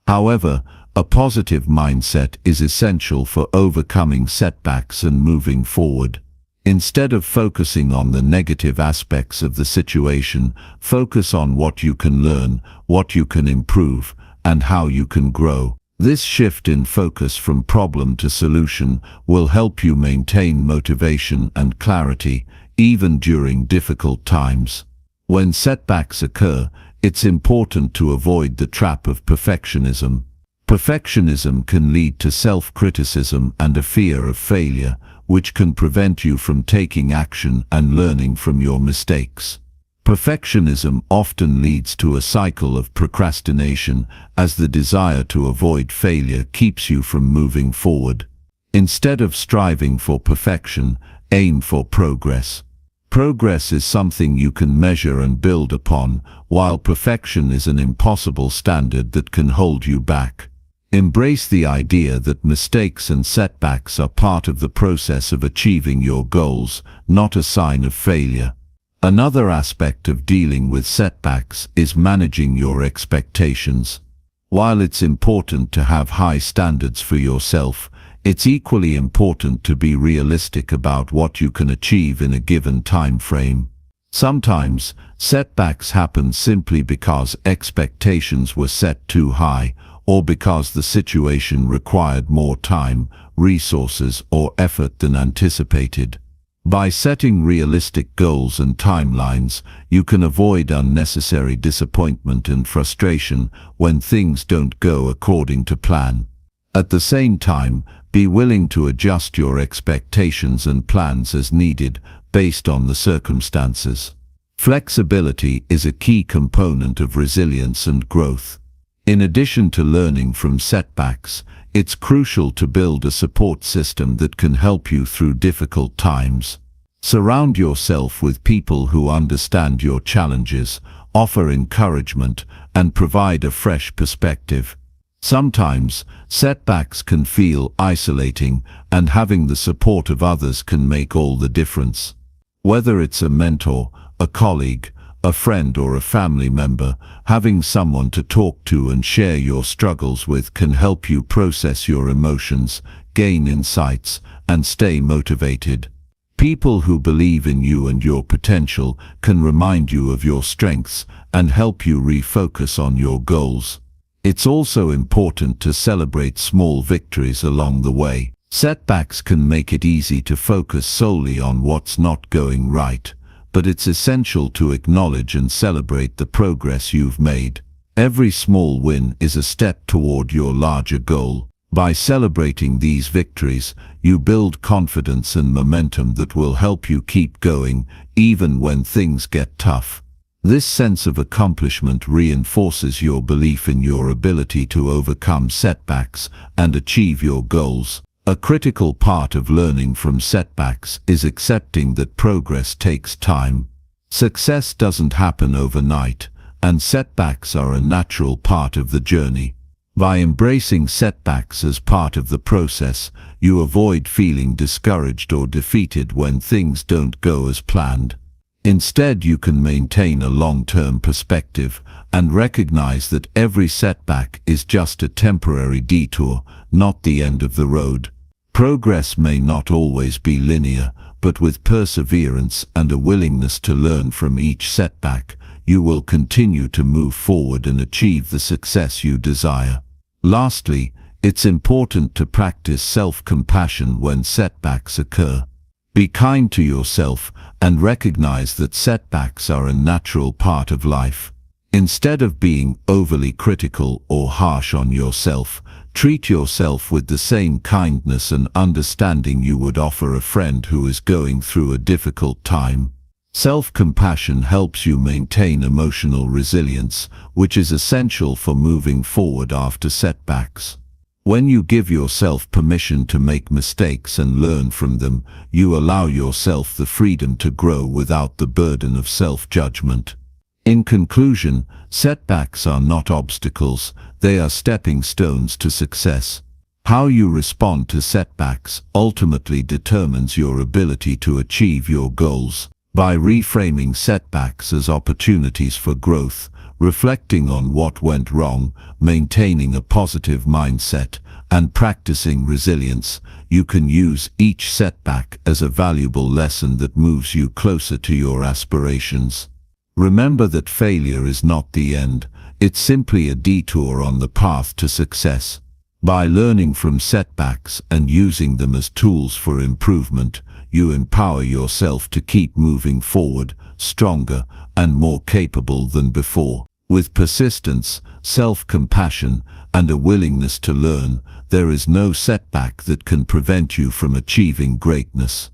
However, a positive mindset is essential for overcoming setbacks and moving forward. Instead of focusing on the negative aspects of the situation, focus on what you can learn, what you can improve, and how you can grow. This shift in focus from problem to solution will help you maintain motivation and clarity, even during difficult times. When setbacks occur, it's important to avoid the trap of perfectionism. Perfectionism can lead to self-criticism and a fear of failure, which can prevent you from taking action and learning from your mistakes. Perfectionism often leads to a cycle of procrastination, as the desire to avoid failure keeps you from moving forward. Instead of striving for perfection, aim for progress. Progress is something you can measure and build upon, while perfection is an impossible standard that can hold you back. Embrace the idea that mistakes and setbacks are part of the process of achieving your goals, not a sign of failure. Another aspect of dealing with setbacks is managing your expectations. While it's important to have high standards for yourself, it's equally important to be realistic about what you can achieve in a given time frame. Sometimes, setbacks happen simply because expectations were set too high, or because the situation required more time, resources, or effort than anticipated. By setting realistic goals and timelines, you can avoid unnecessary disappointment and frustration when things don't go according to plan. At the same time, be willing to adjust your expectations and plans as needed, based on the circumstances. Flexibility is a key component of resilience and growth. In addition to learning from setbacks, it's crucial to build a support system that can help you through difficult times. Surround yourself with people who understand your challenges, offer encouragement, and provide a fresh perspective. Sometimes, setbacks can feel isolating, and having the support of others can make all the difference. Whether it's a mentor, a colleague, a friend, or a family member, having someone to talk to and share your struggles with can help you process your emotions, gain insights, and stay motivated. People who believe in you and your potential can remind you of your strengths and help you refocus on your goals. It's also important to celebrate small victories along the way. Setbacks can make it easy to focus solely on what's not going right, but it's essential to acknowledge and celebrate the progress you've made. Every small win is a step toward your larger goal. By celebrating these victories, you build confidence and momentum that will help you keep going, even when things get tough. This sense of accomplishment reinforces your belief in your ability to overcome setbacks and achieve your goals. A critical part of learning from setbacks is accepting that progress takes time. Success doesn't happen overnight, and setbacks are a natural part of the journey. By embracing setbacks as part of the process, you avoid feeling discouraged or defeated when things don't go as planned. Instead, you can maintain a long-term perspective and recognize that every setback is just a temporary detour, not the end of the road. Progress may not always be linear, but with perseverance and a willingness to learn from each setback, you will continue to move forward and achieve the success you desire. Lastly, it's important to practice self-compassion when setbacks occur. Be kind to yourself and recognize that setbacks are a natural part of life. Instead of being overly critical or harsh on yourself, treat yourself with the same kindness and understanding you would offer a friend who is going through a difficult time. Self-compassion helps you maintain emotional resilience, which is essential for moving forward after setbacks. When you give yourself permission to make mistakes and learn from them, you allow yourself the freedom to grow without the burden of self-judgment. In conclusion, setbacks are not obstacles, they are stepping stones to success. How you respond to setbacks ultimately determines your ability to achieve your goals. By reframing setbacks as opportunities for growth, reflecting on what went wrong, maintaining a positive mindset, and practicing resilience, you can use each setback as a valuable lesson that moves you closer to your aspirations. Remember that failure is not the end, it's simply a detour on the path to success. By learning from setbacks and using them as tools for improvement, you empower yourself to keep moving forward, stronger and more capable than before. With persistence, self-compassion, and a willingness to learn, there is no setback that can prevent you from achieving greatness.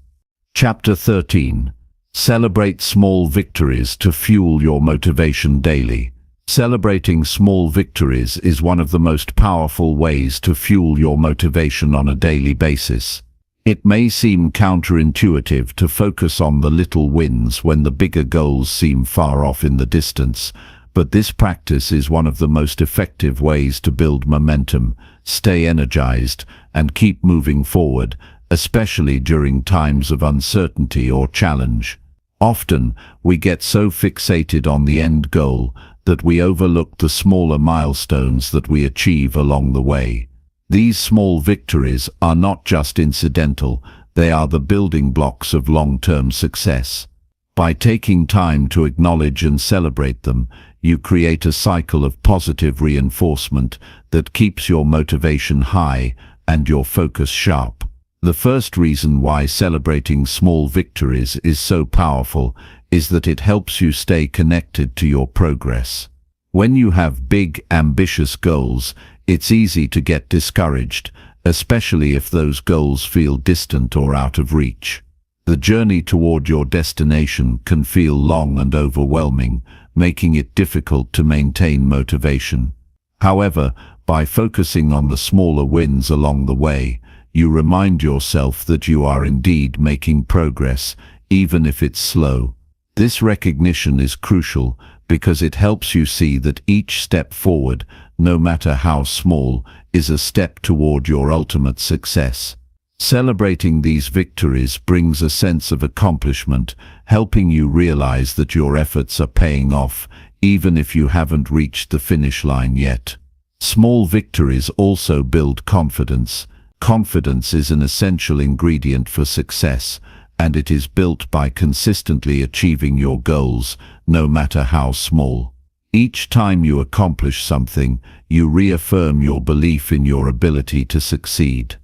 Chapter 13. Celebrate small victories to fuel your motivation daily. Celebrating small victories is one of the most powerful ways to fuel your motivation on a daily basis. It may seem counterintuitive to focus on the little wins when the bigger goals seem far off in the distance, but this practice is one of the most effective ways to build momentum, stay energized, and keep moving forward, especially during times of uncertainty or challenge. Often, we get so fixated on the end goal that we overlook the smaller milestones that we achieve along the way. These small victories are not just incidental, they are the building blocks of long-term success. By taking time to acknowledge and celebrate them, you create a cycle of positive reinforcement that keeps your motivation high and your focus sharp. The first reason why celebrating small victories is so powerful is that it helps you stay connected to your progress. When you have big, ambitious goals, it's easy to get discouraged, especially if those goals feel distant or out of reach. The journey toward your destination can feel long and overwhelming, making it difficult to maintain motivation. However, by focusing on the smaller wins along the way, you remind yourself that you are indeed making progress, even if it's slow. This recognition is crucial because it helps you see that each step forward, no matter how small, is a step toward your ultimate success. Celebrating these victories brings a sense of accomplishment, helping you realize that your efforts are paying off, even if you haven't reached the finish line yet. Small victories also build confidence. Confidence is an essential ingredient for success, and it is built by consistently achieving your goals, no matter how small. Each time you accomplish something, you reaffirm your belief in your ability to succeed.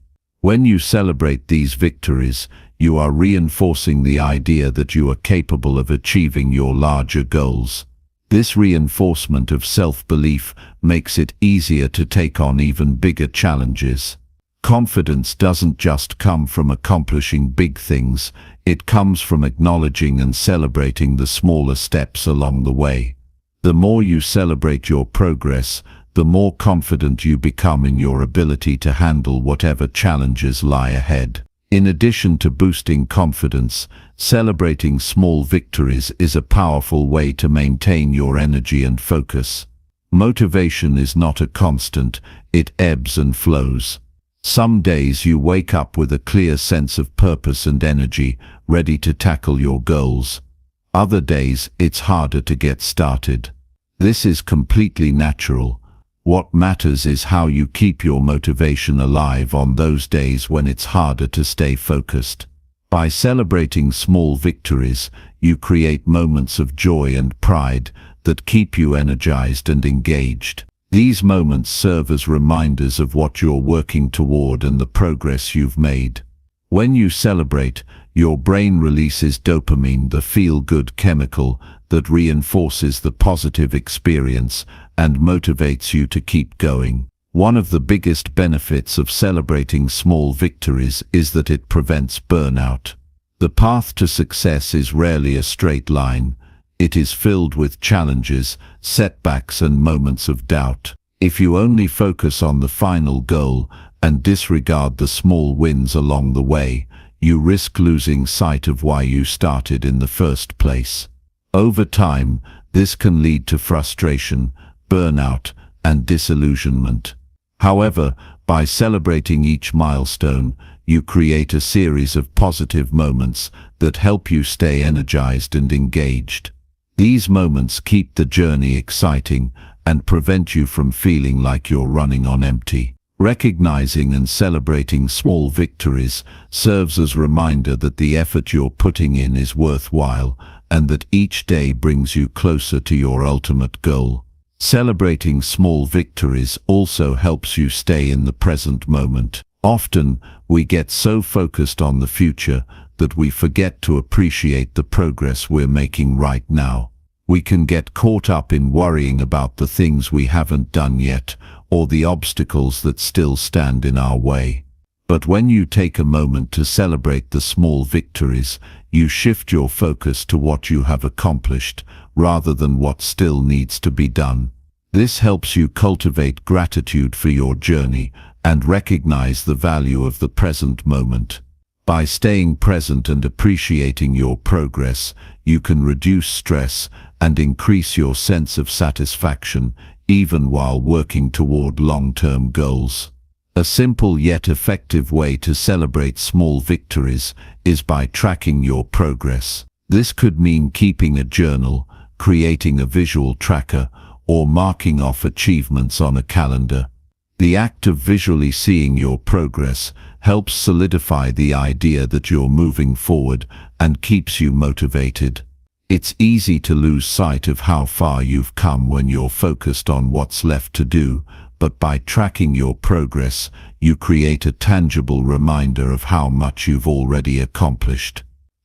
When you celebrate these victories, you are reinforcing the idea that you are capable of achieving your larger goals. This reinforcement of self-belief makes it easier to take on even bigger challenges. Confidence doesn't just come from accomplishing big things, it comes from acknowledging and celebrating the smaller steps along the way. The more you celebrate your progress, the more confident you become in your ability to handle whatever challenges lie ahead. In addition to boosting confidence, celebrating small victories is a powerful way to maintain your energy and focus. Motivation is not a constant, it ebbs and flows. Some days you wake up with a clear sense of purpose and energy, ready to tackle your goals. Other days, it's harder to get started. This is completely natural. What matters is how you keep your motivation alive on those days when it's harder to stay focused. By celebrating small victories, you create moments of joy and pride that keep you energized and engaged. These moments serve as reminders of what you're working toward and the progress you've made. When you celebrate, your brain releases dopamine, the feel-good chemical that reinforces the positive experience and motivates you to keep going. One of the biggest benefits of celebrating small victories is that it prevents burnout. The path to success is rarely a straight line. It is filled with challenges, setbacks, and moments of doubt. If you only focus on the final goal and disregard the small wins along the way, you risk losing sight of why you started in the first place. Over time, this can lead to frustration, burnout, and disillusionment. However, by celebrating each milestone, you create a series of positive moments that help you stay energized and engaged. These moments keep the journey exciting and prevent you from feeling like you're running on empty. Recognizing and celebrating small victories serves as a reminder that the effort you're putting in is worthwhile and that each day brings you closer to your ultimate goal. Celebrating small victories also helps you stay in the present moment. Often, we get so focused on the future that we forget to appreciate the progress we're making right now. We can get caught up in worrying about the things we haven't done yet or the obstacles that still stand in our way. But when you take a moment to celebrate the small victories, you shift your focus to what you have accomplished rather than what still needs to be done. This helps you cultivate gratitude for your journey and recognize the value of the present moment. By staying present and appreciating your progress, you can reduce stress and increase your sense of satisfaction, even while working toward long-term goals. A simple yet effective way to celebrate small victories is by tracking your progress. This could mean keeping a journal, creating a visual tracker, or marking off achievements on a calendar. The act of visually seeing your progress helps solidify the idea that you're moving forward and keeps you motivated. It's easy to lose sight of how far you've come when you're focused on what's left to do, but by tracking your progress, you create a tangible reminder of how much you've already accomplished.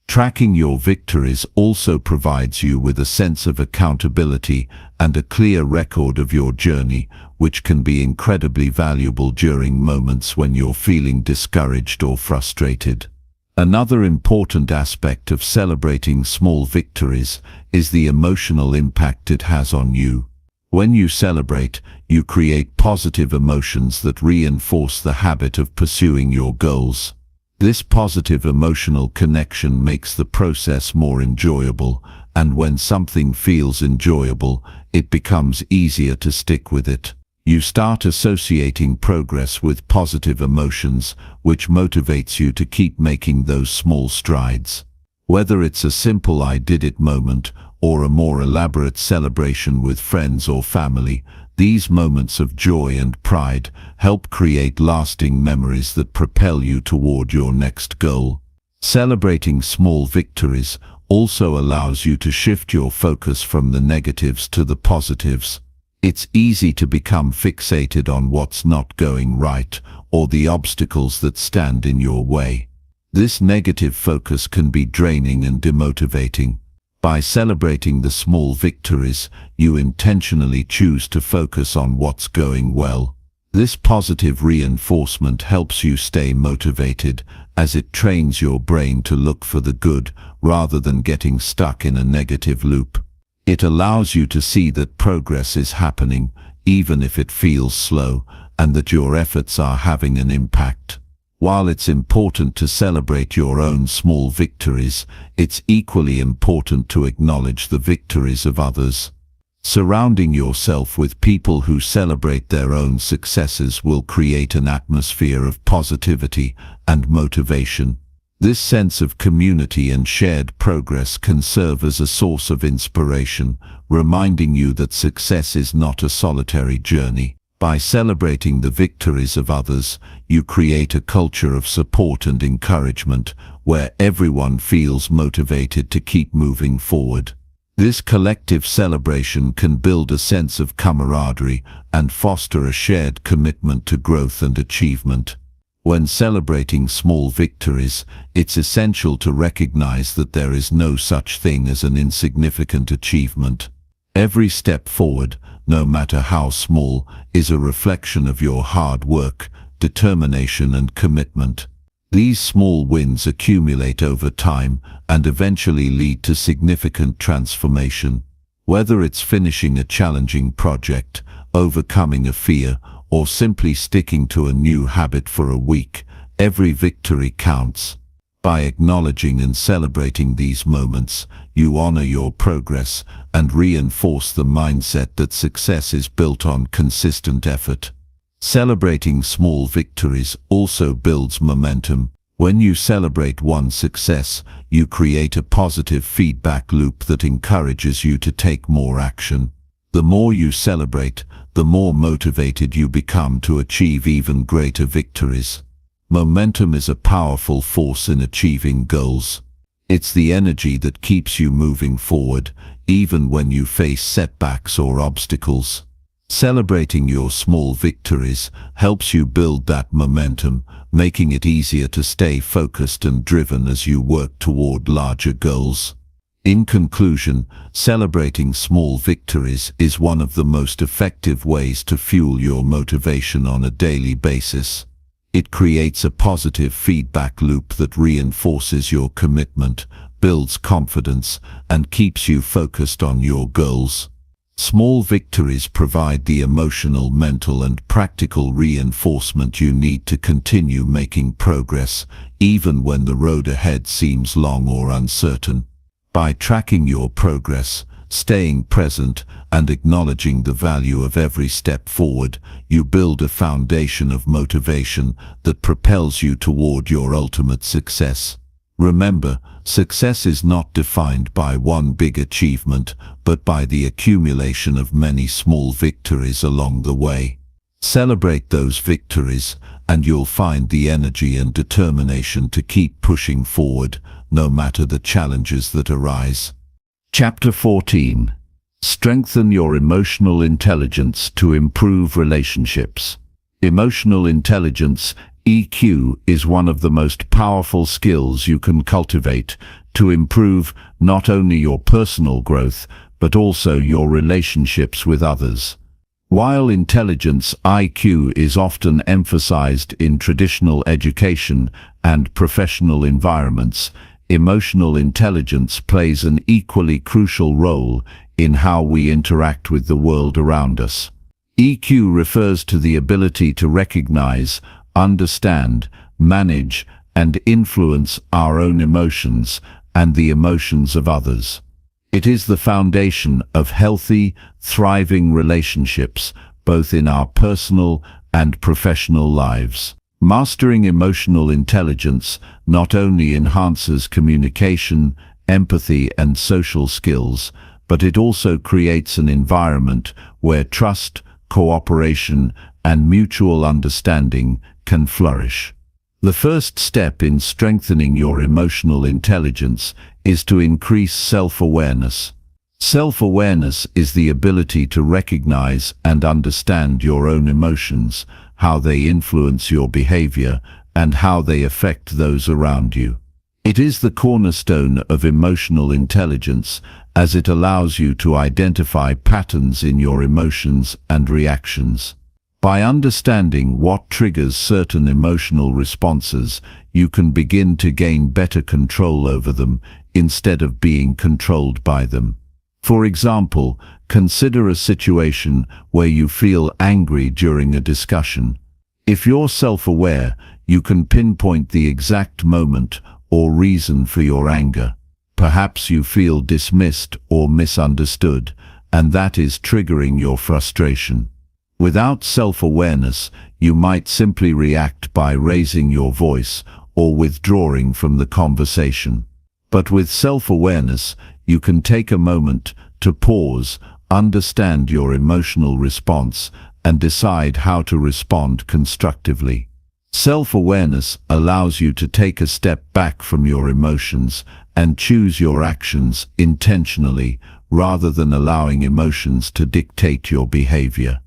Tracking your victories also provides you with a sense of accountability and a clear record of your journey, which can be incredibly valuable during moments when you're feeling discouraged or frustrated. Another important aspect of celebrating small victories is the emotional impact it has on you. When you celebrate, you create positive emotions that reinforce the habit of pursuing your goals. This positive emotional connection makes the process more enjoyable, and when something feels enjoyable, it becomes easier to stick with it. You start associating progress with positive emotions, which motivates you to keep making those small strides. Whether it's a simple "I did it" moment or a more elaborate celebration with friends or family, these moments of joy and pride help create lasting memories that propel you toward your next goal. Celebrating small victories also allows you to shift your focus from the negatives to the positives. It's easy to become fixated on what's not going right or the obstacles that stand in your way. This negative focus can be draining and demotivating. By celebrating the small victories, you intentionally choose to focus on what's going well. This positive reinforcement helps you stay motivated, as it trains your brain to look for the good rather than getting stuck in a negative loop. It allows you to see that progress is happening, even if it feels slow, and that your efforts are having an impact. While it's important to celebrate your own small victories, it's equally important to acknowledge the victories of others. Surrounding yourself with people who celebrate their own successes will create an atmosphere of positivity and motivation. This sense of community and shared progress can serve as a source of inspiration, reminding you that success is not a solitary journey. By celebrating the victories of others, you create a culture of support and encouragement, where everyone feels motivated to keep moving forward. This collective celebration can build a sense of camaraderie and foster a shared commitment to growth and achievement. When celebrating small victories, it's essential to recognize that there is no such thing as an insignificant achievement. Every step forward, no matter how small, is a reflection of your hard work, determination and commitment. These small wins accumulate over time and eventually lead to significant transformation. Whether it's finishing a challenging project, overcoming a fear, or simply sticking to a new habit for a week, every victory counts. By acknowledging and celebrating these moments, you honor your progress and reinforce the mindset that success is built on consistent effort. Celebrating small victories also builds momentum. When you celebrate one success, you create a positive feedback loop that encourages you to take more action. The more you celebrate, the more motivated you become to achieve even greater victories. Momentum is a powerful force in achieving goals. It's the energy that keeps you moving forward, even when you face setbacks or obstacles. Celebrating your small victories helps you build that momentum, making it easier to stay focused and driven as you work toward larger goals. In conclusion, celebrating small victories is one of the most effective ways to fuel your motivation on a daily basis. It creates a positive feedback loop that reinforces your commitment, builds confidence, and keeps you focused on your goals. Small victories provide the emotional, mental, and practical reinforcement you need to continue making progress, even when the road ahead seems long or uncertain. By tracking your progress, staying present, and acknowledging the value of every step forward, you build a foundation of motivation that propels you toward your ultimate success. Remember, success is not defined by one big achievement, but by the accumulation of many small victories along the way. Celebrate those victories, and you'll find the energy and determination to keep pushing forward, no matter the challenges that arise. Chapter 14. Strengthen your emotional intelligence to improve relationships. Emotional intelligence, EQ, is one of the most powerful skills you can cultivate to improve not only your personal growth, but also your relationships with others. While intelligence, IQ, is often emphasized in traditional education and professional environments, emotional intelligence plays an equally crucial role in how we interact with the world around us. EQ refers to the ability to recognize, understand, manage, and influence our own emotions and the emotions of others. It is the foundation of healthy, thriving relationships, both in our personal and professional lives. Mastering emotional intelligence not only enhances communication, empathy, and social skills, but it also creates an environment where trust, cooperation, and mutual understanding can flourish. The first step in strengthening your emotional intelligence is to increase self-awareness. Self-awareness is the ability to recognize and understand your own emotions, how they influence your behavior, and how they affect those around you. It is the cornerstone of emotional intelligence, as it allows you to identify patterns in your emotions and reactions. By understanding what triggers certain emotional responses, you can begin to gain better control over them instead of being controlled by them. For example, consider a situation where you feel angry during a discussion. If you're self-aware, you can pinpoint the exact moment or reason for your anger. Perhaps you feel dismissed or misunderstood, and that is triggering your frustration. Without self-awareness, you might simply react by raising your voice or withdrawing from the conversation. But with self-awareness, you can take a moment to pause, understand your emotional response, and decide how to respond constructively. Self-awareness allows you to take a step back from your emotions and choose your actions intentionally, rather than allowing emotions to dictate your behavior.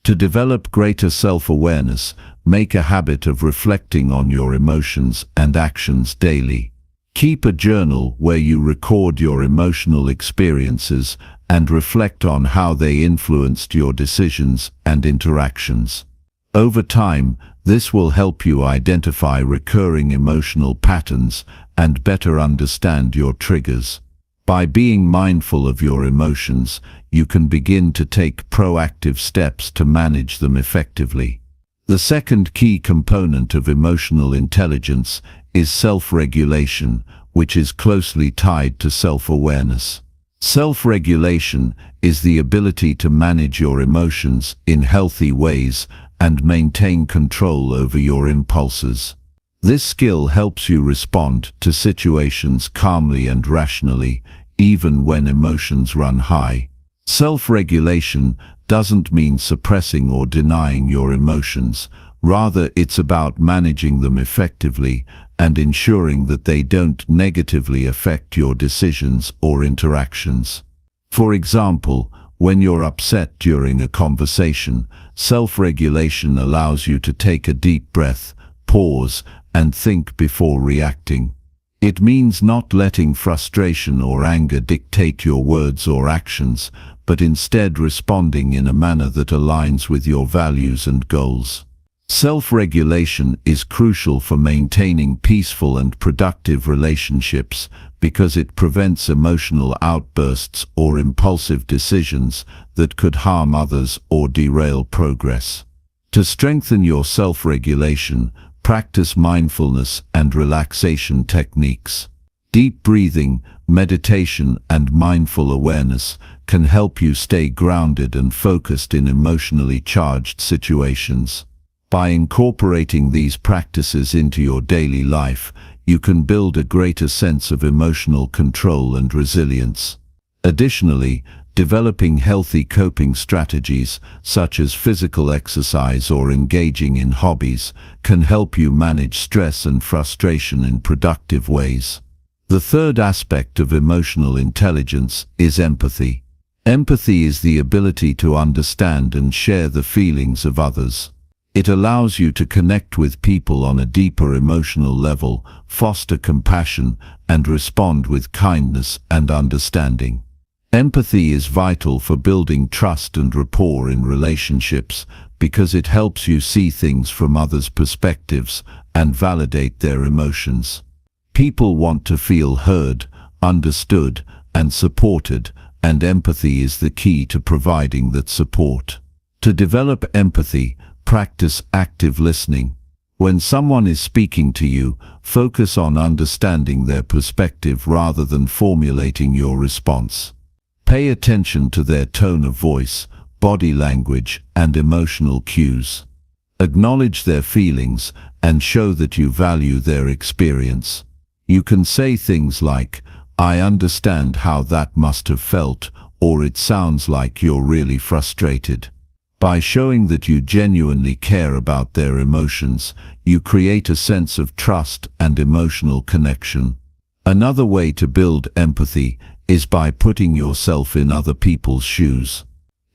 To develop greater self-awareness, make a habit of reflecting on your emotions and actions daily. Keep a journal where you record your emotional experiences and reflect on how they influenced your decisions and interactions. Over time, this will help you identify recurring emotional patterns and better understand your triggers. By being mindful of your emotions, you can begin to take proactive steps to manage them effectively. The second key component of emotional intelligence is self-regulation, which is closely tied to self-awareness. Self-regulation is the ability to manage your emotions in healthy ways and maintain control over your impulses. This skill helps you respond to situations calmly and rationally, even when emotions run high. Self-regulation doesn't mean suppressing or denying your emotions. Rather, it's about managing them effectively and ensuring that they don't negatively affect your decisions or interactions. For example, when you're upset during a conversation, self-regulation allows you to take a deep breath, pause, and think before reacting. It means not letting frustration or anger dictate your words or actions, but instead responding in a manner that aligns with your values and goals. Self-regulation is crucial for maintaining peaceful and productive relationships because it prevents emotional outbursts or impulsive decisions that could harm others or derail progress. To strengthen your self-regulation, practice mindfulness and relaxation techniques. Deep breathing, meditation, and mindful awareness can help you stay grounded and focused in emotionally charged situations. By incorporating these practices into your daily life, you can build a greater sense of emotional control and resilience. Additionally, developing healthy coping strategies, such as physical exercise or engaging in hobbies, can help you manage stress and frustration in productive ways. The third aspect of emotional intelligence is empathy. Empathy is the ability to understand and share the feelings of others. It allows you to connect with people on a deeper emotional level, foster compassion, and respond with kindness and understanding. Empathy is vital for building trust and rapport in relationships because it helps you see things from others' perspectives and validate their emotions. People want to feel heard, understood, and supported, and empathy is the key to providing that support. To develop empathy, practice active listening. When someone is speaking to you, focus on understanding their perspective rather than formulating your response. Pay attention to their tone of voice, body language, and emotional cues. Acknowledge their feelings and show that you value their experience. You can say things like, "I understand how that must have felt," or "It sounds like you're really frustrated." By showing that you genuinely care about their emotions, you create a sense of trust and emotional connection. Another way to build empathy is by putting yourself in other people's shoes.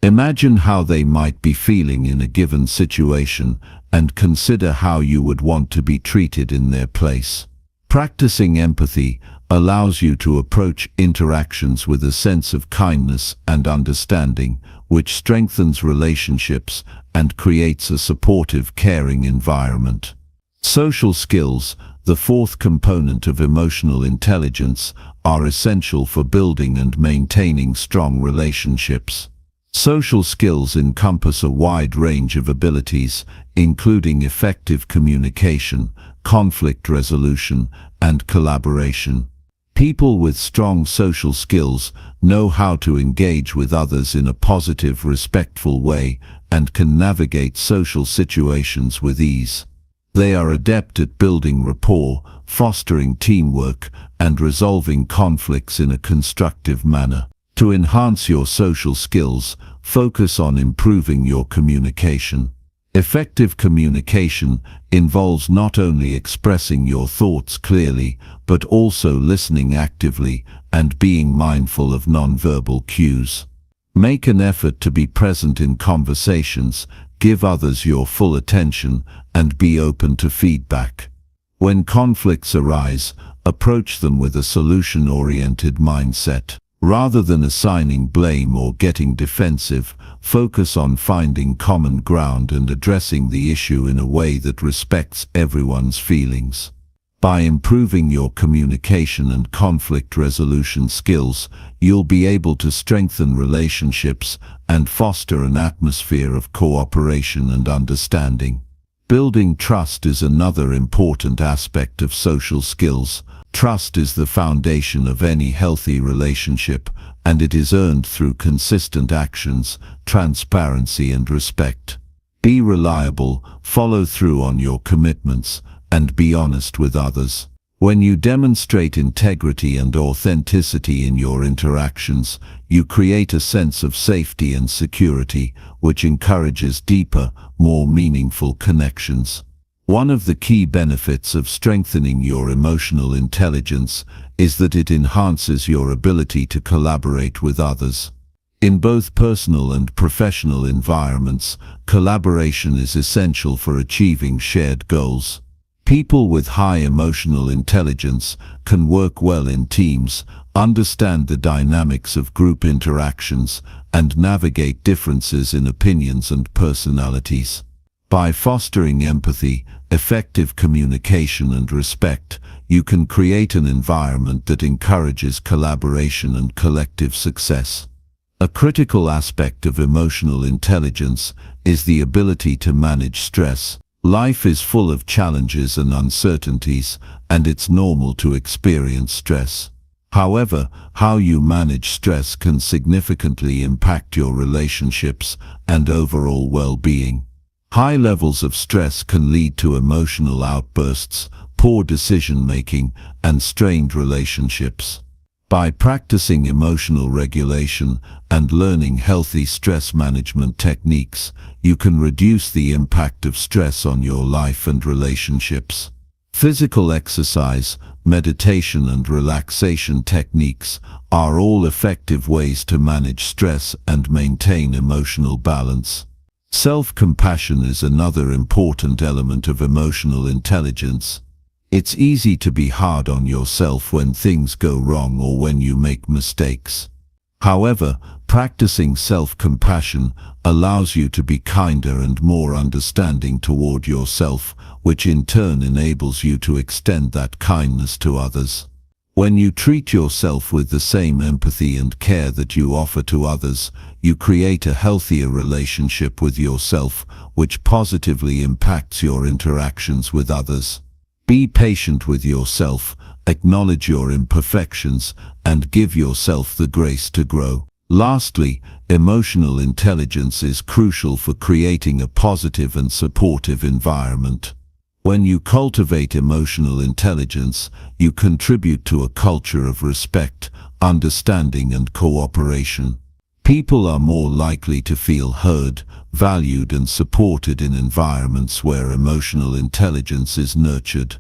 Imagine how they might be feeling in a given situation and consider how you would want to be treated in their place. Practicing empathy allows you to approach interactions with a sense of kindness and understanding, which strengthens relationships and creates a supportive, caring environment. Social skills, the fourth component of emotional intelligence, are essential for building and maintaining strong relationships. Social skills encompass a wide range of abilities, including effective communication, conflict resolution, and collaboration. People with strong social skills know how to engage with others in a positive, respectful way and can navigate social situations with ease. They are adept at building rapport, fostering teamwork, and resolving conflicts in a constructive manner. To enhance your social skills, focus on improving your communication. Effective communication involves not only expressing your thoughts clearly, but also listening actively and being mindful of nonverbal cues. Make an effort to be present in conversations, give others your full attention, and be open to feedback. When conflicts arise, approach them with a solution-oriented mindset. Rather than assigning blame or getting defensive, focus on finding common ground and addressing the issue in a way that respects everyone's feelings. By improving your communication and conflict resolution skills, you'll be able to strengthen relationships and foster an atmosphere of cooperation and understanding. Building trust is another important aspect of social skills. Trust is the foundation of any healthy relationship, and it is earned through consistent actions, transparency, and respect. Be reliable, follow through on your commitments, and be honest with others. When you demonstrate integrity and authenticity in your interactions, you create a sense of safety and security, which encourages deeper, more meaningful connections. One of the key benefits of strengthening your emotional intelligence is that it enhances your ability to collaborate with others. In both personal and professional environments, collaboration is essential for achieving shared goals. People with high emotional intelligence can work well in teams, understand the dynamics of group interactions, and navigate differences in opinions and personalities. By fostering empathy, effective communication, and respect, you can create an environment that encourages collaboration and collective success. A critical aspect of emotional intelligence is the ability to manage stress. Life is full of challenges and uncertainties, and it's normal to experience stress. However, how you manage stress can significantly impact your relationships and overall well-being. High levels of stress can lead to emotional outbursts, poor decision-making, and strained relationships. By practicing emotional regulation and learning healthy stress management techniques, you can reduce the impact of stress on your life and relationships. Physical exercise, meditation, and relaxation techniques are all effective ways to manage stress and maintain emotional balance. Self-compassion is another important element of emotional intelligence. It's easy to be hard on yourself when things go wrong or when you make mistakes. However, practicing self-compassion allows you to be kinder and more understanding toward yourself, which in turn enables you to extend that kindness to others. When you treat yourself with the same empathy and care that you offer to others, you create a healthier relationship with yourself, which positively impacts your interactions with others. Be patient with yourself, acknowledge your imperfections, and give yourself the grace to grow. Lastly, emotional intelligence is crucial for creating a positive and supportive environment. When you cultivate emotional intelligence, you contribute to a culture of respect, understanding, and cooperation. People are more likely to feel heard, valued, and supported in environments where emotional intelligence is nurtured.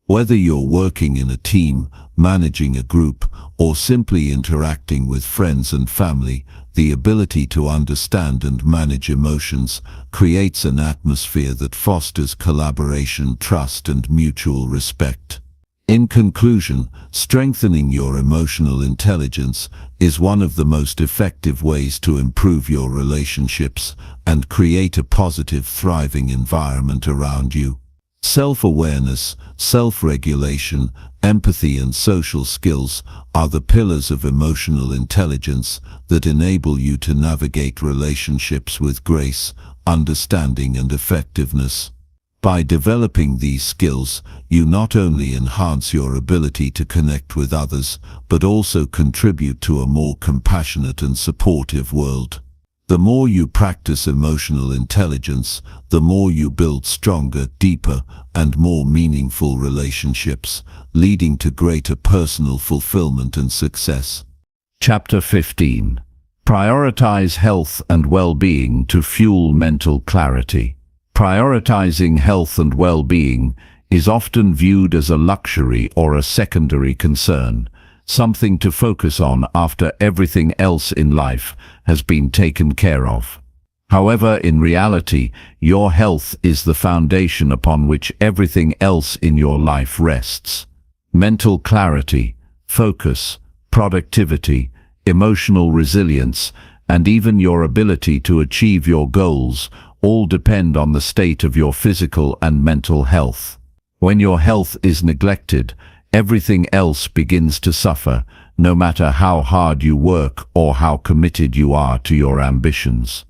Whether you're working in a team, managing a group, or simply interacting with friends and family, the ability to understand and manage emotions creates an atmosphere that fosters collaboration, trust, and mutual respect. In conclusion, strengthening your emotional intelligence is one of the most effective ways to improve your relationships and create a positive, thriving environment around you. Self-awareness, self-regulation, empathy, and social skills are the pillars of emotional intelligence that enable you to navigate relationships with grace, understanding, and effectiveness. By developing these skills, you not only enhance your ability to connect with others, but also contribute to a more compassionate and supportive world. The more you practice emotional intelligence, the more you build stronger, deeper, and more meaningful relationships, leading to greater personal fulfillment and success. Chapter 15. Prioritize health and well-being to fuel mental clarity. Prioritizing health and well-being is often viewed as a luxury or a secondary concern, something to focus on after everything else in life has been taken care of. However, in reality, your health is the foundation upon which everything else in your life rests. Mental clarity, focus, productivity, emotional resilience, and even your ability to achieve your goals all depend on the state of your physical and mental health. When your health is neglected, everything else begins to suffer, no matter how hard you work or how committed you are to your ambitions.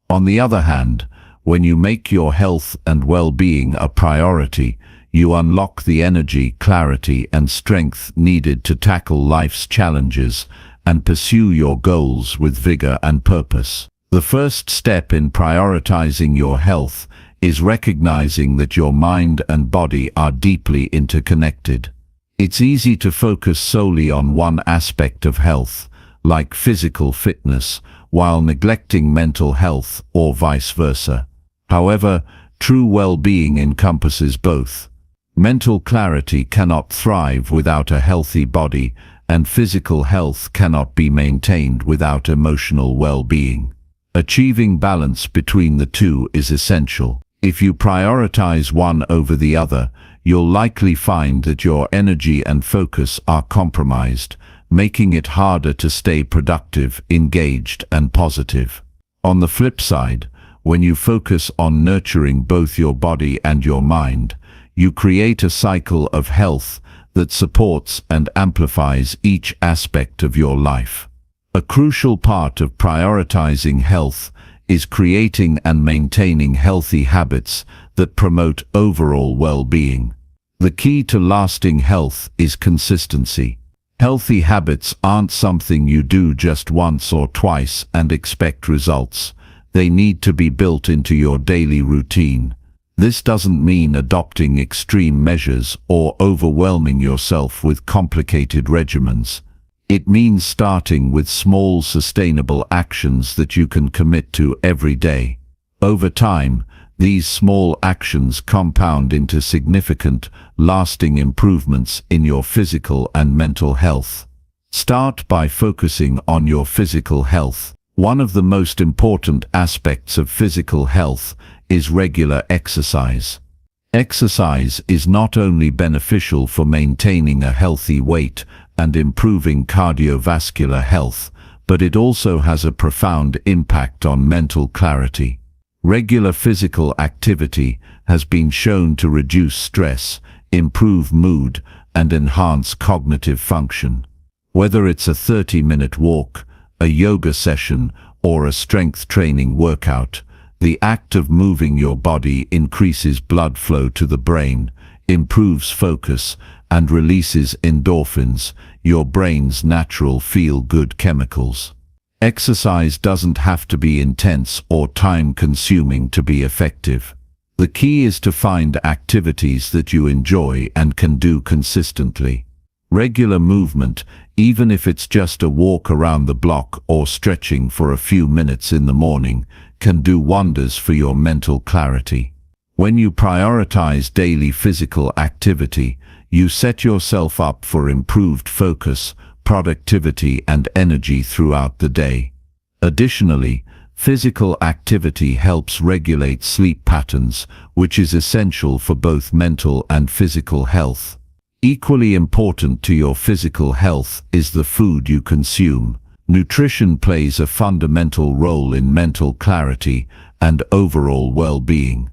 On the other hand, when you make your health and well-being a priority, you unlock the energy, clarity, and strength needed to tackle life's challenges and pursue your goals with vigor and purpose. The first step in prioritizing your health is recognizing that your mind and body are deeply interconnected. It's easy to focus solely on one aspect of health, like physical fitness, while neglecting mental health or vice versa. However, true well-being encompasses both. Mental clarity cannot thrive without a healthy body, and physical health cannot be maintained without emotional well-being. Achieving balance between the two is essential. If you prioritize one over the other, you'll likely find that your energy and focus are compromised, making it harder to stay productive, engaged, and positive. On the flip side, when you focus on nurturing both your body and your mind, you create a cycle of health that supports and amplifies each aspect of your life. A crucial part of prioritizing health is creating and maintaining healthy habits that promote overall well-being. The key to lasting health is consistency. Healthy habits aren't something you do just once or twice and expect results. They need to be built into your daily routine. This doesn't mean adopting extreme measures or overwhelming yourself with complicated regimens. It means starting with small, sustainable actions that you can commit to every day. Over time, these small actions compound into significant, lasting improvements in your physical and mental health. Start by focusing on your physical health. One of the most important aspects of physical health is regular exercise. Exercise is not only beneficial for maintaining a healthy weight and improving cardiovascular health, but it also has a profound impact on mental clarity. Regular physical activity has been shown to reduce stress, improve mood, and enhance cognitive function. Whether it's a 30-minute walk, a yoga session, or a strength training workout, the act of moving your body increases blood flow to the brain, improves focus, and releases endorphins, your brain's natural feel-good chemicals. Exercise doesn't have to be intense or time-consuming to be effective. The key is to find activities that you enjoy and can do consistently. Regular movement, even if it's just a walk around the block or stretching for a few minutes in the morning, can do wonders for your mental clarity. When you prioritize daily physical activity, you set yourself up for improved focus, productivity, and energy throughout the day. Additionally, physical activity helps regulate sleep patterns, which is essential for both mental and physical health. Equally important to your physical health is the food you consume. Nutrition plays a fundamental role in mental clarity and overall well-being.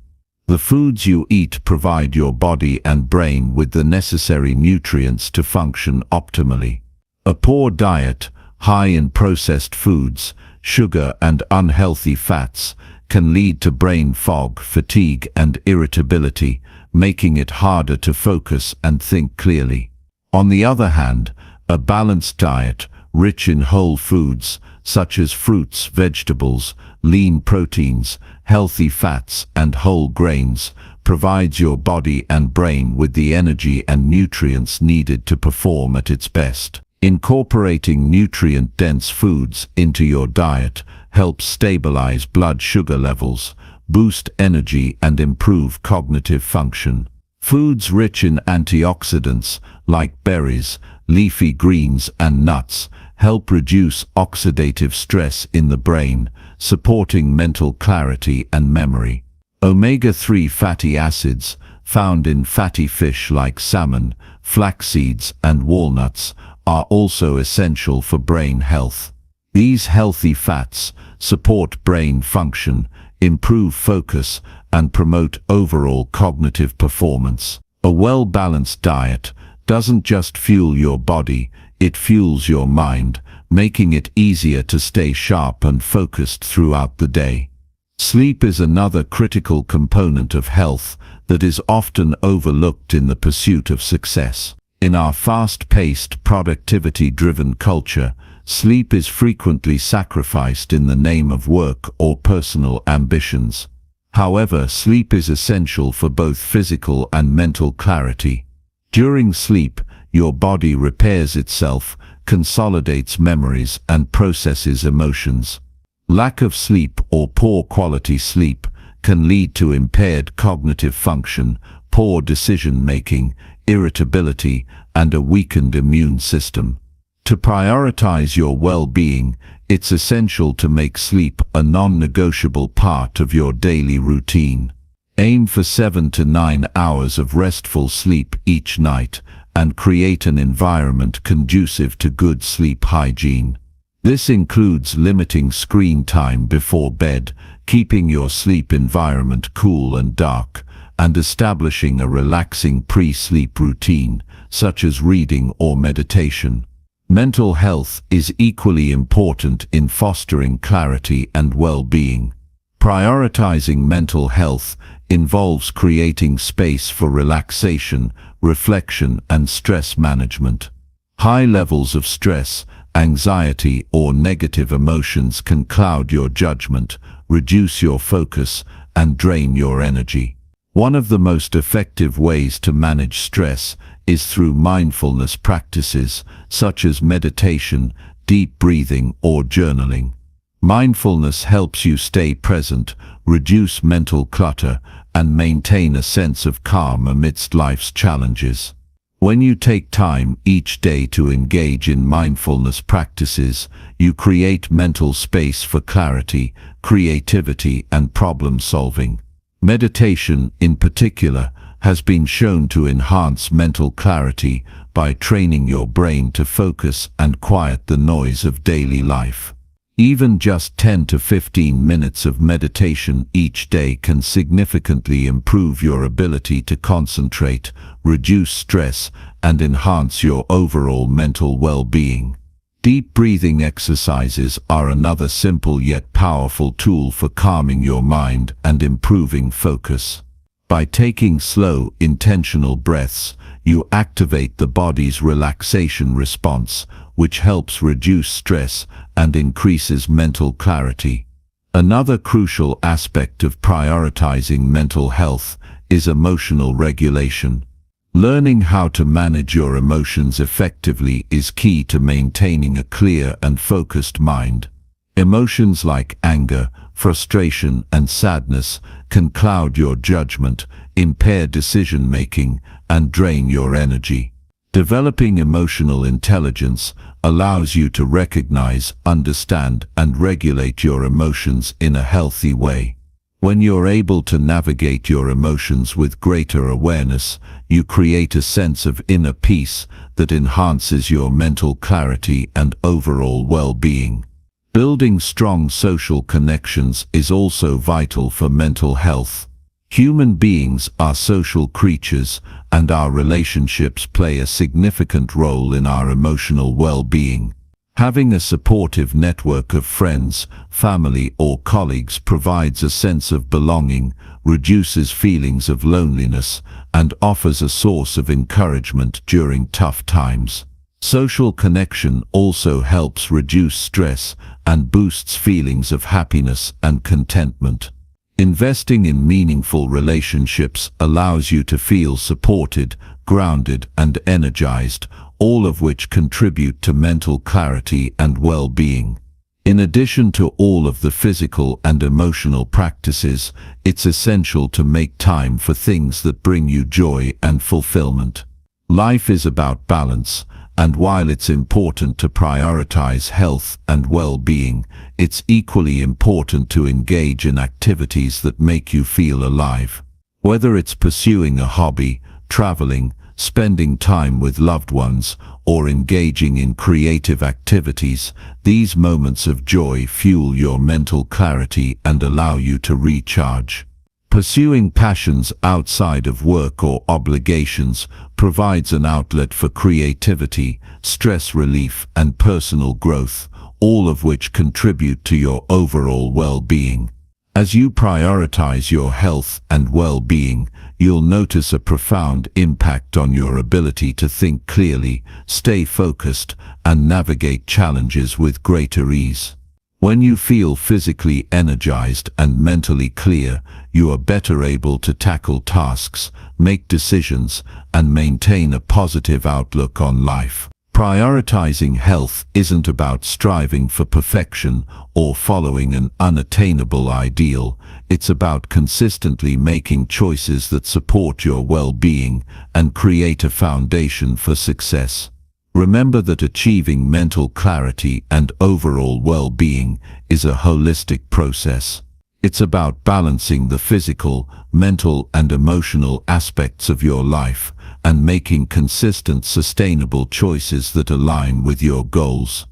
The foods you eat provide your body and brain with the necessary nutrients to function optimally. A poor diet, high in processed foods, sugar, and unhealthy fats, can lead to brain fog, fatigue, and irritability, making it harder to focus and think clearly. On the other hand, a balanced diet, rich in whole foods, such as fruits, vegetables, lean proteins, healthy fats, and whole grains, provides your body and brain with the energy and nutrients needed to perform at its best. Incorporating nutrient-dense foods into your diet helps stabilize blood sugar levels, boost energy, and improve cognitive function. Foods rich in antioxidants, like berries, leafy greens, and nuts, help reduce oxidative stress in the brain, supporting mental clarity and memory. Omega-3 fatty acids, found in fatty fish like salmon, flax seeds, and walnuts, are also essential for brain health. These healthy fats support brain function, improve focus, and promote overall cognitive performance. A well-balanced diet doesn't just fuel your body, it fuels your mind, making it easier to stay sharp and focused throughout the day. Sleep is another critical component of health that is often overlooked in the pursuit of success. In our fast-paced, productivity-driven culture, sleep is frequently sacrificed in the name of work or personal ambitions. However, sleep is essential for both physical and mental clarity. During sleep, your body repairs itself, consolidates memories, and processes emotions. Lack of sleep or poor quality sleep can lead to impaired cognitive function, poor decision-making, irritability, and a weakened immune system. To prioritize your well-being, it's essential to make sleep a non-negotiable part of your daily routine. Aim for 7 to 9 hours of restful sleep each night, and create an environment conducive to good sleep hygiene. This includes limiting screen time before bed, keeping your sleep environment cool and dark, and establishing a relaxing pre-sleep routine, such as reading or meditation. Mental health is equally important in fostering clarity and well-being. Prioritizing mental health involves creating space for relaxation, reflection, and stress management. High levels of stress, anxiety, or negative emotions can cloud your judgment, reduce your focus, and drain your energy. One of the most effective ways to manage stress is through mindfulness practices such as meditation, deep breathing, or journaling. Mindfulness helps you stay present, reduce mental clutter, and maintain a sense of calm amidst life's challenges. When you take time each day to engage in mindfulness practices, you create mental space for clarity, creativity, and problem-solving. Meditation, in particular, has been shown to enhance mental clarity by training your brain to focus and quiet the noise of daily life. Even just 10 to 15 minutes of meditation each day can significantly improve your ability to concentrate, reduce stress, and enhance your overall mental well-being. Deep breathing exercises are another simple yet powerful tool for calming your mind and improving focus. By taking slow, intentional breaths, you activate the body's relaxation response, which helps reduce stress and increases mental clarity. Another crucial aspect of prioritizing mental health is emotional regulation. Learning how to manage your emotions effectively is key to maintaining a clear and focused mind. Emotions like anger, frustration, and sadness can cloud your judgment, impair decision-making, and drain your energy. Developing emotional intelligence allows you to recognize, understand, and regulate your emotions in a healthy way. When you're able to navigate your emotions with greater awareness, you create a sense of inner peace that enhances your mental clarity and overall well-being. Building strong social connections is also vital for mental health. Human beings are social creatures, and our relationships play a significant role in our emotional well-being. Having a supportive network of friends, family, or colleagues provides a sense of belonging, reduces feelings of loneliness, and offers a source of encouragement during tough times. Social connection also helps reduce stress and boosts feelings of happiness and contentment. Investing in meaningful relationships allows you to feel supported, grounded, and energized, all of which contribute to mental clarity and well-being. In addition to all of the physical and emotional practices, it's essential to make time for things that bring you joy and fulfillment. Life is about balance, and while it's important to prioritize health and well-being, it's equally important to engage in activities that make you feel alive. Whether it's pursuing a hobby, traveling, spending time with loved ones, or engaging in creative activities, these moments of joy fuel your mental clarity and allow you to recharge. Pursuing passions outside of work or obligations provides an outlet for creativity, stress relief, and personal growth, all of which contribute to your overall well-being. As you prioritize your health and well-being, you'll notice a profound impact on your ability to think clearly, stay focused, and navigate challenges with greater ease. When you feel physically energized and mentally clear, you are better able to tackle tasks, make decisions, and maintain a positive outlook on life. Prioritizing health isn't about striving for perfection or following an unattainable ideal. It's about consistently making choices that support your well-being and create a foundation for success. Remember that achieving mental clarity and overall well-being is a holistic process. It's about balancing the physical, mental, and emotional aspects of your life and making consistent, sustainable choices that align with your goals.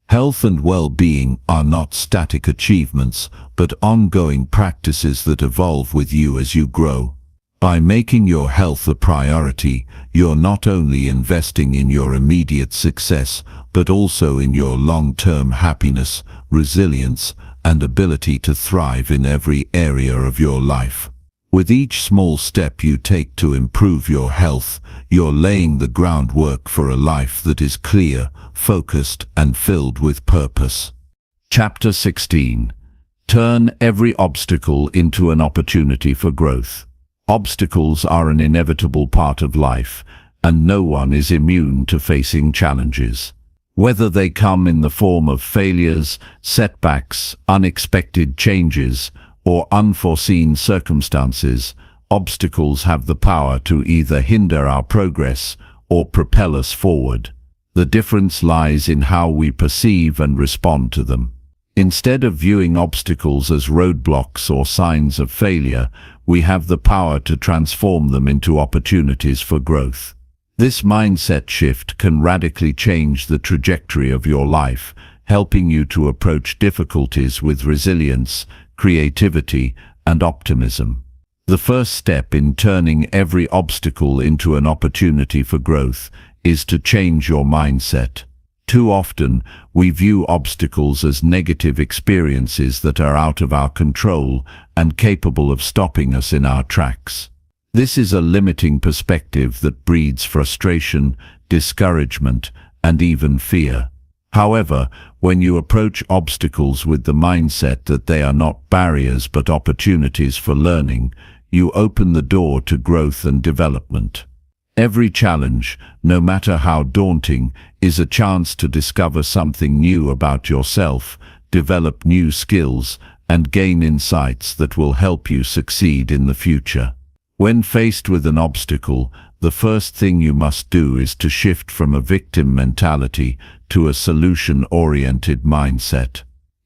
Health and well-being are not static achievements, but ongoing practices that evolve with you as you grow. By making your health a priority, you're not only investing in your immediate success, but also in your long-term happiness, resilience, and ability to thrive in every area of your life. With each small step you take to improve your health, you're laying the groundwork for a life that is clear, focused, and filled with purpose. Chapter 16. Turn every obstacle into an opportunity for growth. Obstacles are an inevitable part of life, and no one is immune to facing challenges. Whether they come in the form of failures, setbacks, unexpected changes, or unforeseen circumstances, obstacles have the power to either hinder our progress or propel us forward. The difference lies in how we perceive and respond to them. Instead of viewing obstacles as roadblocks or signs of failure, we have the power to transform them into opportunities for growth. This mindset shift can radically change the trajectory of your life, helping you to approach difficulties with resilience, creativity, and optimism. The first step in turning every obstacle into an opportunity for growth is to change your mindset. Too often, we view obstacles as negative experiences that are out of our control and capable of stopping us in our tracks. This is a limiting perspective that breeds frustration, discouragement, and even fear. However, when you approach obstacles with the mindset that they are not barriers but opportunities for learning, you open the door to growth and development. Every challenge, no matter how daunting, is a chance to discover something new about yourself, develop new skills, and gain insights that will help you succeed in the future. When faced with an obstacle, the first thing you must do is to shift from a victim mentality to a solution-oriented mindset.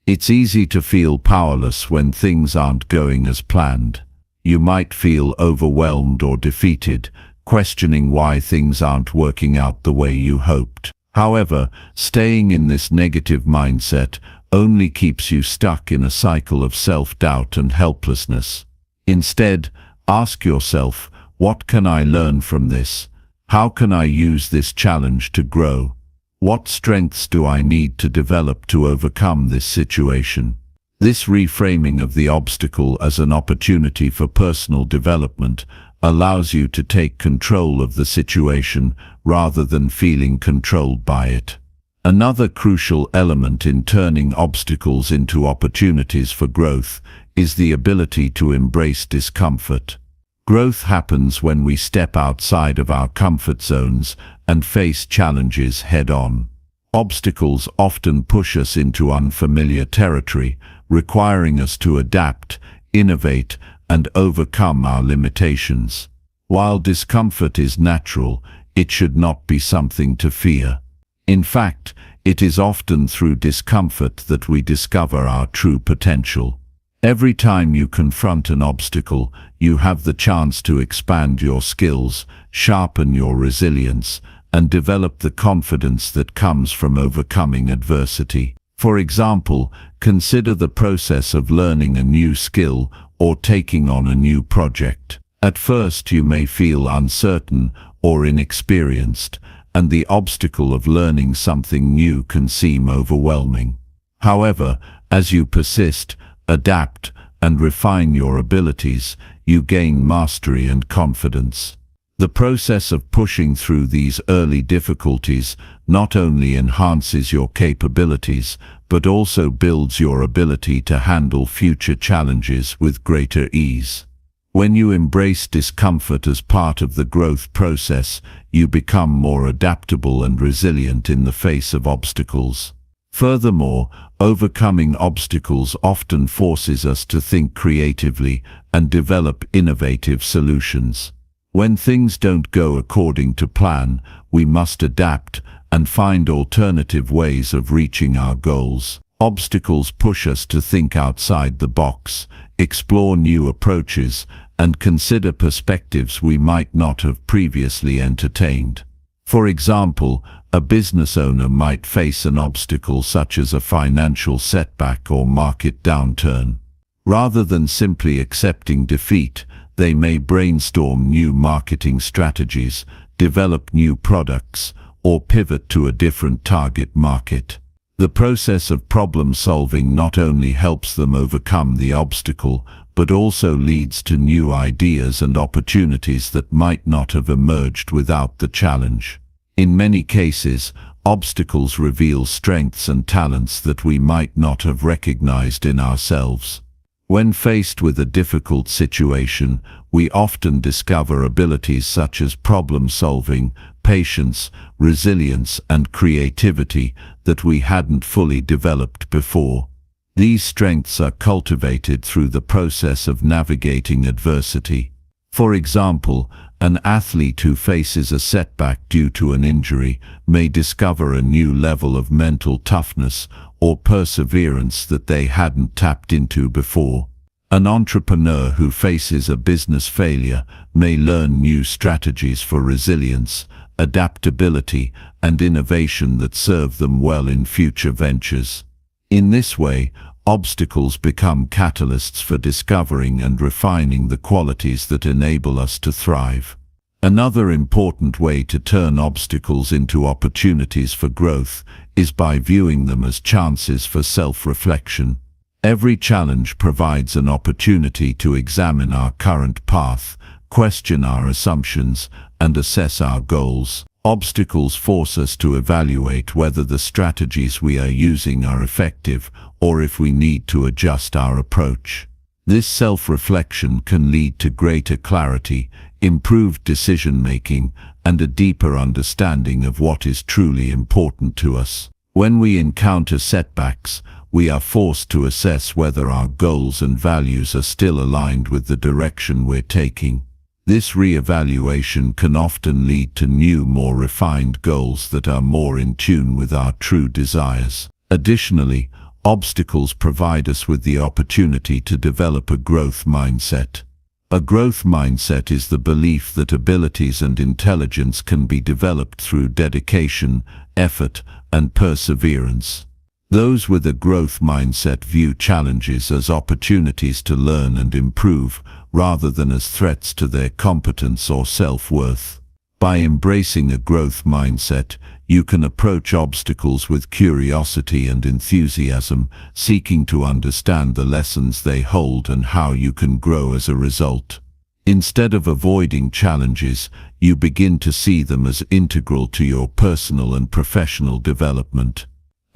It's easy to feel powerless when things aren't going as planned. You might feel overwhelmed or defeated, questioning why things aren't working out the way you hoped. However, staying in this negative mindset only keeps you stuck in a cycle of self-doubt and helplessness. Instead, ask yourself, what can I learn from this? How can I use this challenge to grow? What strengths do I need to develop to overcome this situation? This reframing of the obstacle as an opportunity for personal development allows you to take control of the situation rather than feeling controlled by it. Another crucial element in turning obstacles into opportunities for growth is the ability to embrace discomfort. Growth happens when we step outside of our comfort zones and face challenges head-on. Obstacles often push us into unfamiliar territory, requiring us to adapt, innovate, and overcome our limitations. While discomfort is natural, it should not be something to fear. In fact, it is often through discomfort that we discover our true potential. Every time you confront an obstacle, you have the chance to expand your skills, sharpen your resilience, and develop the confidence that comes from overcoming adversity. For example, consider the process of learning a new skill or taking on a new project. At first you may feel uncertain or inexperienced, and the obstacle of learning something new can seem overwhelming. However, as you persist, adapt, and refine your abilities, you gain mastery and confidence. The process of pushing through these early difficulties not only enhances your capabilities, but also builds your ability to handle future challenges with greater ease. When you embrace discomfort as part of the growth process, you become more adaptable and resilient in the face of obstacles. Furthermore, overcoming obstacles often forces us to think creatively and develop innovative solutions. When things don't go according to plan, we must adapt and find alternative ways of reaching our goals. Obstacles push us to think outside the box, explore new approaches, and consider perspectives we might not have previously entertained. For example, a business owner might face an obstacle such as a financial setback or market downturn. Rather than simply accepting defeat, they may brainstorm new marketing strategies, develop new products, or pivot to a different target market. The process of problem solving not only helps them overcome the obstacle, but also leads to new ideas and opportunities that might not have emerged without the challenge. In many cases, obstacles reveal strengths and talents that we might not have recognized in ourselves. When faced with a difficult situation, we often discover abilities such as problem solving, patience, resilience, and creativity that we hadn't fully developed before. These strengths are cultivated through the process of navigating adversity. For example, an athlete who faces a setback due to an injury may discover a new level of mental toughness or perseverance that they hadn't tapped into before. An entrepreneur who faces a business failure may learn new strategies for resilience, adaptability, and innovation that serve them well in future ventures. In this way, obstacles become catalysts for discovering and refining the qualities that enable us to thrive. Another important way to turn obstacles into opportunities for growth is by viewing them as chances for self-reflection. Every challenge provides an opportunity to examine our current path, question our assumptions, and assess our goals. Obstacles force us to evaluate whether the strategies we are using are effective or if we need to adjust our approach. This self-reflection can lead to greater clarity, improved decision-making, and a deeper understanding of what is truly important to us. When we encounter setbacks, we are forced to assess whether our goals and values are still aligned with the direction we're taking. This re-evaluation can often lead to new, more refined goals that are more in tune with our true desires. Additionally, obstacles provide us with the opportunity to develop a growth mindset. A growth mindset is the belief that abilities and intelligence can be developed through dedication, effort, and perseverance. Those with a growth mindset view challenges as opportunities to learn and improve, rather than as threats to their competence or self-worth. By embracing a growth mindset, you can approach obstacles with curiosity and enthusiasm, seeking to understand the lessons they hold and how you can grow as a result. Instead of avoiding challenges, you begin to see them as integral to your personal and professional development.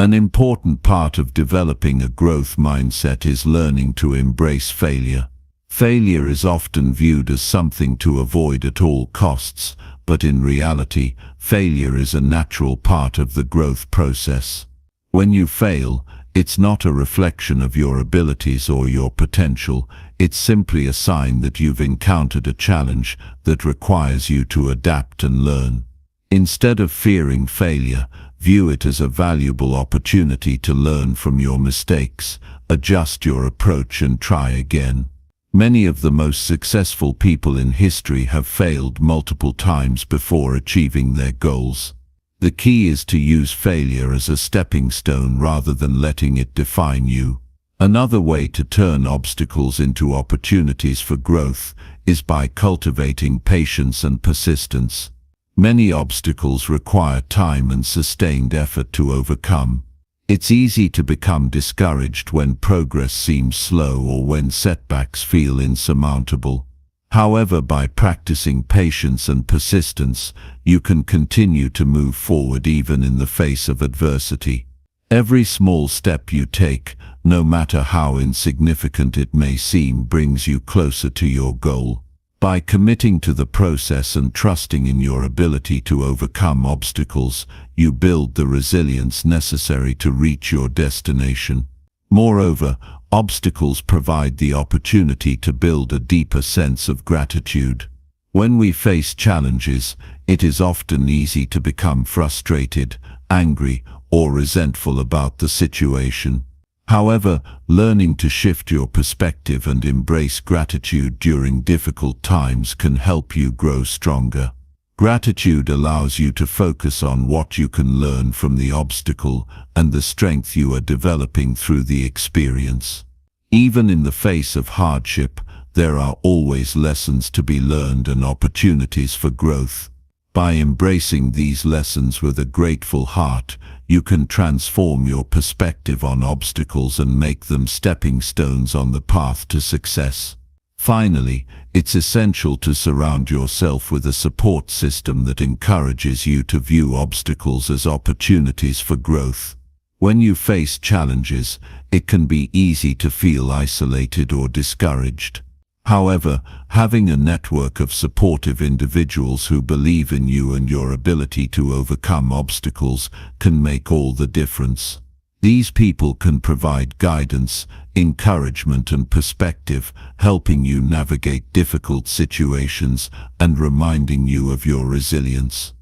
An important part of developing a growth mindset is learning to embrace failure. Failure is often viewed as something to avoid at all costs, but in reality, failure is a natural part of the growth process. When you fail, it's not a reflection of your abilities or your potential, it's simply a sign that you've encountered a challenge that requires you to adapt and learn. Instead of fearing failure, view it as a valuable opportunity to learn from your mistakes, adjust your approach and try again. Many of the most successful people in history have failed multiple times before achieving their goals. The key is to use failure as a stepping stone rather than letting it define you. Another way to turn obstacles into opportunities for growth is by cultivating patience and persistence. Many obstacles require time and sustained effort to overcome. It's easy to become discouraged when progress seems slow or when setbacks feel insurmountable. However, by practicing patience and persistence, you can continue to move forward even in the face of adversity. Every small step you take, no matter how insignificant it may seem, brings you closer to your goal. By committing to the process and trusting in your ability to overcome obstacles, you build the resilience necessary to reach your destination. Moreover, obstacles provide the opportunity to build a deeper sense of gratitude. When we face challenges, it is often easy to become frustrated, angry, or resentful about the situation. However, learning to shift your perspective and embrace gratitude during difficult times can help you grow stronger. Gratitude allows you to focus on what you can learn from the obstacle and the strength you are developing through the experience. Even in the face of hardship, there are always lessons to be learned and opportunities for growth. By embracing these lessons with a grateful heart, you can transform your perspective on obstacles and make them stepping stones on the path to success. Finally, it's essential to surround yourself with a support system that encourages you to view obstacles as opportunities for growth. When you face challenges, it can be easy to feel isolated or discouraged. However, having a network of supportive individuals who believe in you and your ability to overcome obstacles can make all the difference. These people can provide guidance, encouragement, and perspective, helping you navigate difficult situations and reminding you of your resilience.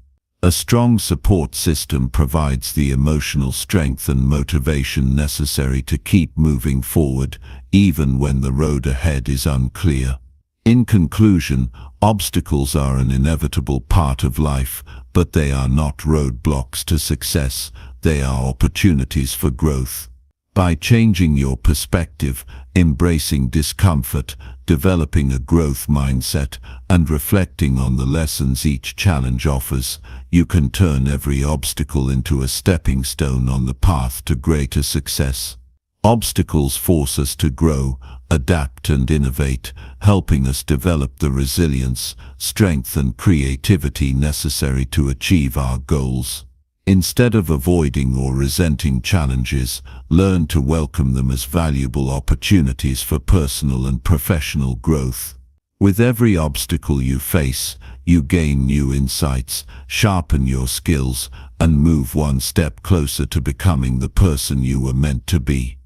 A strong support system provides the emotional strength and motivation necessary to keep moving forward, even when the road ahead is unclear. In conclusion, obstacles are an inevitable part of life, but they are not roadblocks to success. They are opportunities for growth. By changing your perspective, embracing discomfort, developing a growth mindset, and reflecting on the lessons each challenge offers, you can turn every obstacle into a stepping stone on the path to greater success. Obstacles force us to grow, adapt, and innovate, helping us develop the resilience, strength, and creativity necessary to achieve our goals. Instead of avoiding or resenting challenges, learn to welcome them as valuable opportunities for personal and professional growth. With every obstacle you face, you gain new insights, sharpen your skills, and move one step closer to becoming the person you were meant to be.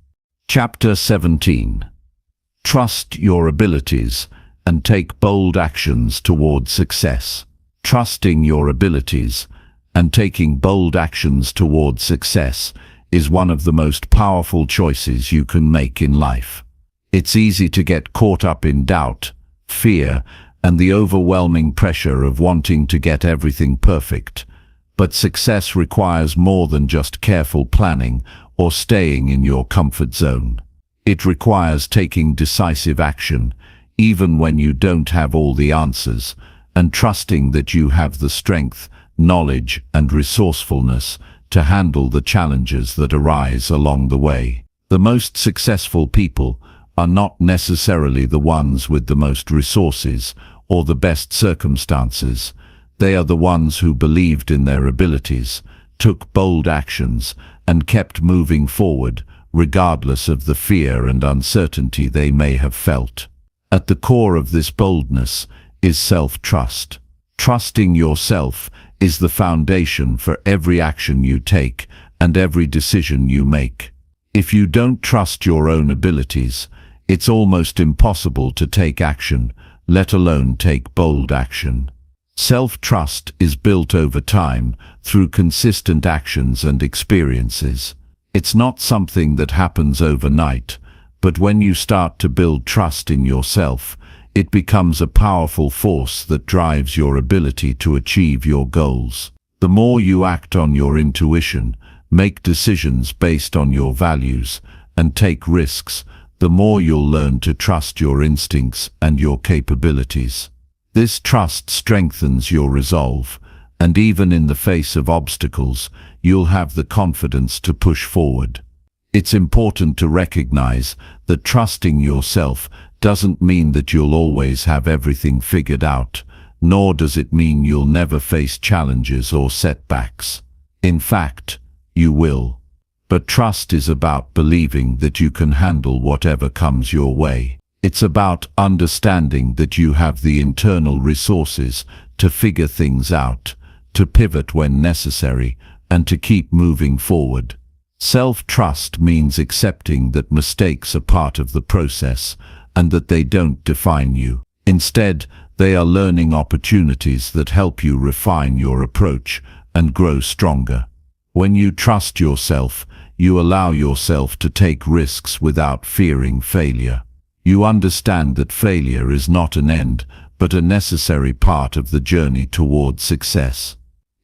Chapter 17. Trust your abilities and take bold actions toward success. Trusting your abilities and taking bold actions toward success is one of the most powerful choices you can make in life. It's easy to get caught up in doubt, fear, and the overwhelming pressure of wanting to get everything perfect. But success requires more than just careful planning or staying in your comfort zone. It requires taking decisive action, even when you don't have all the answers, and trusting that you have the strength, knowledge, and resourcefulness to handle the challenges that arise along the way. The most successful people are not necessarily the ones with the most resources or the best circumstances. They are the ones who believed in their abilities, took bold actions, and kept moving forward, regardless of the fear and uncertainty they may have felt. At the core of this boldness is self-trust. Trusting yourself is the foundation for every action you take and every decision you make. If you don't trust your own abilities, it's almost impossible to take action, let alone take bold action. Self-trust is built over time through consistent actions and experiences. It's not something that happens overnight, but when you start to build trust in yourself, it becomes a powerful force that drives your ability to achieve your goals. The more you act on your intuition, make decisions based on your values, and take risks, the more you'll learn to trust your instincts and your capabilities. This trust strengthens your resolve, and even in the face of obstacles, you'll have the confidence to push forward. It's important to recognize that trusting yourself doesn't mean that you'll always have everything figured out, nor does it mean you'll never face challenges or setbacks. In fact, you will. But trust is about believing that you can handle whatever comes your way. It's about understanding that you have the internal resources to figure things out, to pivot when necessary, and to keep moving forward. Self-trust means accepting that mistakes are part of the process and that they don't define you. Instead, they are learning opportunities that help you refine your approach and grow stronger. When you trust yourself, you allow yourself to take risks without fearing failure. You understand that failure is not an end, but a necessary part of the journey toward success.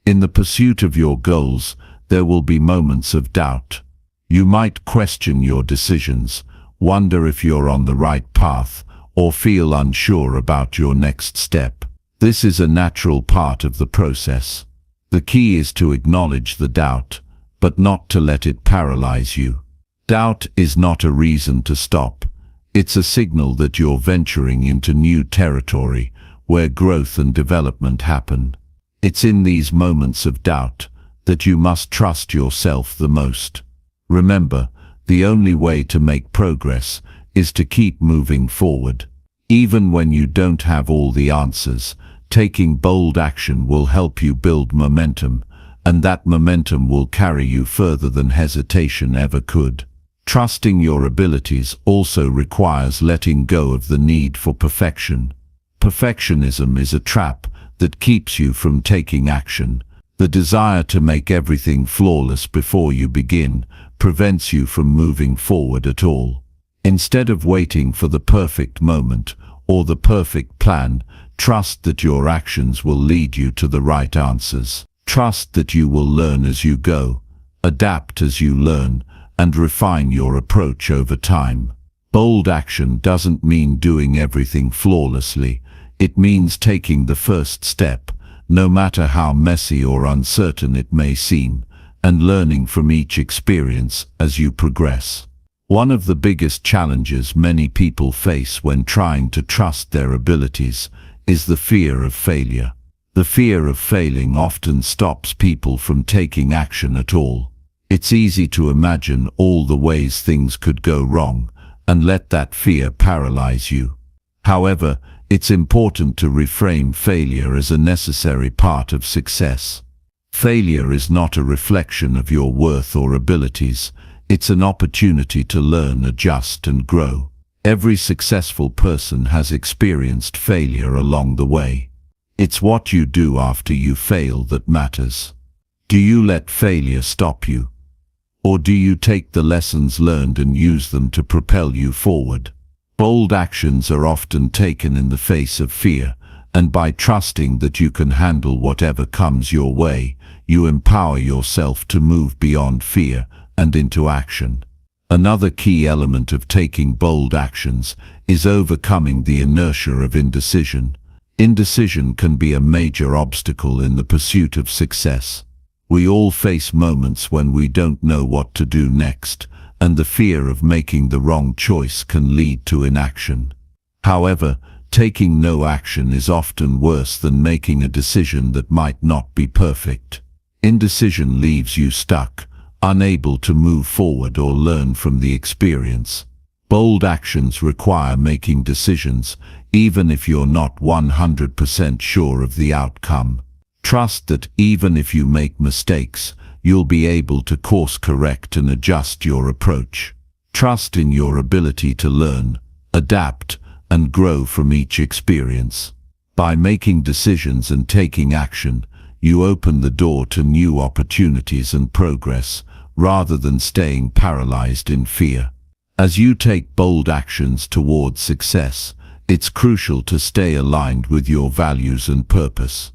In the pursuit of your goals, there will be moments of doubt. You might question your decisions, wonder if you're on the right path, or feel unsure about your next step. This is a natural part of the process. The key is to acknowledge the doubt, but not to let it paralyze you. Doubt is not a reason to stop. It's a signal that you're venturing into new territory where growth and development happen. It's in these moments of doubt that you must trust yourself the most. Remember, the only way to make progress is to keep moving forward. Even when you don't have all the answers, taking bold action will help you build momentum, and that momentum will carry you further than hesitation ever could. Trusting your abilities also requires letting go of the need for perfection. Perfectionism is a trap that keeps you from taking action. The desire to make everything flawless before you begin prevents you from moving forward at all. Instead of waiting for the perfect moment or the perfect plan, trust that your actions will lead you to the right answers. Trust that you will learn as you go, adapt as you learn, and refine your approach over time. Bold action doesn't mean doing everything flawlessly. It means taking the first step, no matter how messy or uncertain it may seem, and learning from each experience as you progress. One of the biggest challenges many people face when trying to trust their abilities is the fear of failure. The fear of failing often stops people from taking action at all. It's easy to imagine all the ways things could go wrong and let that fear paralyze you. However, it's important to reframe failure as a necessary part of success. Failure is not a reflection of your worth or abilities. It's an opportunity to learn, adjust, and grow. Every successful person has experienced failure along the way. It's what you do after you fail that matters. Do you let failure stop you? Or do you take the lessons learned and use them to propel you forward? Bold actions are often taken in the face of fear, and by trusting that you can handle whatever comes your way, you empower yourself to move beyond fear and into action. Another key element of taking bold actions is overcoming the inertia of indecision. Indecision can be a major obstacle in the pursuit of success. We all face moments when we don't know what to do next, and the fear of making the wrong choice can lead to inaction. However, taking no action is often worse than making a decision that might not be perfect. Indecision leaves you stuck, unable to move forward or learn from the experience. Bold actions require making decisions, even if you're not 100% sure of the outcome. Trust that even if you make mistakes, you'll be able to course correct and adjust your approach. Trust in your ability to learn, adapt, and grow from each experience. By making decisions and taking action, you open the door to new opportunities and progress, rather than staying paralyzed in fear. As you take bold actions towards success, it's crucial to stay aligned with your values and purpose.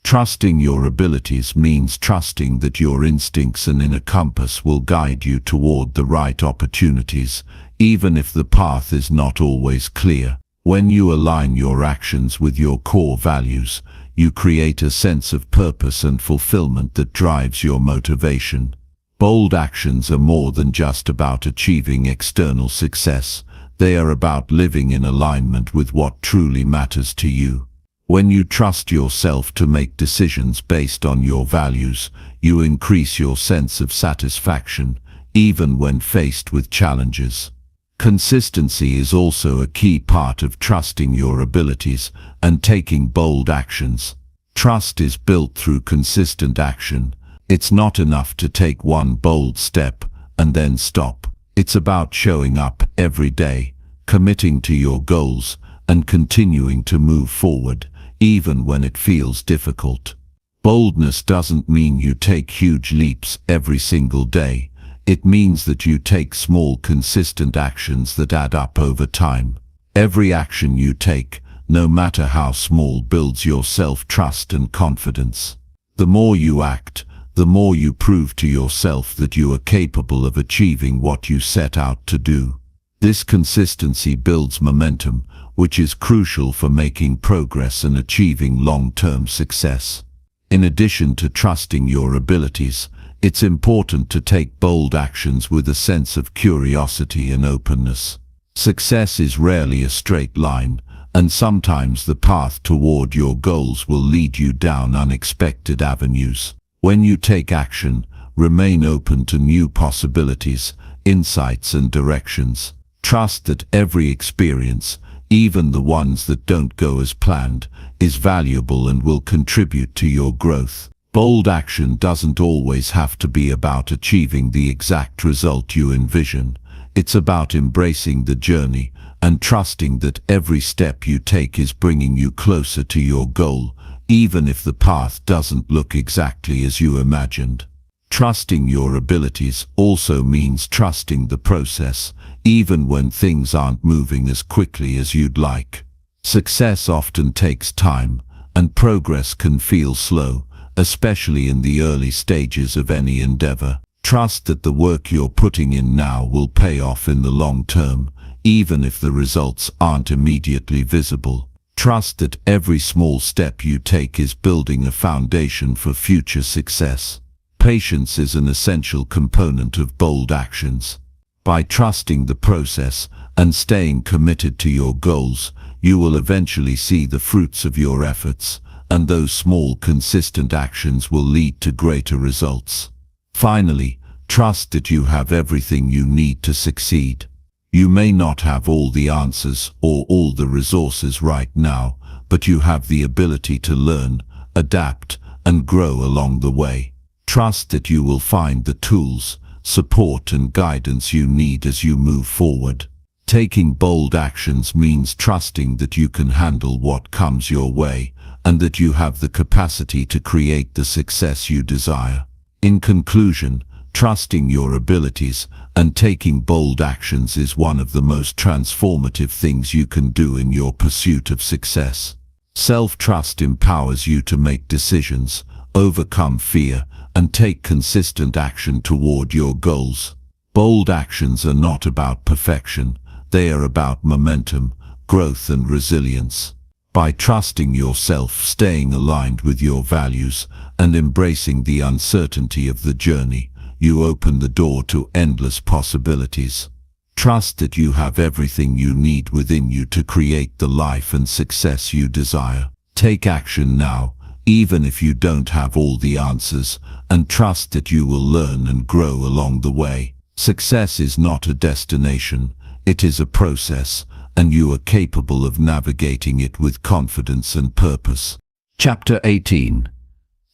Trusting your abilities means trusting that your instincts and inner compass will guide you toward the right opportunities, even if the path is not always clear. When you align your actions with your core values, you create a sense of purpose and fulfillment that drives your motivation. Bold actions are more than just about achieving external success. They are about living in alignment with what truly matters to you. When you trust yourself to make decisions based on your values, you increase your sense of satisfaction, even when faced with challenges. Consistency is also a key part of trusting your abilities and taking bold actions. Trust is built through consistent action. It's not enough to take one bold step and then stop. It's about showing up every day, committing to your goals, and continuing to move forward, even when it feels difficult. Boldness doesn't mean you take huge leaps every single day. It means that you take small, consistent actions that add up over time. Every action you take, no matter how small, builds your self-trust and confidence. The more you act, the more you prove to yourself that you are capable of achieving what you set out to do. This consistency builds momentum, which is crucial for making progress and achieving long-term success. In addition to trusting your abilities, it's important to take bold actions with a sense of curiosity and openness. Success is rarely a straight line, and sometimes the path toward your goals will lead you down unexpected avenues. When you take action, remain open to new possibilities, insights, and directions. Trust that every experience, even the ones that don't go as planned, is valuable and will contribute to your growth. Bold action doesn't always have to be about achieving the exact result you envision. It's about embracing the journey and trusting that every step you take is bringing you closer to your goal, even if the path doesn't look exactly as you imagined. Trusting your abilities also means trusting the process, even when things aren't moving as quickly as you'd like. Success often takes time, and progress can feel slow, especially in the early stages of any endeavor. Trust that the work you're putting in now will pay off in the long term, even if the results aren't immediately visible. Trust that every small step you take is building a foundation for future success. Patience is an essential component of bold actions. By trusting the process and staying committed to your goals, you will eventually see the fruits of your efforts, and those small, consistent actions will lead to greater results. Finally, trust that you have everything you need to succeed. You may not have all the answers or all the resources right now, but you have the ability to learn, adapt, and grow along the way. Trust that you will find the tools, support and guidance you need as you move forward. Taking bold actions means trusting that you can handle what comes your way and that you have the capacity to create the success you desire. In conclusion, trusting your abilities and taking bold actions is one of the most transformative things you can do in your pursuit of success. Self-trust empowers you to make decisions, overcome fear, and take consistent action toward your goals. Bold actions are not about perfection, they are about momentum, growth, and resilience. By trusting yourself, staying aligned with your values, and embracing the uncertainty of the journey, you open the door to endless possibilities. Trust that you have everything you need within you to create the life and success you desire. Take action now, even if you don't have all the answers, and trust that you will learn and grow along the way. Success is not a destination, it is a process, and you are capable of navigating it with confidence and purpose. Chapter 18.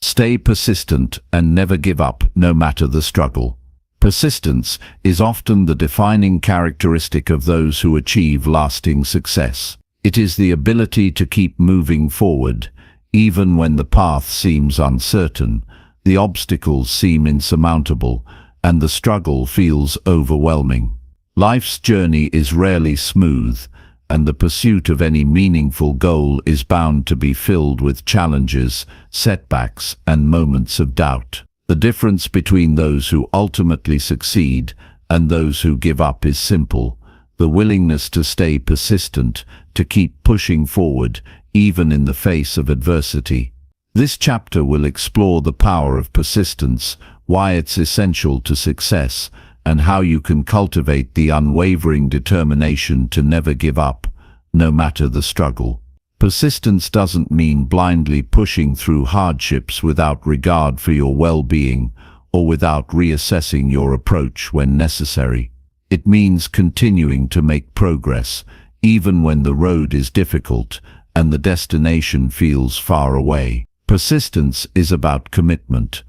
Stay persistent and never give up, no matter the struggle. Persistence is often the defining characteristic of those who achieve lasting success. It is the ability to keep moving forward, even when the path seems uncertain, the obstacles seem insurmountable, and the struggle feels overwhelming. Life's journey is rarely smooth, and the pursuit of any meaningful goal is bound to be filled with challenges, setbacks, and moments of doubt. The difference between those who ultimately succeed and those who give up is simple: the willingness to stay persistent, to keep pushing forward, even in the face of adversity. This chapter will explore the power of persistence, why it's essential to success, and how you can cultivate the unwavering determination to never give up, no matter the struggle. Persistence doesn't mean blindly pushing through hardships without regard for your well-being or without reassessing your approach when necessary. It means continuing to make progress, even when the road is difficult and the destination feels far away. Persistence is about commitment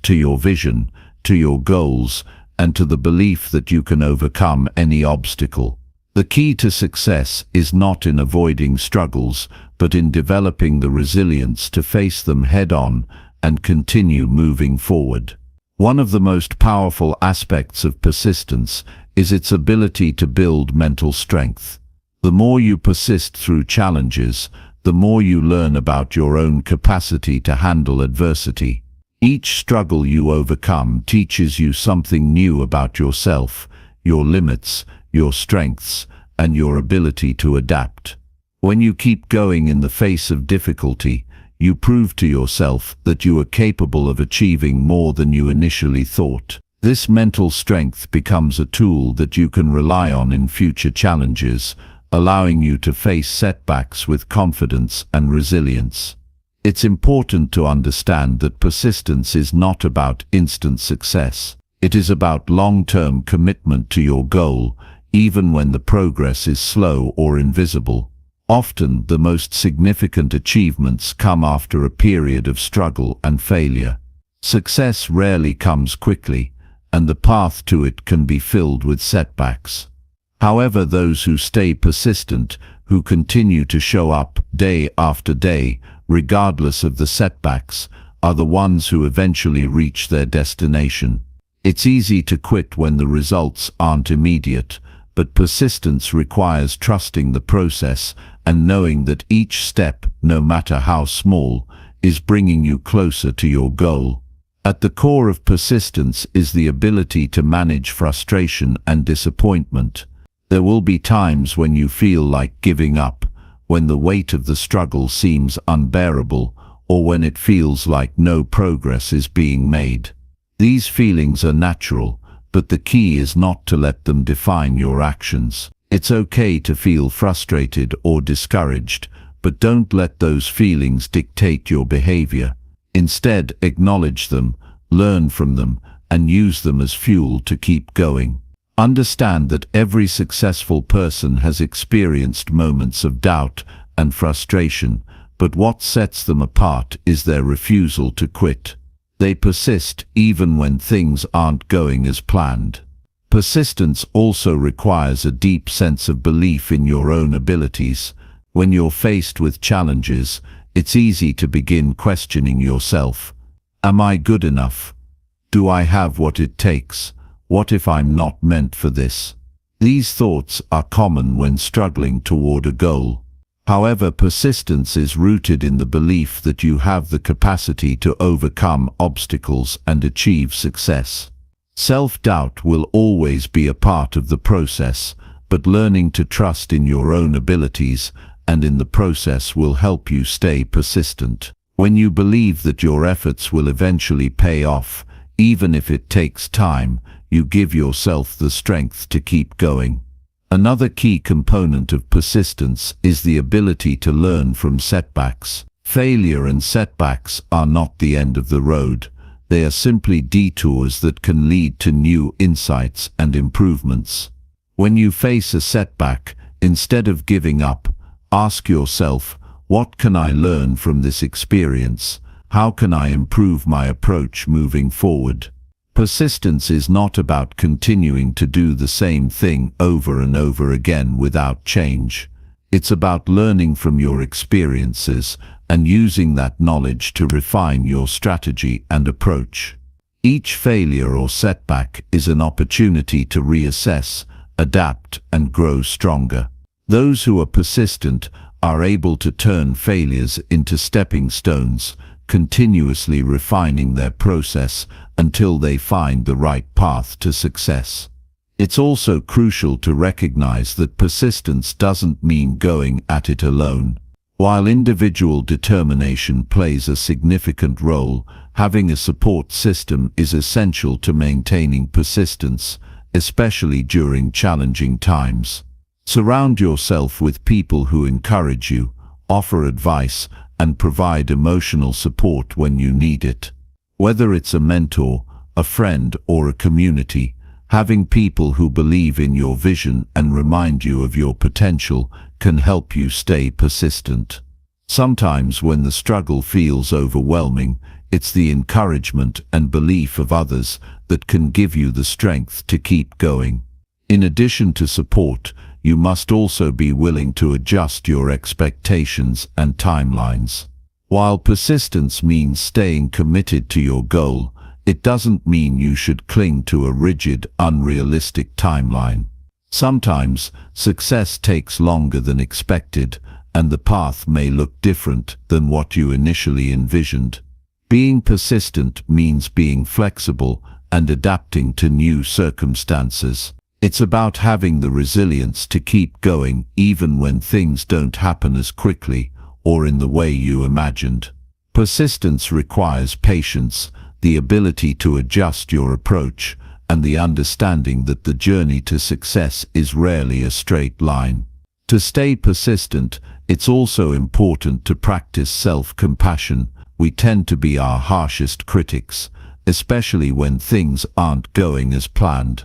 to your vision, to your goals, and to the belief that you can overcome any obstacle. The key to success is not in avoiding struggles, but in developing the resilience to face them head-on and continue moving forward. One of the most powerful aspects of persistence is its ability to build mental strength. The more you persist through challenges, the more you learn about your own capacity to handle adversity. Each struggle you overcome teaches you something new about yourself, your limits, your strengths, and your ability to adapt. When you keep going in the face of difficulty, you prove to yourself that you are capable of achieving more than you initially thought. This mental strength becomes a tool that you can rely on in future challenges, allowing you to face setbacks with confidence and resilience. It's important to understand that persistence is not about instant success. It is about long-term commitment to your goal, even when the progress is slow or invisible. Often, the most significant achievements come after a period of struggle and failure. Success rarely comes quickly, and the path to it can be filled with setbacks. However, those who stay persistent, who continue to show up day after day, regardless of the setbacks, are the ones who eventually reach their destination. It's easy to quit when the results aren't immediate, but persistence requires trusting the process and knowing that each step, no matter how small, is bringing you closer to your goal. At the core of persistence is the ability to manage frustration and disappointment. There will be times when you feel like giving up, when the weight of the struggle seems unbearable, or when it feels like no progress is being made. These feelings are natural, but the key is not to let them define your actions. It's okay to feel frustrated or discouraged, but don't let those feelings dictate your behavior. Instead, acknowledge them, learn from them, and use them as fuel to keep going. Understand that every successful person has experienced moments of doubt and frustration, but what sets them apart is their refusal to quit. They persist even when things aren't going as planned. Persistence also requires a deep sense of belief in your own abilities. When you're faced with challenges, it's easy to begin questioning yourself. Am I good enough? Do I have what it takes? What if I'm not meant for this? These thoughts are common when struggling toward a goal. However, persistence is rooted in the belief that you have the capacity to overcome obstacles and achieve success. Self-doubt will always be a part of the process, but learning to trust in your own abilities and in the process will help you stay persistent. When you believe that your efforts will eventually pay off, even if it takes time, you give yourself the strength to keep going. Another key component of persistence is the ability to learn from setbacks. Failure and setbacks are not the end of the road. They are simply detours that can lead to new insights and improvements. When you face a setback, instead of giving up, ask yourself, what can I learn from this experience? How can I improve my approach moving forward? Persistence is not about continuing to do the same thing over and over again without change. It's about learning from your experiences and using that knowledge to refine your strategy and approach. Each failure or setback is an opportunity to reassess, adapt, and grow stronger. Those who are persistent are able to turn failures into stepping stones, continuously refining their process until they find the right path to success. It's also crucial to recognize that persistence doesn't mean going at it alone. While individual determination plays a significant role, having a support system is essential to maintaining persistence, especially during challenging times. Surround yourself with people who encourage you, offer advice, and provide emotional support when you need it. Whether it's a mentor, a friend, or a community, having people who believe in your vision and remind you of your potential can help you stay persistent. Sometimes when the struggle feels overwhelming, it's the encouragement and belief of others that can give you the strength to keep going. In addition to support, you must also be willing to adjust your expectations and timelines. While persistence means staying committed to your goal, it doesn't mean you should cling to a rigid, unrealistic timeline. Sometimes, success takes longer than expected, and the path may look different than what you initially envisioned. Being persistent means being flexible and adapting to new circumstances. It's about having the resilience to keep going even when things don't happen as quickly or in the way you imagined. Persistence requires patience, the ability to adjust your approach, and the understanding that the journey to success is rarely a straight line. To stay persistent, it's also important to practice self-compassion. We tend to be our harshest critics, especially when things aren't going as planned.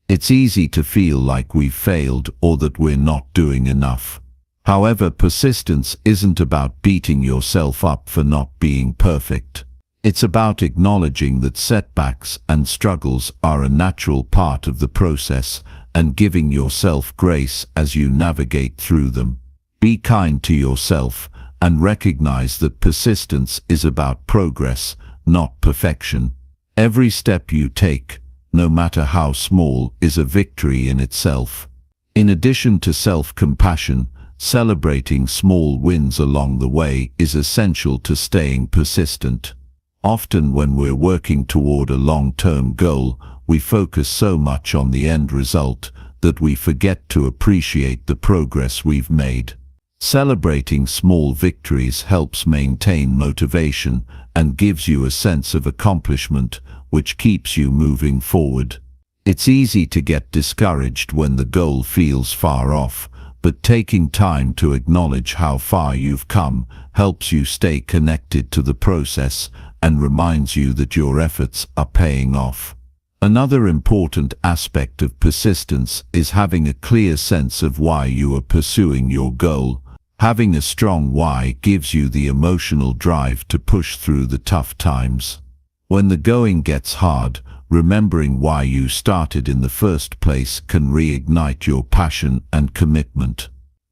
It's easy to feel like we've failed or that we're not doing enough. However, persistence isn't about beating yourself up for not being perfect. It's about acknowledging that setbacks and struggles are a natural part of the process and giving yourself grace as you navigate through them. Be kind to yourself and recognize that persistence is about progress, not perfection. Every step you take, no matter how small, is a victory in itself. In addition to self-compassion, celebrating small wins along the way is essential to staying persistent. Often when we're working toward a long-term goal, we focus so much on the end result that we forget to appreciate the progress we've made. Celebrating small victories helps maintain motivation and gives you a sense of accomplishment, which keeps you moving forward. It's easy to get discouraged when the goal feels far off, but taking time to acknowledge how far you've come helps you stay connected to the process and reminds you that your efforts are paying off. Another important aspect of persistence is having a clear sense of why you are pursuing your goal. Having a strong why gives you the emotional drive to push through the tough times. When the going gets hard, remembering why you started in the first place can reignite your passion and commitment.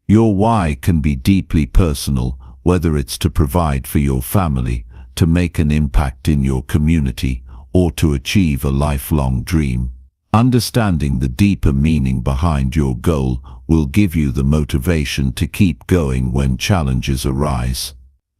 Your why can be deeply personal, whether it's to provide for your family, to make an impact in your community, or to achieve a lifelong dream. Understanding the deeper meaning behind your goal will give you the motivation to keep going when challenges arise.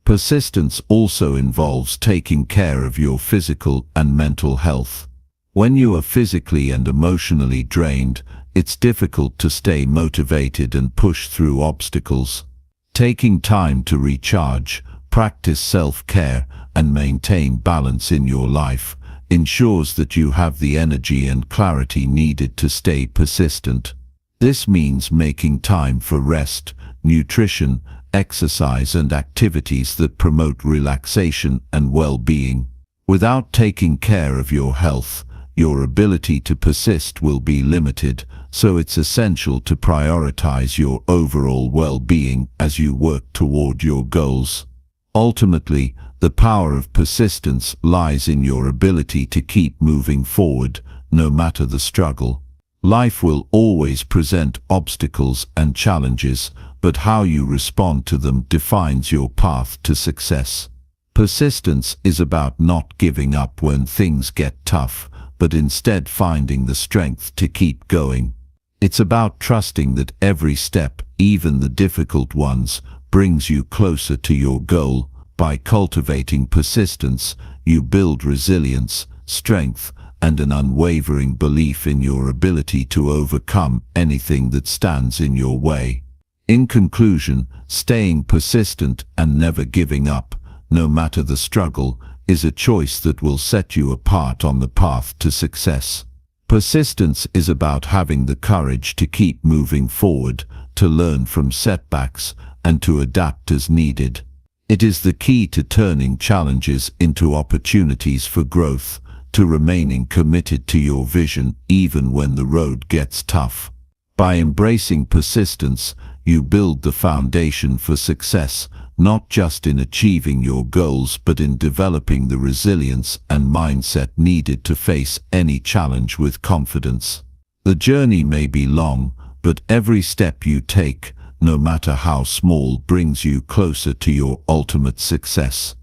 Persistence also involves taking care of your physical and mental health. When you are physically and emotionally drained, it's difficult to stay motivated and push through obstacles. Taking time to recharge, practice self-care, and maintain balance in your life ensures that you have the energy and clarity needed to stay persistent. This means making time for rest, nutrition, exercise, and activities that promote relaxation and well-being. Without taking care of your health, your ability to persist will be limited, so it's essential to prioritize your overall well-being as you work toward your goals. Ultimately, the power of persistence lies in your ability to keep moving forward, no matter the struggle. Life will always present obstacles and challenges, but how you respond to them defines your path to success. Persistence is about not giving up when things get tough, but instead finding the strength to keep going. It's about trusting that every step, even the difficult ones, brings you closer to your goal. By cultivating persistence, you build resilience, strength, and an unwavering belief in your ability to overcome anything that stands in your way. In conclusion, staying persistent and never giving up, no matter the struggle, is a choice that will set you apart on the path to success. Persistence is about having the courage to keep moving forward, to learn from setbacks, and to adapt as needed. It is the key to turning challenges into opportunities for growth, to remaining committed to your vision even when the road gets tough. By embracing persistence, you build the foundation for success, not just in achieving your goals but in developing the resilience and mindset needed to face any challenge with confidence. The journey may be long, but every step you take, no matter how small, brings you closer to your ultimate success.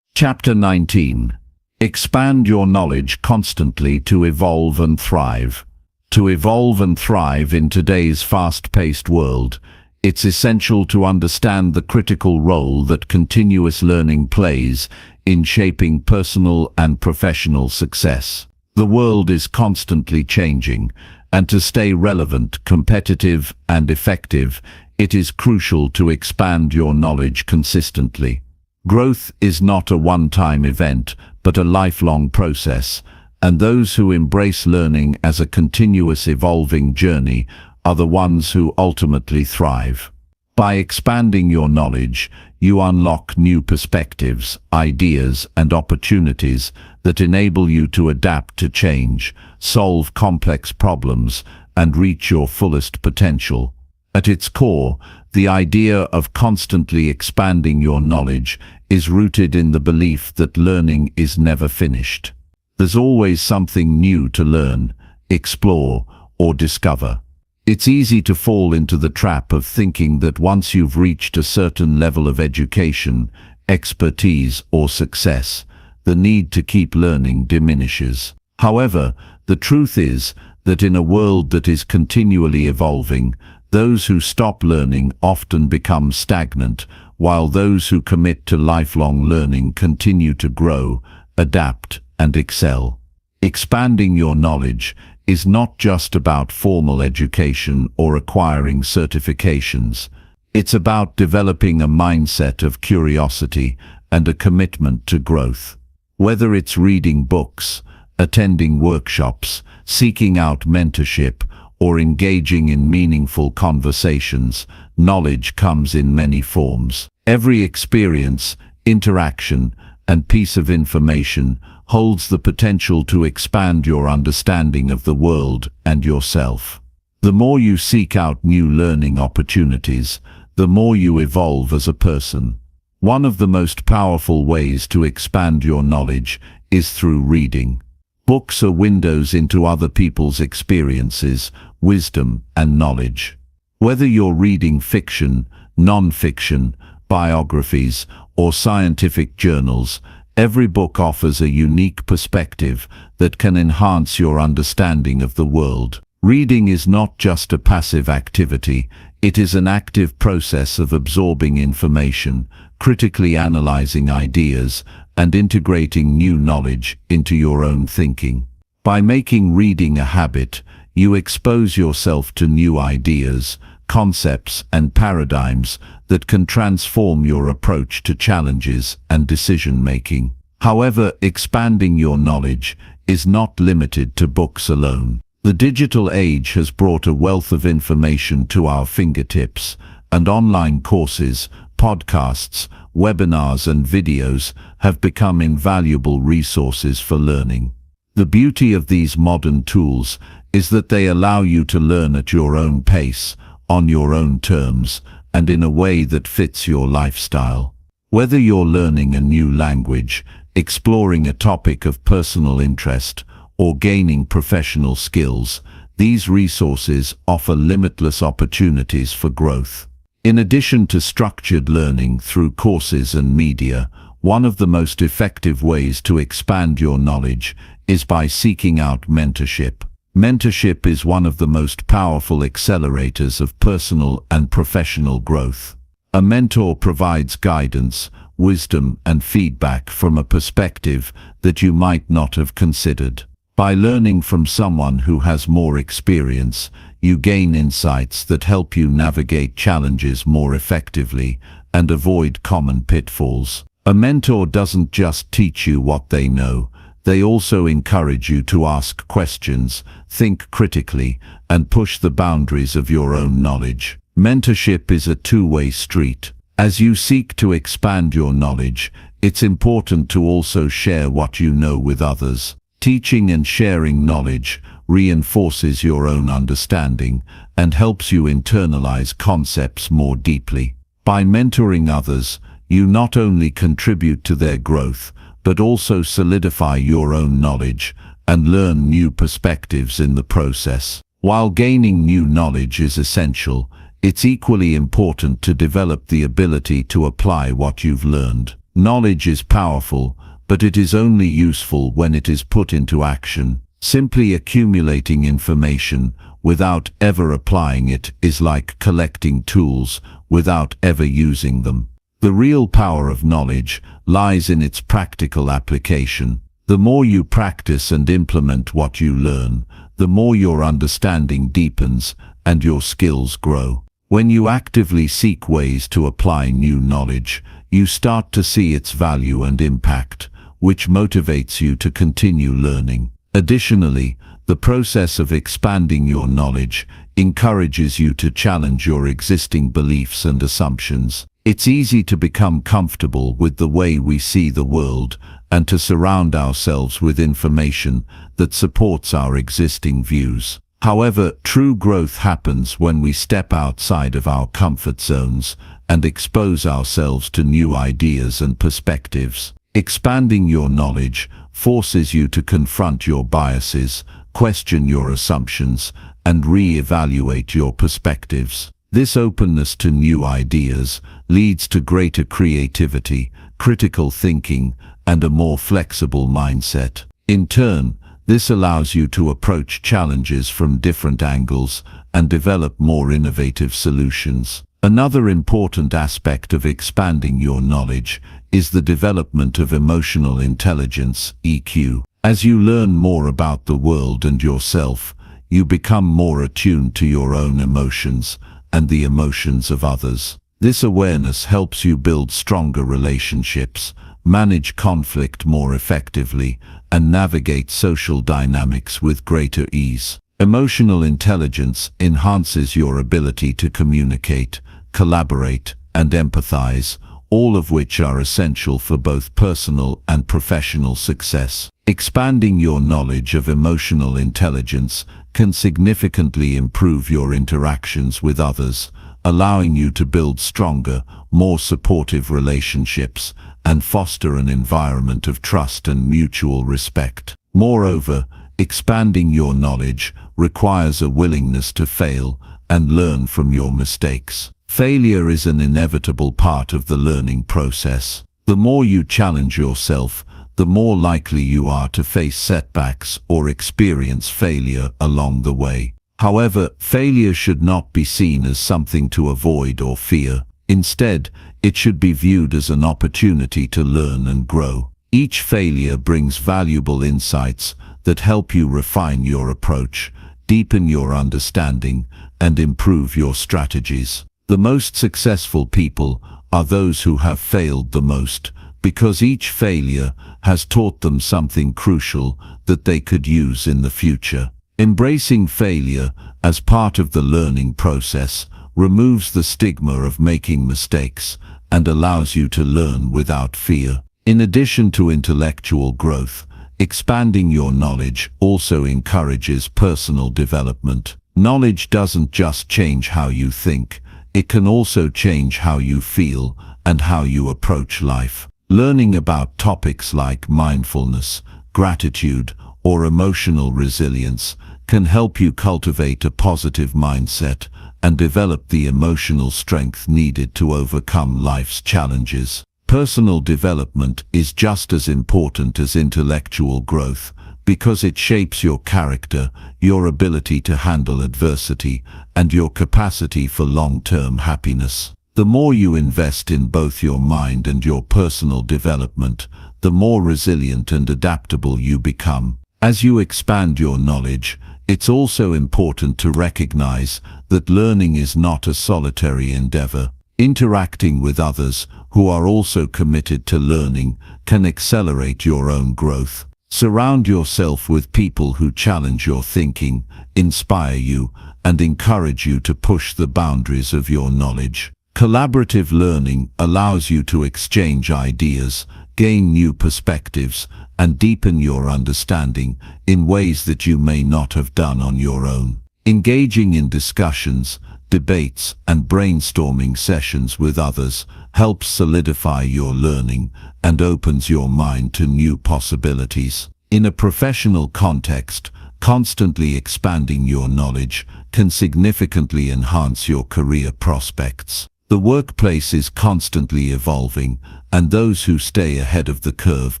Chapter 19. Expand your knowledge constantly to evolve and thrive. To evolve and thrive in today's fast-paced world, it's essential to understand the critical role that continuous learning plays in shaping personal and professional success. The world is constantly changing, and to stay relevant, competitive, and effective, it is crucial to expand your knowledge consistently. Growth is not a one-time event, but a lifelong process, and those who embrace learning as a continuous evolving journey are the ones who ultimately thrive. By expanding your knowledge, you unlock new perspectives, ideas, and opportunities that enable you to adapt to change, solve complex problems, and reach your fullest potential. At its core, the idea of constantly expanding your knowledge is rooted in the belief that learning is never finished. There's always something new to learn, explore, or discover. It's easy to fall into the trap of thinking that once you've reached a certain level of education, expertise, or success, the need to keep learning diminishes. However, the truth is that in a world that is continually evolving, those who stop learning often become stagnant, while those who commit to lifelong learning continue to grow, adapt, and excel. Expanding your knowledge is not just about formal education or acquiring certifications. It's about developing a mindset of curiosity and a commitment to growth. Whether it's reading books, attending workshops, seeking out mentorship, or engaging in meaningful conversations, knowledge comes in many forms. Every experience, interaction, and piece of information holds the potential to expand your understanding of the world and yourself. The more you seek out new learning opportunities, the more you evolve as a person. One of the most powerful ways to expand your knowledge is through reading. Books are windows into other people's experiences, wisdom, and knowledge. Whether you're reading fiction, non-fiction, biographies, or scientific journals, every book offers a unique perspective that can enhance your understanding of the world. Reading is not just a passive activity, it is an active process of absorbing information, critically analyzing ideas, and integrating new knowledge into your own thinking. By making reading a habit, you expose yourself to new ideas, concepts, and paradigms that can transform your approach to challenges and decision-making. However, expanding your knowledge is not limited to books alone. The digital age has brought a wealth of information to our fingertips, and online courses, podcasts, webinars, and videos have become invaluable resources for learning. The beauty of these modern tools is that they allow you to learn at your own pace, on your own terms, and in a way that fits your lifestyle. Whether you're learning a new language, exploring a topic of personal interest, or gaining professional skills, these resources offer limitless opportunities for growth. In addition to structured learning through courses and media, one of the most effective ways to expand your knowledge is by seeking out mentorship. Mentorship is one of the most powerful accelerators of personal and professional growth. A mentor provides guidance, wisdom, and feedback from a perspective that you might not have considered. By learning from someone who has more experience, you gain insights that help you navigate challenges more effectively and avoid common pitfalls. A mentor doesn't just teach you what they know, they also encourage you to ask questions, think critically, and push the boundaries of your own knowledge. Mentorship is a two-way street. As you seek to expand your knowledge, it's important to also share what you know with others. Teaching and sharing knowledge reinforces your own understanding and helps you internalize concepts more deeply. By mentoring others, you not only contribute to their growth, but also solidify your own knowledge and learn new perspectives in the process. While gaining new knowledge is essential, it's equally important to develop the ability to apply what you've learned. Knowledge is powerful, but it is only useful when it is put into action. Simply accumulating information without ever applying it is like collecting tools without ever using them. The real power of knowledge lies in its practical application. The more you practice and implement what you learn, the more your understanding deepens and your skills grow. When you actively seek ways to apply new knowledge, you start to see its value and impact, which motivates you to continue learning. Additionally, the process of expanding your knowledge encourages you to challenge your existing beliefs and assumptions. It's easy to become comfortable with the way we see the world and to surround ourselves with information that supports our existing views. However, true growth happens when we step outside of our comfort zones and expose ourselves to new ideas and perspectives. Expanding your knowledge forces you to confront your biases, question your assumptions, and re-evaluate your perspectives. This openness to new ideas leads to greater creativity, critical thinking, and a more flexible mindset. In turn, this allows you to approach challenges from different angles and develop more innovative solutions. Another important aspect of expanding your knowledge is the development of emotional intelligence, EQ. As you learn more about the world and yourself, you become more attuned to your own emotions and the emotions of others. This awareness helps you build stronger relationships, manage conflict more effectively, and navigate social dynamics with greater ease. Emotional intelligence enhances your ability to communicate, collaborate, and empathize, all of which are essential for both personal and professional success. Expanding your knowledge of emotional intelligence can significantly improve your interactions with others, allowing you to build stronger, more supportive relationships and foster an environment of trust and mutual respect. Moreover, expanding your knowledge requires a willingness to fail and learn from your mistakes. Failure is an inevitable part of the learning process. The more you challenge yourself, the more likely you are to face setbacks or experience failure along the way. However, failure should not be seen as something to avoid or fear. Instead, it should be viewed as an opportunity to learn and grow. Each failure brings valuable insights that help you refine your approach, deepen your understanding, and improve your strategies. The most successful people are those who have failed the most, because each failure has taught them something crucial that they could use in the future. Embracing failure as part of the learning process removes the stigma of making mistakes and allows you to learn without fear. In addition to intellectual growth, expanding your knowledge also encourages personal development. Knowledge doesn't just change how you think, it can also change how you feel and how you approach life. Learning about topics like mindfulness, gratitude, or emotional resilience can help you cultivate a positive mindset and develop the emotional strength needed to overcome life's challenges. Personal development is just as important as intellectual growth because it shapes your character, your ability to handle adversity, and your capacity for long-term happiness. The more you invest in both your mind and your personal development, the more resilient and adaptable you become. As you expand your knowledge, it's also important to recognize that learning is not a solitary endeavor. Interacting with others who are also committed to learning can accelerate your own growth. Surround yourself with people who challenge your thinking, inspire you, and encourage you to push the boundaries of your knowledge. Collaborative learning allows you to exchange ideas, gain new perspectives, and deepen your understanding in ways that you may not have done on your own. Engaging in discussions, debates, and brainstorming sessions with others helps solidify your learning and opens your mind to new possibilities. In a professional context, constantly expanding your knowledge can significantly enhance your career prospects. The workplace is constantly evolving, and those who stay ahead of the curve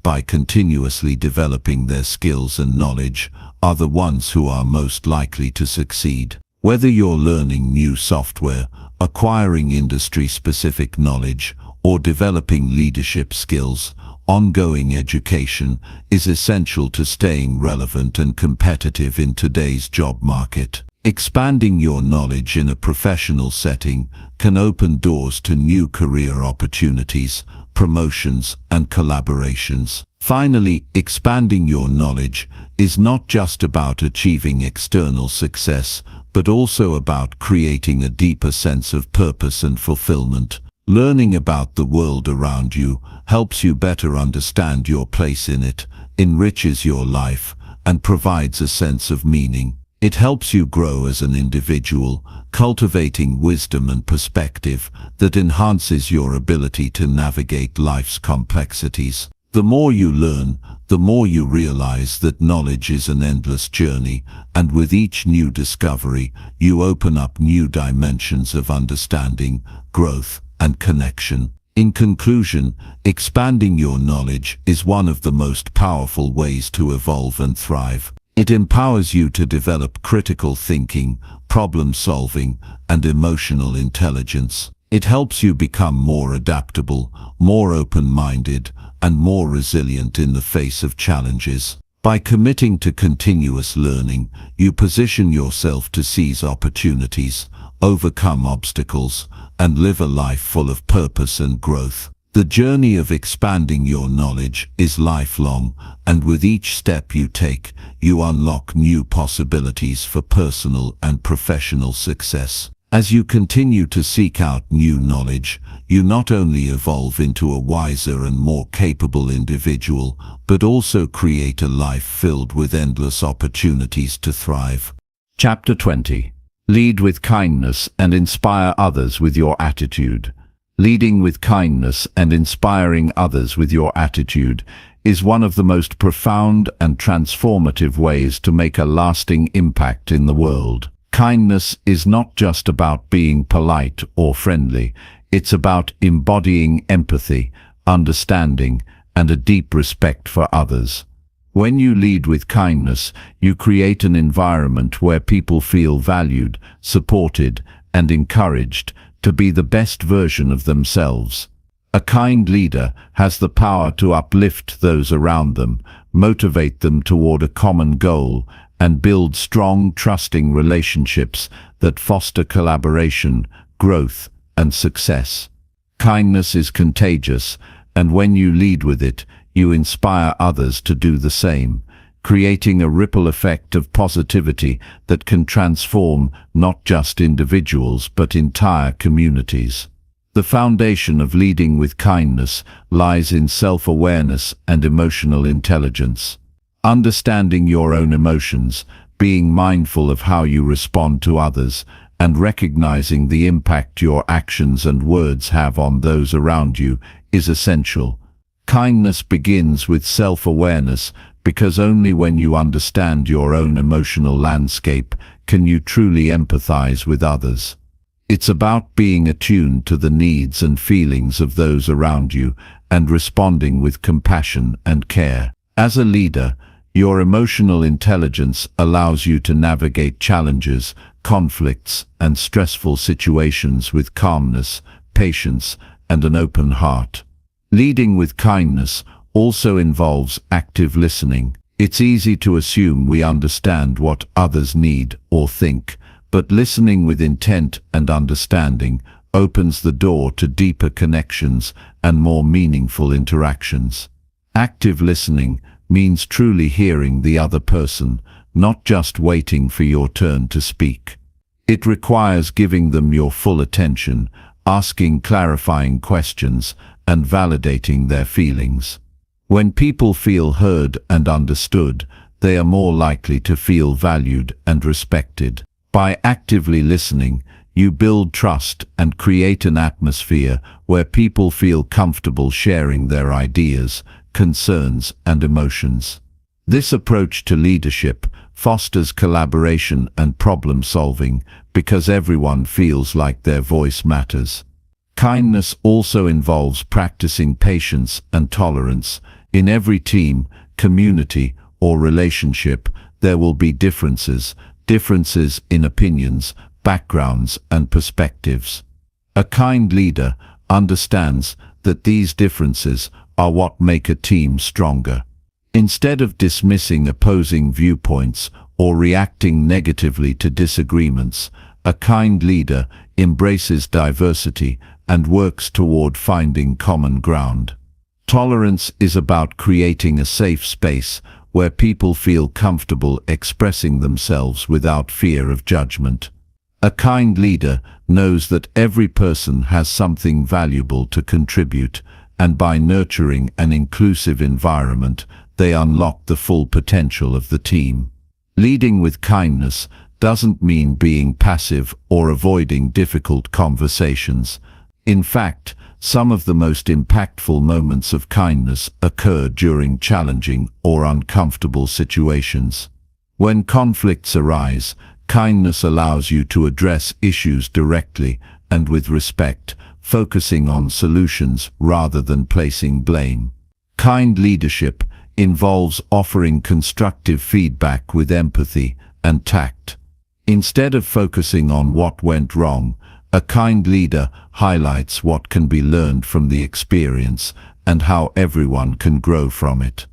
by continuously developing their skills and knowledge are the ones who are most likely to succeed. Whether you're learning new software, acquiring industry-specific knowledge, or developing leadership skills, ongoing education is essential to staying relevant and competitive in today's job market. Expanding your knowledge in a professional setting can open doors to new career opportunities, promotions, and collaborations. Finally, expanding your knowledge is not just about achieving external success, but also about creating a deeper sense of purpose and fulfillment. Learning about the world around you helps you better understand your place in it, enriches your life, and provides a sense of meaning. It helps you grow as an individual, cultivating wisdom and perspective that enhances your ability to navigate life's complexities. The more you learn, the more you realize that knowledge is an endless journey, and with each new discovery, you open up new dimensions of understanding, growth, and connection. In conclusion, expanding your knowledge is one of the most powerful ways to evolve and thrive. It empowers you to develop critical thinking, problem-solving, and emotional intelligence. It helps you become more adaptable, more open-minded, and more resilient in the face of challenges. By committing to continuous learning, you position yourself to seize opportunities, overcome obstacles, and live a life full of purpose and growth. The journey of expanding your knowledge is lifelong, and with each step you take, you unlock new possibilities for personal and professional success. As you continue to seek out new knowledge, you not only evolve into a wiser and more capable individual, but also create a life filled with endless opportunities to thrive. Chapter 20. Lead with kindness and inspire others with your attitude. Leading with kindness and inspiring others with your attitude is one of the most profound and transformative ways to make a lasting impact in the world. Kindness is not just about being polite or friendly. It's about embodying empathy, understanding, and a deep respect for others. When you lead with kindness, you create an environment where people feel valued, supported, and encouraged to be the best version of themselves. A kind leader has the power to uplift those around them, motivate them toward a common goal, and build strong, trusting relationships that foster collaboration, growth, and success. Kindness is contagious, and when you lead with it, you inspire others to do the same, creating a ripple effect of positivity that can transform not just individuals but entire communities. The foundation of leading with kindness lies in self-awareness and emotional intelligence. Understanding your own emotions, being mindful of how you respond to others, and recognizing the impact your actions and words have on those around you is essential. Kindness begins with self-awareness, because only when you understand your own emotional landscape can you truly empathize with others. It's about being attuned to the needs and feelings of those around you and responding with compassion and care. As a leader, your emotional intelligence allows you to navigate challenges, conflicts, and stressful situations with calmness, patience, and an open heart. Leading with kindness also involves active listening. It's easy to assume we understand what others need or think, but listening with intent and understanding opens the door to deeper connections and more meaningful interactions. Active listening means truly hearing the other person, not just waiting for your turn to speak. It requires giving them your full attention, asking clarifying questions, and validating their feelings. When people feel heard and understood, they are more likely to feel valued and respected. By actively listening, you build trust and create an atmosphere where people feel comfortable sharing their ideas, concerns, and emotions. This approach to leadership fosters collaboration and problem-solving because everyone feels like their voice matters. Kindness also involves practicing patience and tolerance. In every team, community, or relationship, there will be differences in opinions, backgrounds, and perspectives. A kind leader understands that these differences are what make a team stronger. Instead of dismissing opposing viewpoints or reacting negatively to disagreements, a kind leader embraces diversity and works toward finding common ground. Tolerance is about creating a safe space where people feel comfortable expressing themselves without fear of judgment. A kind leader knows that every person has something valuable to contribute, and by nurturing an inclusive environment, they unlock the full potential of the team. Leading with kindness doesn't mean being passive or avoiding difficult conversations. In fact, some of the most impactful moments of kindness occur during challenging or uncomfortable situations. When conflicts arise, kindness allows you to address issues directly and with respect, focusing on solutions rather than placing blame. Kind leadership involves offering constructive feedback with empathy and tact. Instead of focusing on what went wrong, a kind leader highlights what can be learned from the experience and how everyone can grow from it.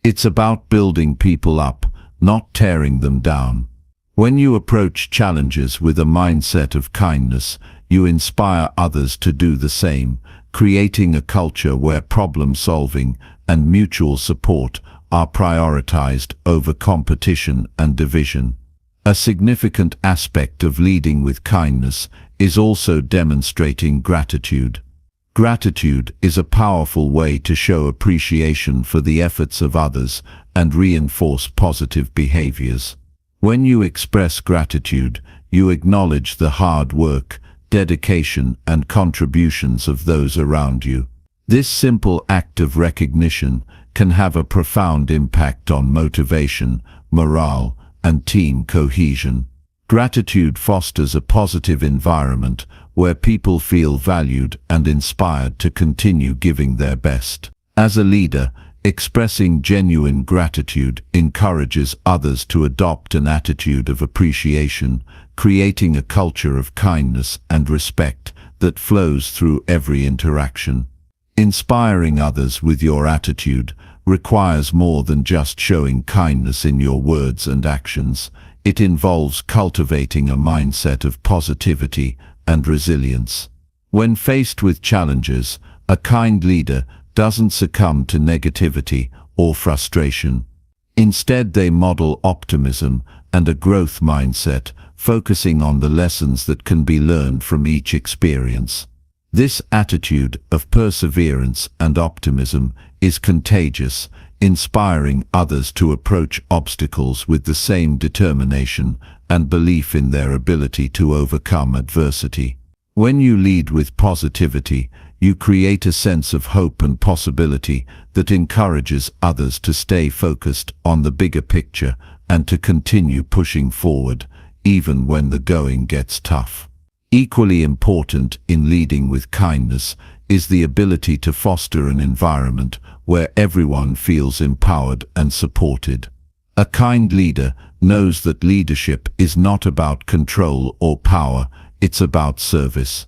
It's about building people up, not tearing them down. When you approach challenges with a mindset of kindness, you inspire others to do the same, creating a culture where problem-solving and mutual support are prioritized over competition and division. A significant aspect of leading with kindness is also demonstrating gratitude. Gratitude is a powerful way to show appreciation for the efforts of others and reinforce positive behaviors. When you express gratitude, you acknowledge the hard work, dedication, and contributions of those around you. This simple act of recognition can have a profound impact on motivation, morale, and team cohesion. Gratitude fosters a positive environment where people feel valued and inspired to continue giving their best. As a leader, expressing genuine gratitude encourages others to adopt an attitude of appreciation, creating a culture of kindness and respect that flows through every interaction. Inspiring others with your attitude requires more than just showing kindness in your words and actions. It involves cultivating a mindset of positivity and resilience. When faced with challenges, a kind leader doesn't succumb to negativity or frustration. Instead, they model optimism and a growth mindset, focusing on the lessons that can be learned from each experience. This attitude of perseverance and optimism is contagious, inspiring others to approach obstacles with the same determination and belief in their ability to overcome adversity. When you lead with positivity, you create a sense of hope and possibility that encourages others to stay focused on the bigger picture and to continue pushing forward, even when the going gets tough. Equally important in leading with kindness is the ability to foster an environment where everyone feels empowered and supported. A kind leader knows that leadership is not about control or power, it's about service.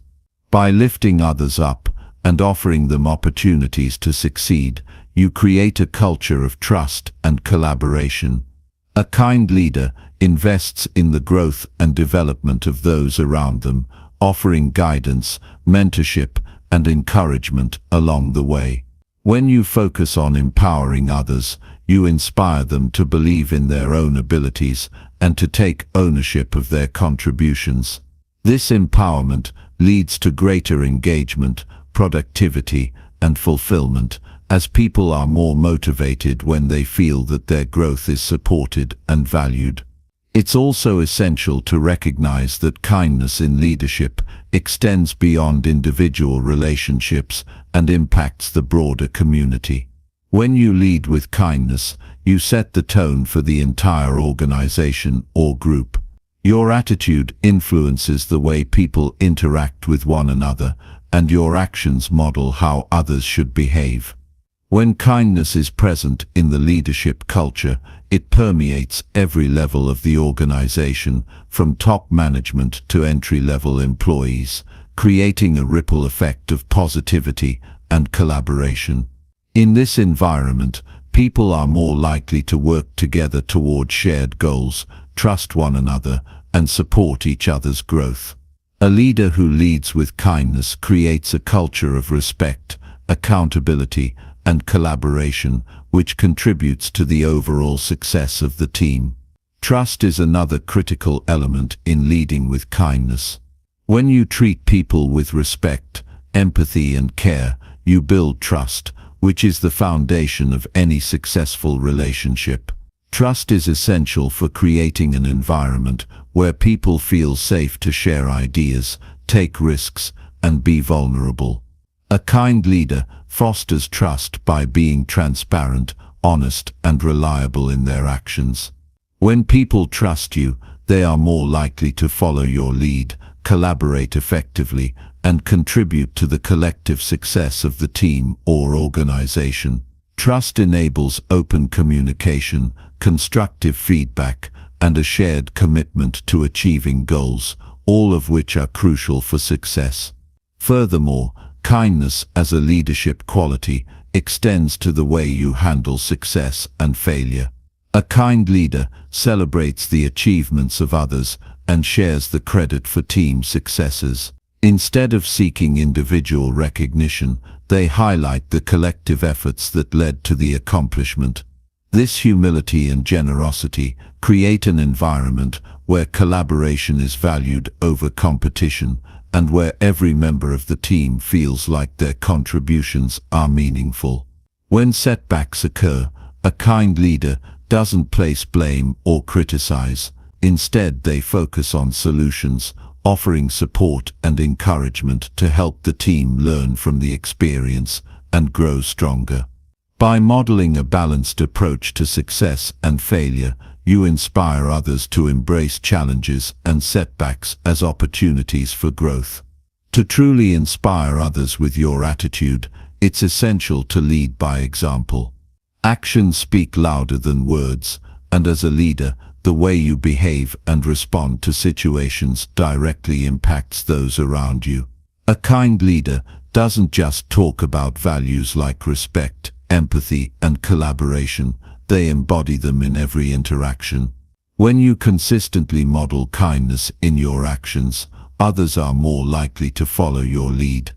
By lifting others up and offering them opportunities to succeed, you create a culture of trust and collaboration. A kind leader invests in the growth and development of those around them, offering guidance, mentorship, and encouragement along the way. When you focus on empowering others, you inspire them to believe in their own abilities and to take ownership of their contributions. This empowerment leads to greater engagement, productivity, and fulfillment, as people are more motivated when they feel that their growth is supported and valued. It's also essential to recognize that kindness in leadership extends beyond individual relationships and impacts the broader community. When you lead with kindness, you set the tone for the entire organization or group. Your attitude influences the way people interact with one another, and your actions model how others should behave. When kindness is present in the leadership culture, it permeates every level of the organization, from top management to entry-level employees, creating a ripple effect of positivity and collaboration. In this environment, people are more likely to work together toward shared goals, trust one another, and support each other's growth. A leader who leads with kindness creates a culture of respect, accountability, and collaboration, which contributes to the overall success of the team. Trust is another critical element in leading with kindness. When you treat people with respect, empathy, and care, you build trust, which is the foundation of any successful relationship. Trust is essential for creating an environment where people feel safe to share ideas, take risks, and be vulnerable. A kind leader fosters trust by being transparent, honest, and reliable in their actions. When people trust you, they are more likely to follow your lead, collaborate effectively, and contribute to the collective success of the team or organization. Trust enables open communication, constructive feedback, and a shared commitment to achieving goals, all of which are crucial for success. Furthermore, kindness as a leadership quality extends to the way you handle success and failure. A kind leader celebrates the achievements of others and shares the credit for team successes. Instead of seeking individual recognition, they highlight the collective efforts that led to the accomplishment. This humility and generosity create an environment where collaboration is valued over competition, and where every member of the team feels like their contributions are meaningful. When setbacks occur, a kind leader doesn't place blame or criticize. Instead, they focus on solutions, offering support and encouragement to help the team learn from the experience and grow stronger. By modeling a balanced approach to success and failure, you inspire others to embrace challenges and setbacks as opportunities for growth. To truly inspire others with your attitude, it's essential to lead by example. Actions speak louder than words, and as a leader, the way you behave and respond to situations directly impacts those around you. A kind leader doesn't just talk about values like respect, empathy, and collaboration. They embody them in every interaction. When you consistently model kindness in your actions, others are more likely to follow your lead.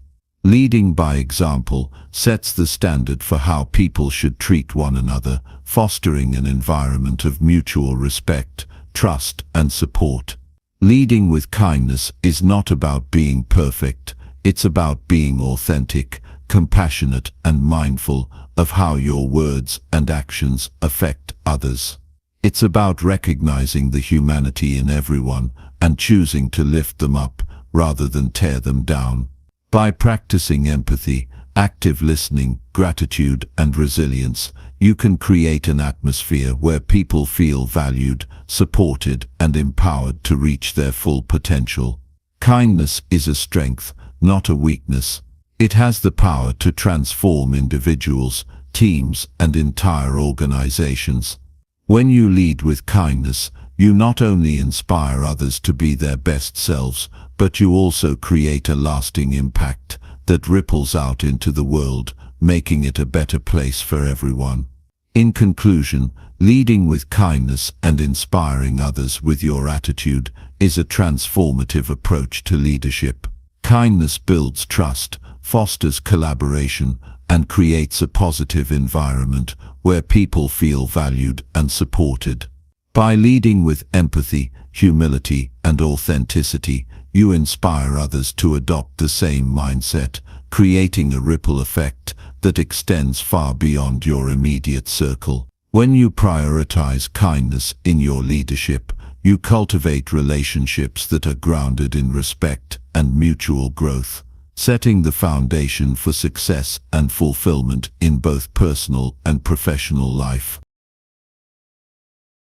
Leading by example sets the standard for how people should treat one another, fostering an environment of mutual respect, trust, and support. Leading with kindness is not about being perfect, it's about being authentic, compassionate, and mindful of how your words and actions affect others. It's about recognizing the humanity in everyone and choosing to lift them up rather than tear them down. By practicing empathy, active listening, gratitude, and resilience, you can create an atmosphere where people feel valued, supported, and empowered to reach their full potential. Kindness is a strength, not a weakness. It has the power to transform individuals, teams, and entire organizations. When you lead with kindness, you not only inspire others to be their best selves, but you also create a lasting impact that ripples out into the world, making it a better place for everyone. In conclusion, leading with kindness and inspiring others with your attitude is a transformative approach to leadership. Kindness builds trust, fosters collaboration, and creates a positive environment where people feel valued and supported. By leading with empathy, humility, and authenticity, you inspire others to adopt the same mindset, creating a ripple effect that extends far beyond your immediate circle. When you prioritize kindness in your leadership, you cultivate relationships that are grounded in respect and mutual growth, setting the foundation for success and fulfillment in both personal and professional life.